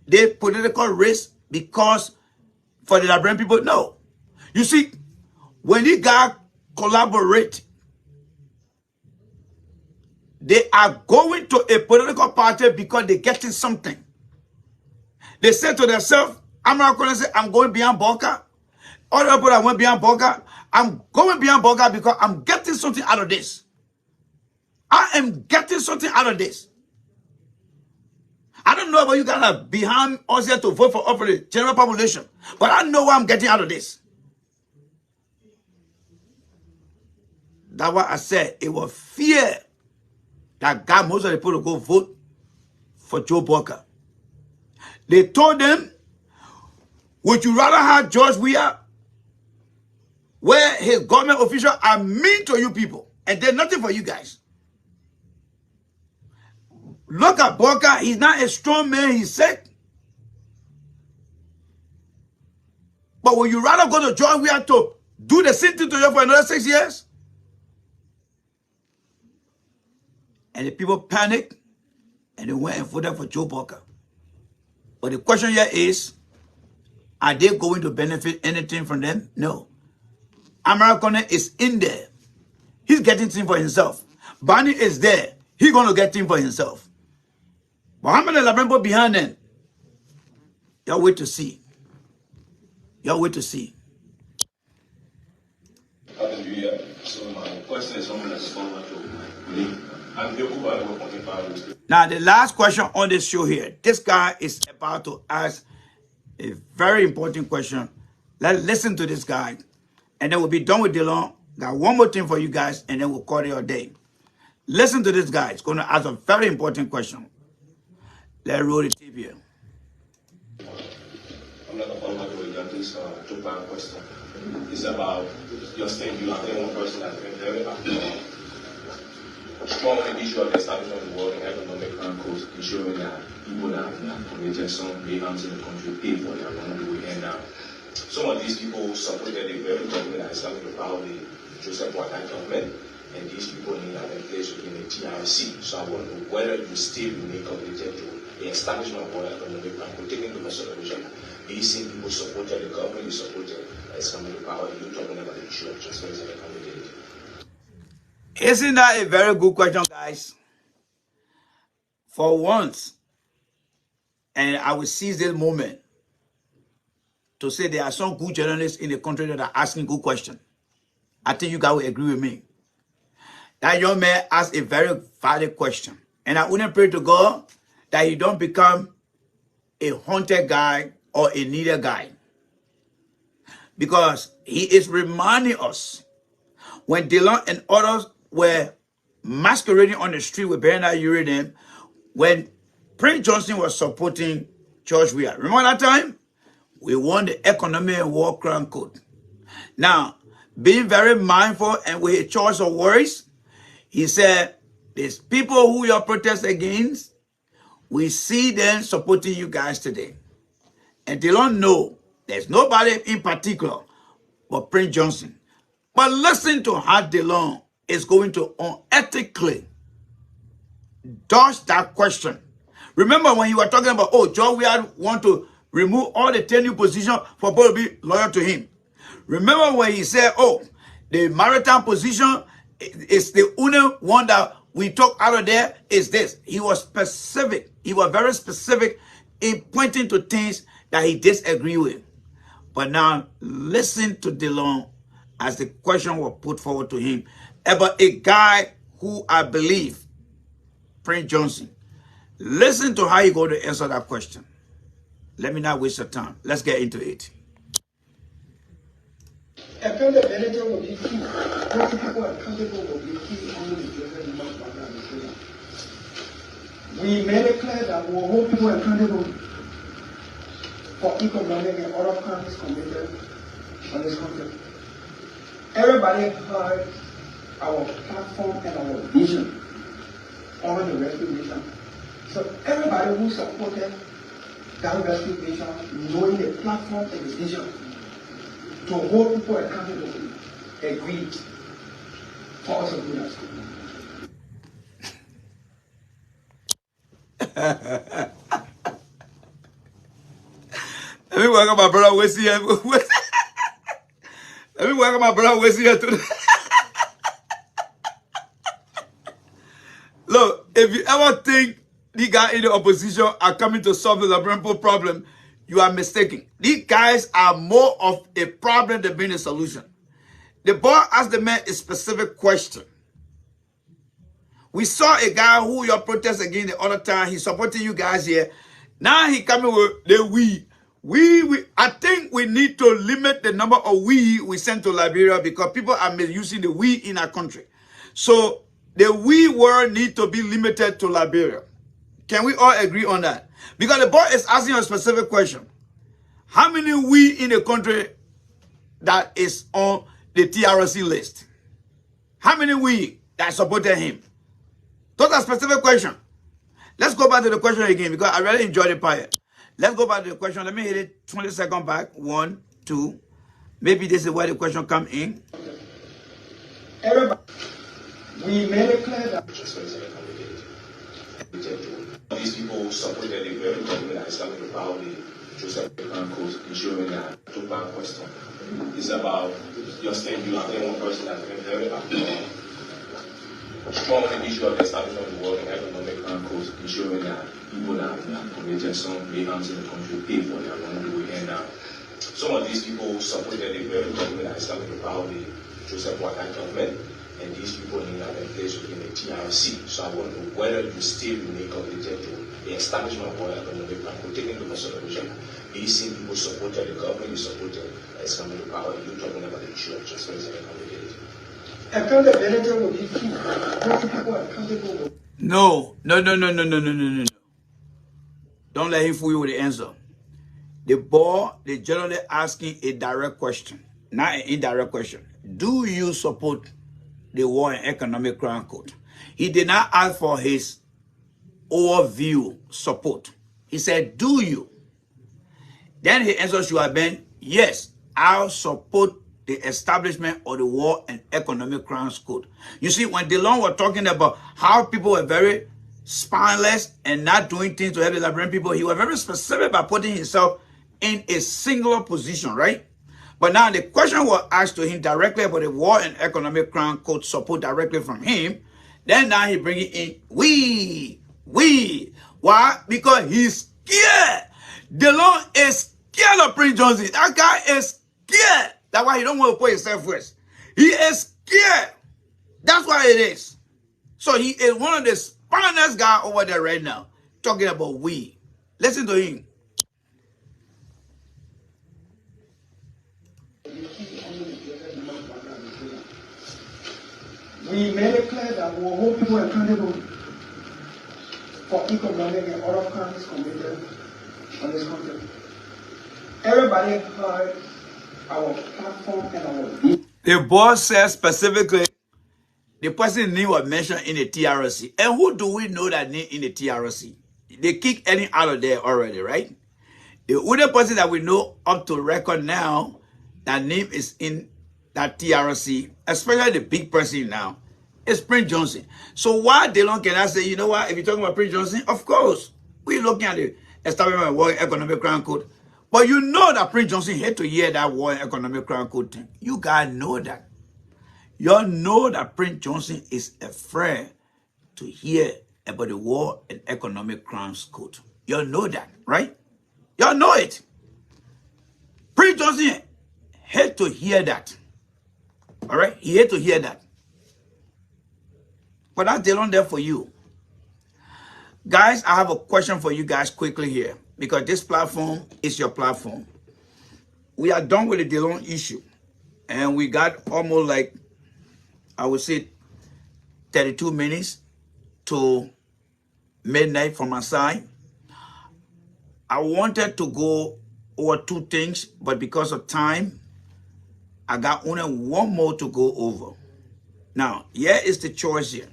the political race because for the Liberian people? No. You see, when you guys collaborate, they are going to a political party because they're getting something. They say to themselves, Amara Conner say, I'm going beyond Boca. Other people that went beyond Boca, I'm going beyond Boca because I'm getting something out of this. I am getting something out of this. I don't know about you guys are behind us here to vote for the general population, but I know what I'm getting out of this. That's why I said it was fear that got most of the people to go vote for Joe Boca. They told them, would you rather have George Weah, where his government officials are mean to you people, and they're nothing for you guys? Look at Boca, he's not a strong man, he's sick. But would you rather go to George Weah to do the same thing to you for another 6 years? And the people panicked and they went and voted for Joe Boca. But the question here is, are they going to benefit anything from them? No. Amara Conner is in there. He's getting things for himself. Barney is there. He's going to get things for himself. But how many Liberian behind them? Y'all wait to see. Y'all wait to see. Hallelujah. So my question is something that's following to now, the last question on this show here. This guy is about to ask a very important question. Let's listen to this guy. And then we'll be done with Dillon. Got one more thing for you guys, and then we'll call it a day. Listen to this guy. He's going to ask a very important question. Let's roll the tape here. I'm not going to follow up with this two-part question. It's about your state. You are the one person that's been very active. Strong on the issue of the establishment of the World Economic Council, ensuring that people that have committed some big harms in the country pay for their money we end up. Some of these people supported the very government that established the power of the Joseph Boakai government, and these people need to have a place within the TRC. So I want to know whether you still remain committed to the establishment of World Economic Council, taking into consideration these same people supported the government, you supported establishing the power, you're talking about the issue of transparency and accountability. Isn't that a very good question, guys? For once, and I will seize this moment to say there are some good journalists in the country that are asking good questions. I think you guys will agree with me. That young man asked a very valid question. And I wouldn't pray to God that he don't become a haunted guy or a needed guy. Because he is reminding us when Dillon and others were masquerading on the street with Bernard Uridim, when Prince Johnson was supporting George Weah. Remember that time? We won the Economy and War Crown Code. Now, being very mindful and with a choice of words, he said, there's people who you protest against, we see them supporting you guys today. And they don't know there's nobody in particular but Prince Johnson. But listen to how Dillon is going to unethically dodge that question. Remember when you were talking about, oh, George Weah want to remove all the tenure position for people to be loyal to him. Remember when he said, oh, the maritime position is the only one that we took out of there is this. He was specific. He was very specific in pointing to things that he disagreed with. But now listen to Dillon as the question was put forward to him about a guy who I believe, Prince Johnson. Listen to how he going to answer that question. Let me not waste your time. Let's get into it. Accountability will be key. Most people accountable will be key on the different administration. We made it clear that we will hold people accountable for economic and other crimes committed on this country. Everybody heard our platform and our vision on the rescue mission. So everybody who supported that investigation, knowing the platform and its vision, to hold people accountable, agreed for us to do that. Let me welcome my brother Wesley here. Let me welcome my brother Wesley here today. Look, if you ever think the guy in the opposition are coming to solve the Liberian problem, you are mistaken. These guys are more of a problem than being a solution. The boy asked the man a specific question. We saw a guy who you protest again the other time. He supported you guys here. Now he coming with the we. I think we need to limit the number of we send to Liberia because people are misusing the we in our country. So the we word need to be limited to Liberia. Can we all agree on that? Because the boy is asking a specific question. How many we in the country that is on the TRC list? How many we that supported him? Those are specific questions. Let's go back to the question again because I really enjoyed the part. Let's go back to the question. Let me hit it 20 seconds back. 1, 2. Maybe this is where the question come in. Everybody, we made it clear that these people supported the very government that is coming to power, the Joseph Franco's ensuring that took back question. It's about your saying you have one person that's been very strong on the issue of the establishment of the World Economic Council, ensuring that people that have committed some mayhems in the country pay for their wrongdoing. And some of these people supported the very government that is coming to power, the Joseph Boakai government, and these people in that place within the TRC. So I want to know whether you still remain committed to the establishment of World Economic Council, taking into consideration these same people supported the government, you supported that is coming to power, you talking about the issue of transparency and accountability. accountability will be key. Holding people accountable. No. Don't let him fool you with the answer. The boy, they generally asking a direct question, not an indirect question. Do you support the War and Economic Crime Code? He did not ask for his overview support. He said, do you? Then his answer should have been, yes, I'll support the establishment of the War and Economic Crimes Code. You see, when Dillon was talking about how people were very spineless and not doing things to help the Liberian people, he was very specific by putting himself in a singular position, right? But now the question was asked to him directly about the War and Economic Crime Code support directly from him. Then now he bring it in, we. Why? Because he's scared. Dillon is scared of Prince Johnson. That guy is scared. That's why he don't want to put himself first. He is scared. That's why it is. So he is one of the spineless guys over there right now, talking about we. Listen to him. We made it clear that we will hold people accountable for economic and other crimes committed on this country. Everybody heard our platform and our... The boss says specifically, the person name was mentioned in the TRC. And who do we know that name in the TRC? They kicked any out of there already, right? The only person that we know up to record now, that name is in that TRC, especially the big person now, is Prince Johnson. So why Dillon cannot say, you know what, if you're talking about Prince Johnson, of course, we're looking at the establishment of World Economic Crime Code. But you know that Prince Johnson had to hear that World Economic Crime Code thing. You guys know that. Y'all know that Prince Johnson is afraid to hear about the War and Economic Crimes Code. Y'all know that, right? Y'all know it. Prince Johnson had to hear that. All right? He had to hear that. But that's Dillon there for you. Guys, I have a question for you guys quickly here, because this platform is your platform. We are done with the Dillon issue. And we got almost like, I would say, 32 minutes to midnight from my side. I wanted to go over two things, but because of time, I got only one more to go over. Now, here is the choice here.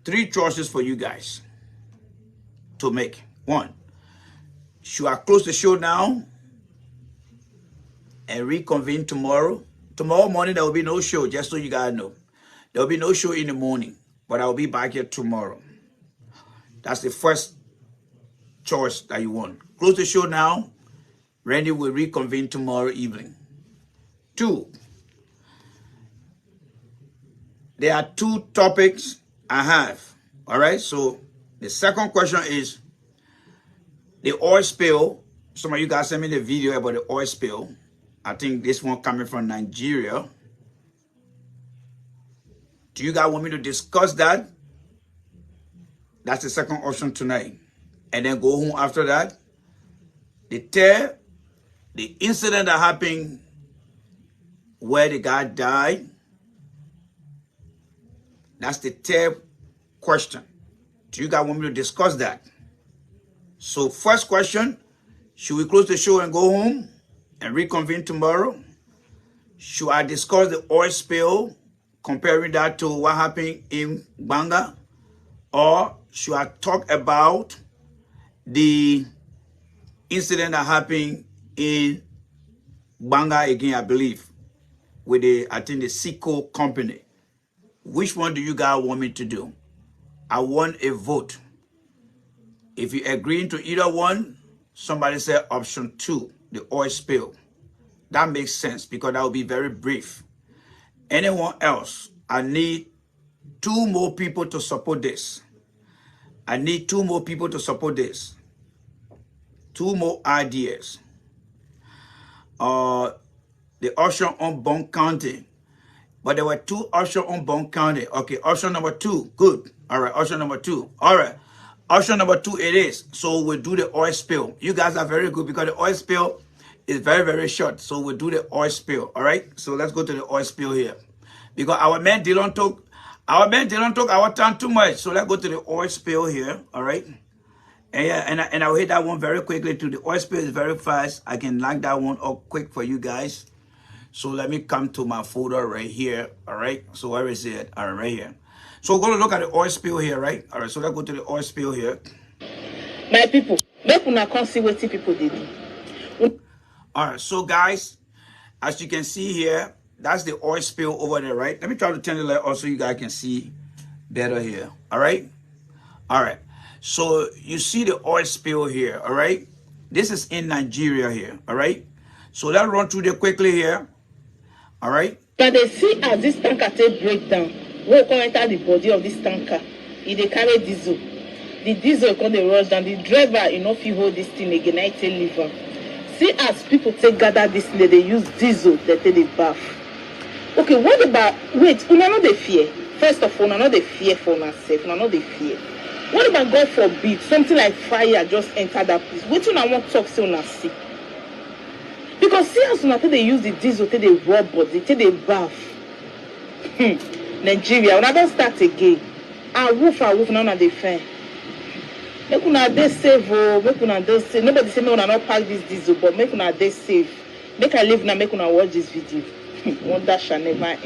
3 choices for you guys. to make. One, should I close the show now and reconvene tomorrow? Tomorrow morning, there will be no show, just so you guys know. There will be no show in the morning, but I will be back here tomorrow. That's the first choice that you want. Close the show now. Randy will reconvene tomorrow evening. 2, there are 2 topics I have. All right, so the second question is the oil spill. Some of you guys sent me the video about the oil spill. I think this one coming from Nigeria. Do you guys want me to discuss that? That's the second option tonight. And then go home after that. The third, the incident that happened where the guy died. That's the third question. Do you guys want me to discuss that? So first question, should we close the show and go home and reconvene tomorrow? Should I discuss the oil spill, comparing that to what happened in Banga? Or should I talk about the incident that happened in Banga again, I believe, with the, I think the CICO company? Which one do you guys want me to do? I want a vote. If you agree to either one, somebody said option 2, the oil spill. That makes sense because that will be very brief. Anyone else? I need 2 more people to support this. I need 2 more people to support this. 2 more ideas. The option on Bond County. But there were 2 options on Bond County. Okay, option number 2. Good. All right, option number 2. All right. Option number 2 it is. So we'll do the oil spill. You guys are very good because the oil spill is very, very short. So we'll do the oil spill. All right. So let's go to the oil spill here. Because our man Dillon took our time too much. So let's go to the oil spill here. All right. And yeah, and I'll hit that one very quickly too. The oil spill is very fast. I can knock that one up quick for you guys. So let me come to my folder right here. All right. So where is it? All right, right here. So we're going to look at the oil spill here, right? All right. So let's go to the oil spill here. My people, make una come see what people they do. All right. So guys, as you can see here, that's the oil spill over there, right? Let me try to turn the light off so you guys can see better here. All right. All right. So you see the oil spill here. All right. This is in Nigeria here. All right. So let's run through there quickly here. All right. But they see as this tanker take breakdown. We come enter the body of this tanker. They carry diesel. The diesel come they rush down. The driver, you know, if you hold this thing again, I tell liver. See as people take gather this thing, they use diesel, they take the bath. Okay, what about wait? Una not the fear. First of all, una not the fear for myself. Una not the fear. What about God forbid something like fire just enter that place? What you want to talk to una see? Because see as una they use the diesel, take the rub body, take the bath. Nigeria, una don't start again. And woof now na dey fair. Make una dey save, make una dey save. Nobody say me una not pack this diesel, but make una dey save. Make I live now, make una watch this video. Wonder shall never end.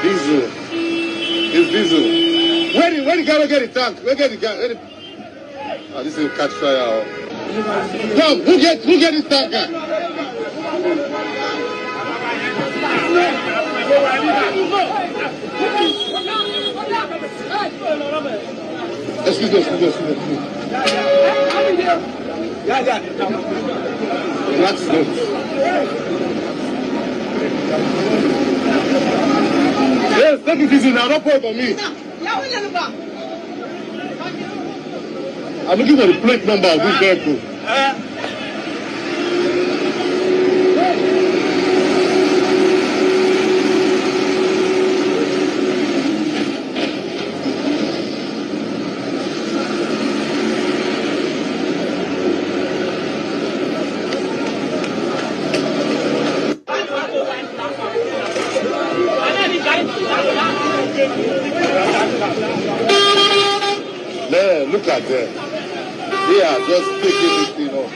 Diesel. It's diesel. Where the guy get the tank? Where get the guy? Oh, this will catch fire. Come, who get this tanker? Excuse me. Relax, yes, take it easy now. Don't point on me. I'm looking for the plate number of this vehicle. Man, look at them. They are just taking this thing off.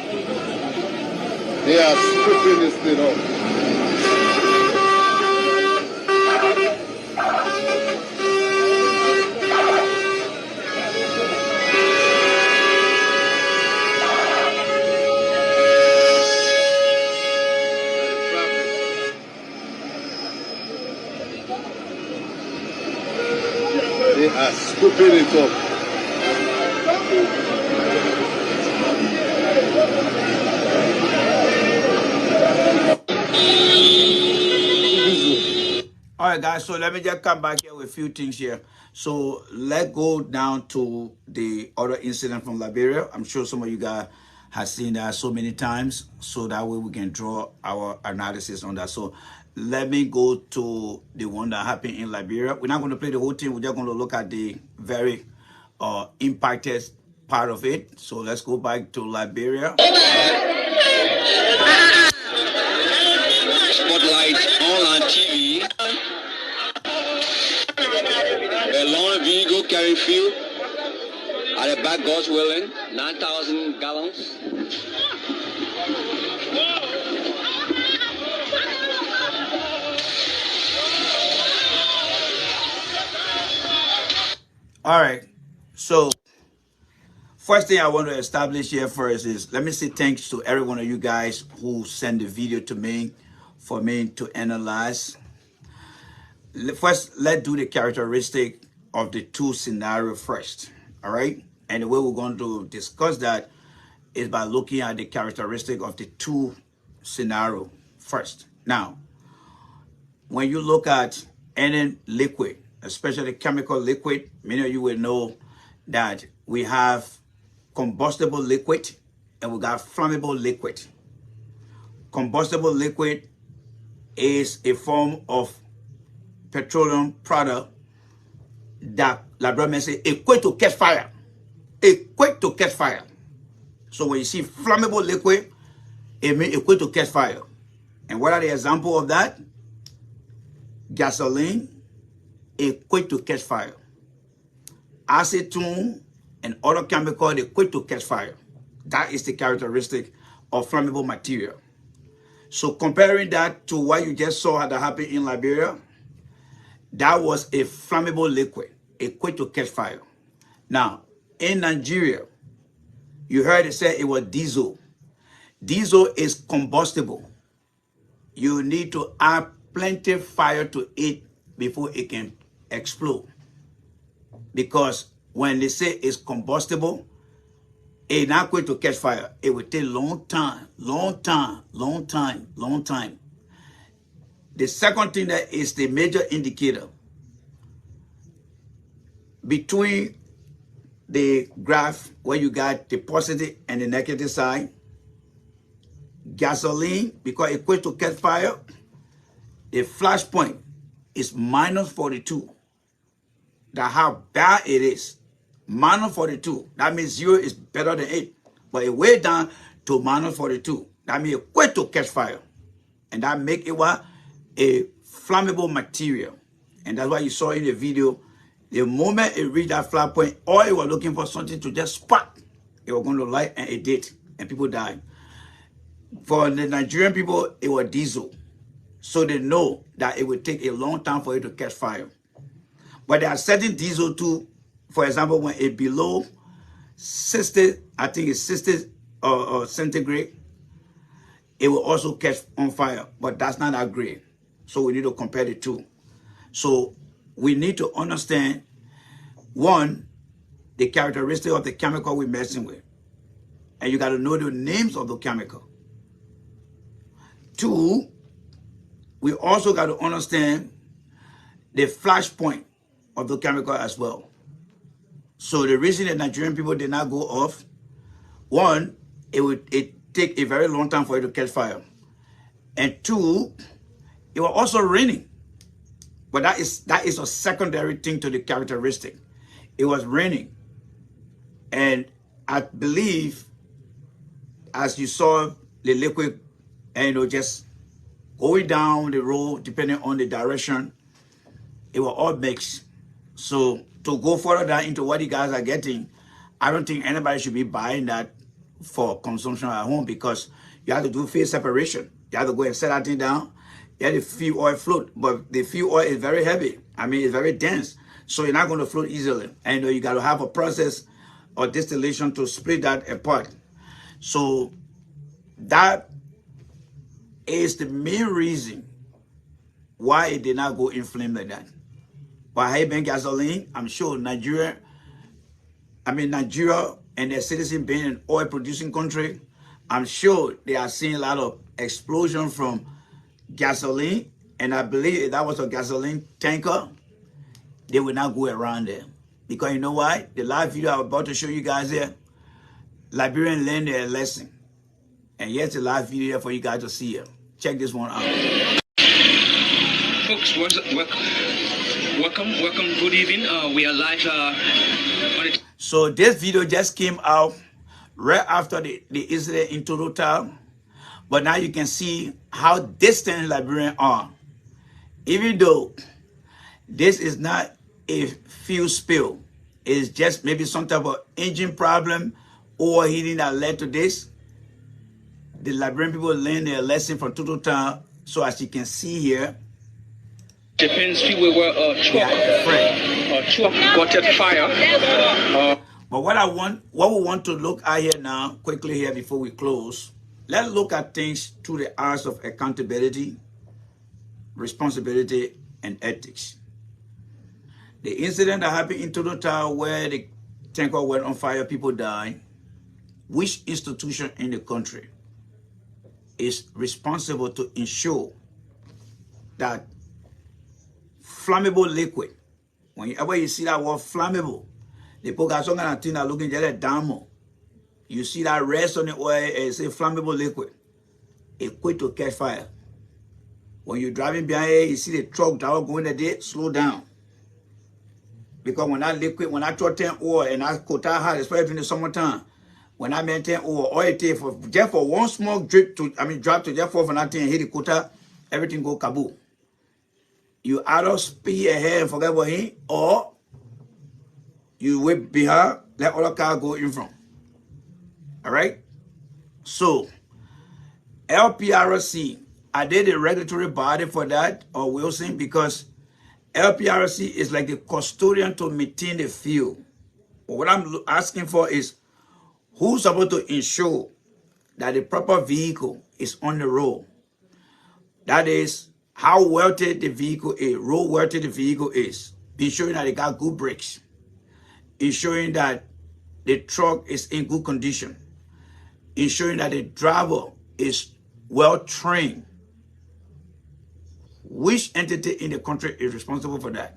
They are scooping this thing up. They are scooping it up. All right, guys, so let me just come back here with a few things here. So let's go down to the other incident from Liberia. I'm sure some of you guys have seen that so many times, so that way we can draw our analysis on that. So let me go to the one that happened in Liberia. We're not going to play the whole thing. We're just going to look at the very impacted part of it. So let's go back to Liberia. Spotlight on TV. A long vehicle carrying fuel at the back, God's willing, 9,000 gallons. All right, so first thing I want to establish here first is, let me say thanks to every one of you guys who sent the video to me for me to analyze. First, let's do the characteristic of the two scenarios first, all right? And the way we're going to discuss that is by looking at the characteristic of the two scenario first. Now, when you look at any liquid, especially chemical liquid, many of you will know that we have combustible liquid and we got flammable liquid. Combustible liquid is a form of petroleum product that, like brother say, equate to catch fire. Equate to catch fire. So when you see flammable liquid, it means equate to catch fire. And what are the examples of that? Gasoline, equate to catch fire. Acetone and other chemicals, equate to catch fire. That is the characteristic of flammable material. So comparing that to what you just saw that happened in Liberia, that was a flammable liquid, equate to catch fire. Now, in Nigeria, you heard it say it was diesel. Diesel is combustible. You need to add plenty of fire to it before it can explode. Because when they say it's combustible, it's not going to catch fire. It will take long time. The second thing that is the major indicator between the graph where you got the positive and the negative side, gasoline, because it equates to catch fire, the flash point is minus 42. That's how bad it is. Minus 42. That means 0 is better than 8. But it way down to minus 42. That means it equates to catch fire. And that make it what? A flammable material. And that's why you saw in the video, the moment it reached that flat point, all it was looking for something to just spark. It was going to light, and it did. And people died. For the Nigerian people, it was diesel. So they know that it will take a long time for it to catch fire. But there are certain diesel too, for example, when it's below 60, I think it's 60 centigrade, it will also catch on fire, but that's not that great. So we need to compare the two. So we need to understand, one, the characteristic of the chemical we're messing with. And you got to know the names of the chemical. Two, we also got to understand the flash point of the chemical as well. So the reason that Nigerian people did not go off, one, it take a very long time for it to catch fire. And two, it was also raining. But that is a secondary thing to the characteristic. It was raining. And I believe, as you saw the liquid, and just going down the road, depending on the direction, it was all mixed. So to go further down into what you guys are getting, I don't think anybody should be buying that for consumption at home, because You have to do phase separation. You have to go and set that thing down. You have to fuel oil float, but the fuel oil is very heavy. I mean, it's very dense, so you're not going to float easily. And you got to have a process or distillation to split that apart. So that is the main reason why it did not go in flame like that. But high bank gasoline, I'm sure Nigeria and their citizens being an oil producing country, I'm sure they are seeing a lot of explosion from gasoline. And I believe if that was a gasoline tanker, they will not go around there. Because you know why? The live video I'm about to show you guys here, Liberian learned their lesson. And here's the live video for you guys to see here. Check this one out. Folks, welcome, good evening. We are live on it. So this video just came out right after the incident in Total. But now you can see how distant Liberians are. Even though this is not a fuel spill, it's just maybe some type of engine problem or heating that led to this. The Liberian people learned their lesson from Total. So as you can see here, Depends people were truck got fire. But what we want to look at here now, quickly here before we close, let's look at things through the eyes of accountability, responsibility, and ethics. The incident that happened in Total where the tanker went on fire, people died. Which institution in the country is responsible to ensure that flammable liquid, whenever you see that word flammable, the people got some kind of thing that looking just like damo. You see that rest on the oil and say flammable liquid, equipped to catch fire. When you're driving behind here, you see the truck that will go in the day, slow down. Because when that liquid, when that truck turn oil and that quota hot, especially during the summertime, when I maintain oil it takes for just for one small drop to just fall from that thing and hit the quota, everything go kaboom. You either speed ahead and forget what he, or you wait behind, let other car go in front. All right? So, LPRC, are they the regulatory body for that, or Wilson? Because LPRC is like the custodian to maintain the field. But what I'm asking for is, who's supposed to ensure that the proper vehicle is on the road? That is, how wealthy the vehicle is, road wealthy the vehicle is, ensuring that it got good brakes, ensuring that the truck is in good condition, ensuring that the driver is well trained. Which entity in the country is responsible for that?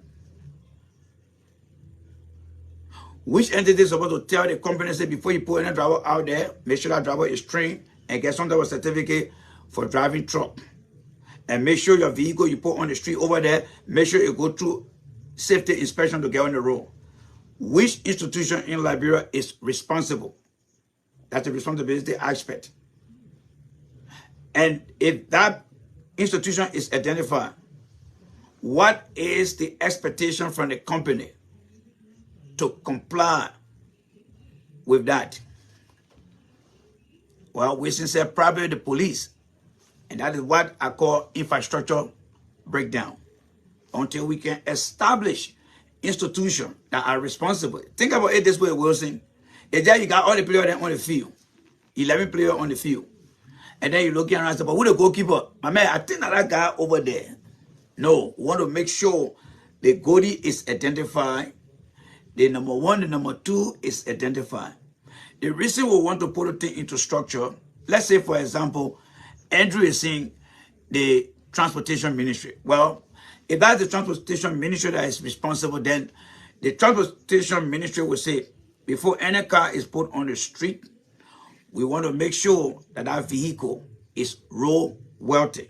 Which entity is supposed to tell the company, say, before you put any driver out there, make sure that driver is trained and get some type of certificate for driving truck? And make sure your vehicle you put on the street over there, make sure it go through safety inspection to get on the road. Which institution in Liberia is responsible? That's the responsibility aspect. And if that institution is identified, what is the expectation from the company to comply with that? Well, we said probably the police. And that is what I call infrastructure breakdown. Until we can establish institutions that are responsible. Think about it this way, Wilson. It's that you got all the players on the field. 11 players on the field. And then you're looking around and say, but who the goalkeeper? My man, I think that guy over there. No, we want to make sure the goalie is identified. The number one, the number two is identified. The reason we want to put a thing into structure, let's say, for example, Andrew is saying the transportation ministry. Well, if that's the transportation ministry that is responsible, then the transportation ministry will say, before any car is put on the street, we want to make sure that that vehicle is road wealthy.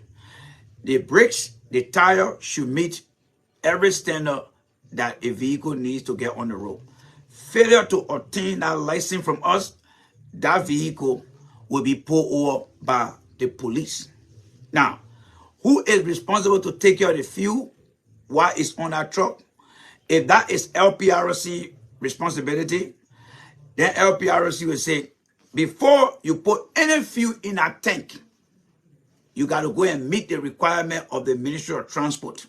The brakes, the tire should meet every standard that a vehicle needs to get on the road. Failure to obtain that license from us, that vehicle will be pulled over by the police. Now, who is responsible to take care of the fuel while it's on that truck? If that is LPRC responsibility, then LPRC will say, before you put any fuel in a tank, you got to go and meet the requirement of the Ministry of Transport.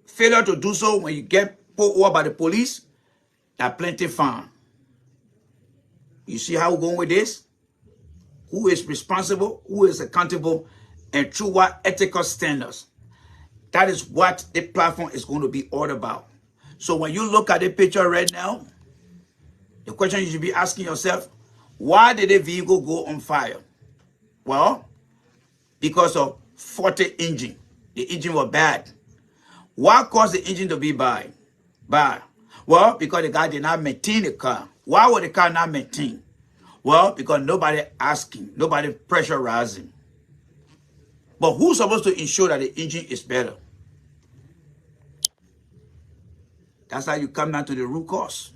Failure to do so, when you get pulled over by the police, there are plenty fine. You see how we're going with this? Who is responsible, who is accountable, and through what ethical standards. That is what the platform is going to be all about. So when you look at the picture right now, the question you should be asking yourself, why did the vehicle go on fire? Well, because of faulty engine. The engine was bad. What caused the engine to be bad? Well, because the guy did not maintain the car. Why would the car not maintain? Well, because nobody asking, nobody pressurizing. But who's supposed to ensure that the engine is better? That's how you come down to the root cause.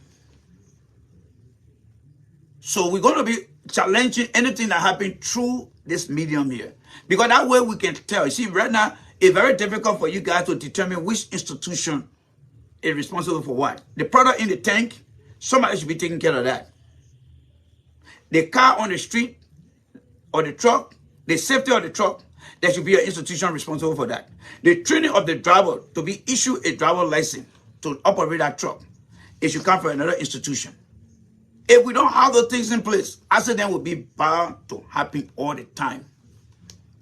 So we're going to be challenging anything that happened through this medium here. Because that way we can tell. You see, right now, it's very difficult for you guys to determine which institution is responsible for what. The product in the tank, somebody should be taking care of that. The car on the street or the truck, the safety of the truck, there should be an institution responsible for that. The training of the driver to be issued a driver license to operate that truck, it should come from another institution. If we don't have those things in place, accident will be bound to happen all the time.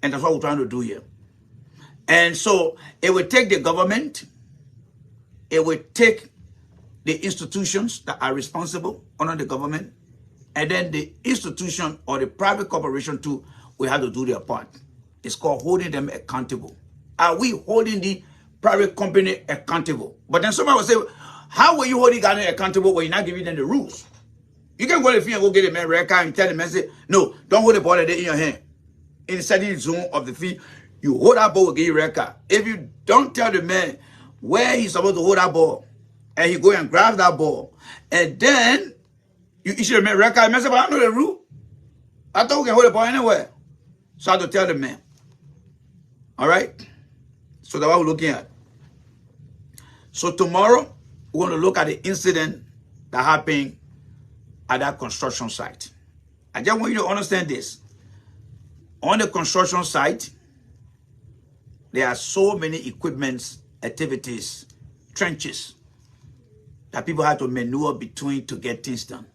And that's what we're trying to do here. And so it will take the government, it will take the institutions that are responsible under the government, and then the institution or the private corporation too will have to do their part. It's called holding them accountable. Are we holding the private company accountable? But then somebody will say, how will you hold the guy accountable when you're not giving them the rules? You can go to the field and go get a man red car and tell the man, say, no, don't hold the ball in your hand. In the setting zone of the field, you hold that ball, will get your red car. If you don't tell the man where he's supposed to hold that ball, and he go and grab that ball, and then you issue the man red car, the man say, but I know the rule. I thought we can hold the ball anywhere. So I have to tell the man. All right? So that's what we're looking at. So tomorrow, we're going to look at the incident that happened at that construction site. I just want you to understand this. On the construction site, there are so many equipments, activities, trenches that people have to maneuver between to get things done.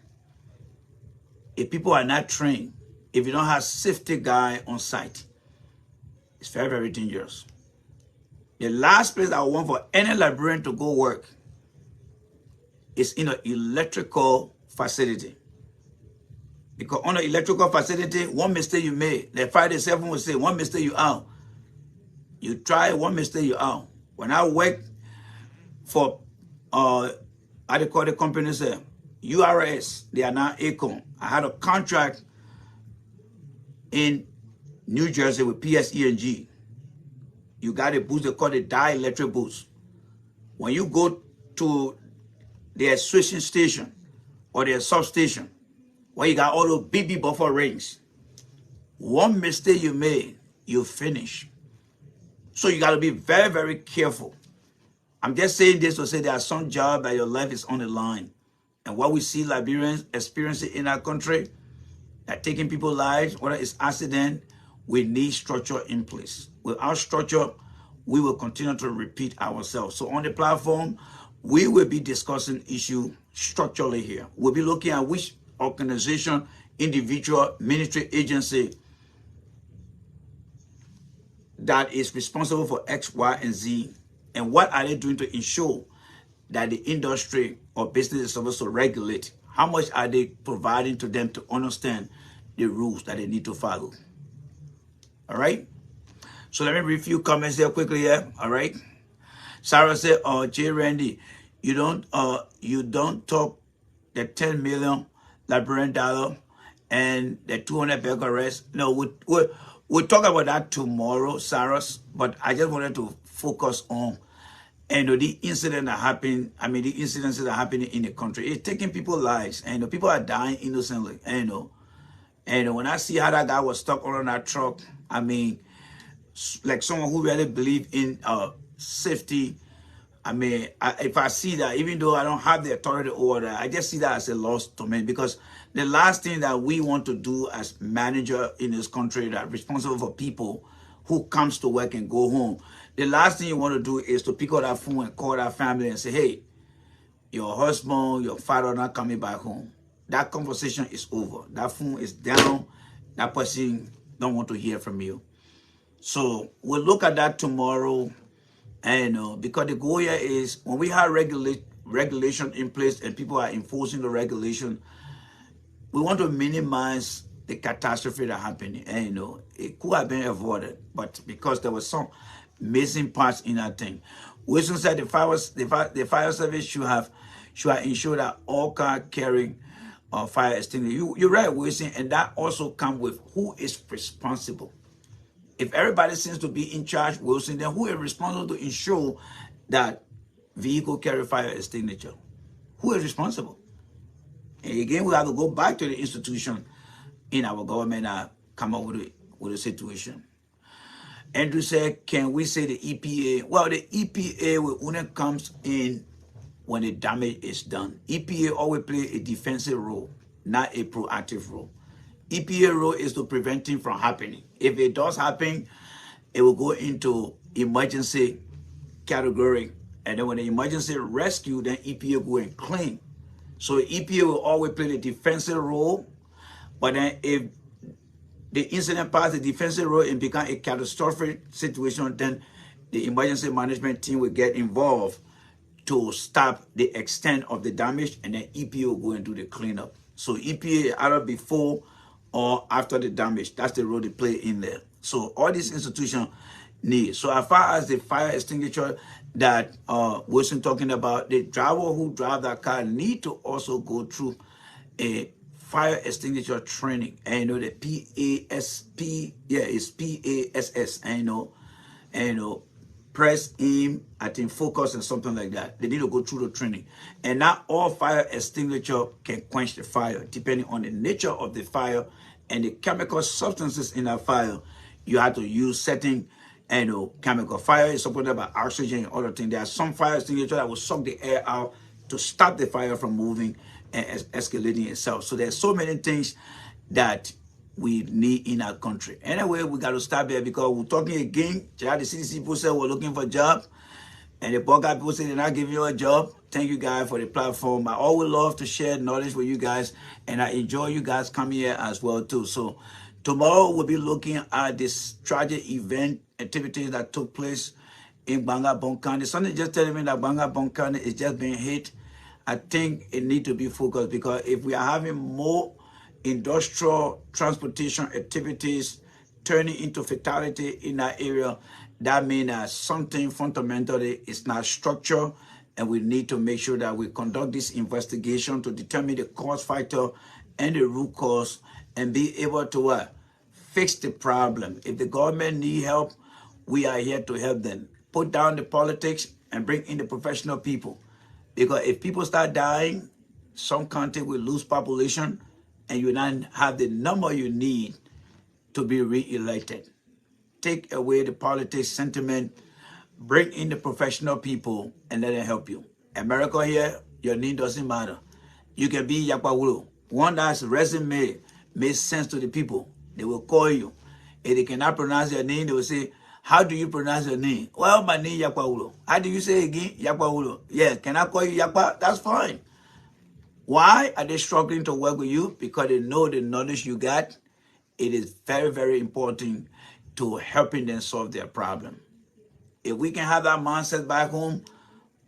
If people are not trained, if you don't have safety guy on site, it's very, very dangerous. The last place I want for any Liberian to go work is in an electrical facility. Because on an electrical facility, one mistake you made, the Friday 7 will say, one mistake you out. You try, one mistake you out. When I worked for, how they call the company, say, URS, they are now CICO. I had a contract in New Jersey with PSE&G. You got a booth, they call it dielectric booth. When you go to their switching station or their substation, where you got all those BB buffer rings, one mistake you made, you finish. So you got to be very, very careful. I'm just saying this to say there are some jobs that your life is on the line. And what we see Liberians experiencing in our country, that taking people's lives, whether it's accident, we need structure in place. Without structure, we will continue to repeat ourselves. So on the platform, we will be discussing issue structurally here. We'll be looking at which organization, individual, ministry, agency that is responsible for X, Y, and Z, and what are they doing to ensure that the industry or business is supposed to regulate. How much are they providing to them to understand the rules that they need to follow? All right. So let me read a few comments here quickly here. All right. Sarah said, J. Randy, you don't talk the 10 million Liberian dollar and the 200 bag arrest. No, we'll talk about that tomorrow, Sarah. But I just wanted to focus on the incident that happened. I mean, the incidents that are happening in the country. It's taking people's lives, and people are dying innocently. And when I see how that guy was stuck on that truck, I mean, like someone who really believes in safety. I mean, if I see that, even though I don't have the authority over that, I just see that as a loss to me, because The last thing that we want to do as manager in this country that are responsible for people who comes to work and go home, the last thing you want to do is to pick up that phone and call that family and say, hey, your husband, your father are not coming back home. That conversation is over. That phone is down. That person don't want to hear from you. So we'll look at that tomorrow. And because the goal here is when we have regulation in place and people are enforcing the regulation, we want to minimize the catastrophe that happened. And it could have been avoided, but because there was some missing parts in that thing. Wilson said the fire service should ensure that all cars carrying fire extinguisher. You're right, Wilson, and that also comes with who is responsible. If everybody seems to be in charge, Wilson, then who is responsible to ensure that vehicle carry fire extinguisher? Who is responsible? And again, we have to go back to the institution in our government and come up with a situation. Andrew said, can we say the EPA? Well, the EPA will only comes in when the damage is done. EPA always play a defensive role, not a proactive role. EPA role is to prevent it from happening. If it does happen, it will go into emergency category. And then when the emergency rescue, then EPA go and clean. So EPA will always play the defensive role. But then if the incident passes the defensive role and become a catastrophic situation, then the emergency management team will get involved to stop the extent of the damage, and then EPA will go and do the cleanup. So EPA either before or after the damage, that's the role they play in there. So all these institutions need. So as far as the fire extinguisher that Wilson talking about, the driver who drive that car need to also go through a fire extinguisher training. And the PASP, yeah, it's PASS, and press, aim, I think focus and something like that. They need to go through the training. And not all fire extinguisher can quench the fire, depending on the nature of the fire and the chemical substances in that fire. You have to use certain chemical. Fire is supported by oxygen and other things. There are some fire extinguishers that will suck the air out to stop the fire from moving and escalating itself. So there's so many things that we need in our country. Anyway, we got to stop there because we're talking again. The CDC people said we're looking for a job, and the podcast people say they're not giving you a job. Thank you guys for the platform. I always love to share knowledge with you guys, and I enjoy you guys coming here as well too. So tomorrow we'll be looking at this tragic event activities that took place in Bangabong County. Something just telling me that Bangabong County is just being hit. I think it needs to be focused because if we are having more industrial transportation activities turning into fatality in that area, that means that something fundamentally is not structured, and we need to make sure that we conduct this investigation to determine the cause factor and the root cause and be able to fix the problem. If the government need help, we are here to help them. Put down the politics and bring in the professional people. Because if people start dying, some country will lose population and you not have the number you need to be re-elected. Take away the politics sentiment, bring in the professional people, and let them help you. America here, your name doesn't matter. You can be Yakpawulu. One that's resume makes sense to the people. They will call you. If they cannot pronounce your name, they will say, how do you pronounce your name? Well, my name is Yakpawulu. How do you say again? Yakpawulu. Yeah, can I call you Yakpa? That's fine. Why are they struggling to work with you? Because they know the knowledge you got. It is very, very important to helping them solve their problem. If we can have that mindset back home,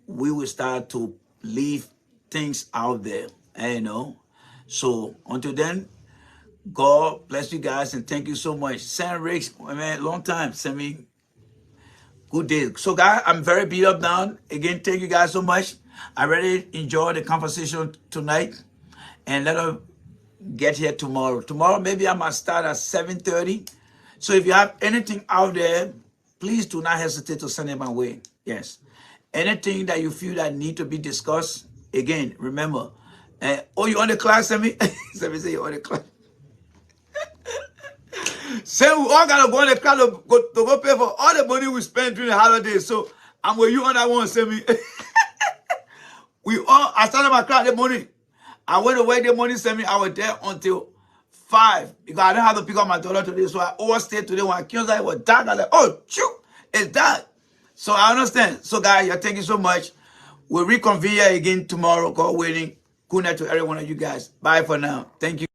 we will start to leave things out there. So until then, God bless you guys and thank you so much. Sam Riggs, man, long time. Send me good day. So guys, I'm very beat up now. Again, thank you guys so much. I really enjoyed the conversation tonight. And let us get here tomorrow. Tomorrow, maybe I might start at 7:30. So if you have anything out there, please do not hesitate to send it my way. Yes. Anything that you feel that need to be discussed, again, remember. Oh, you on the class, Sammy? Sammy say you're on the class. Say we all gotta go on the class to go pay for all the money we spend during the holidays. So I'm with you on that one, Sammy. I started my class the morning. I went away, the money sent me, I was there until 5 because I didn't have to pick up my daughter today. So I overstayed today. When I came out, it was dark. I was like, oh, shoot, it's dark. So I understand. So guys, thank you so much. We'll reconvene again tomorrow. God willing. Good night to every one of you guys. Bye for now. Thank you.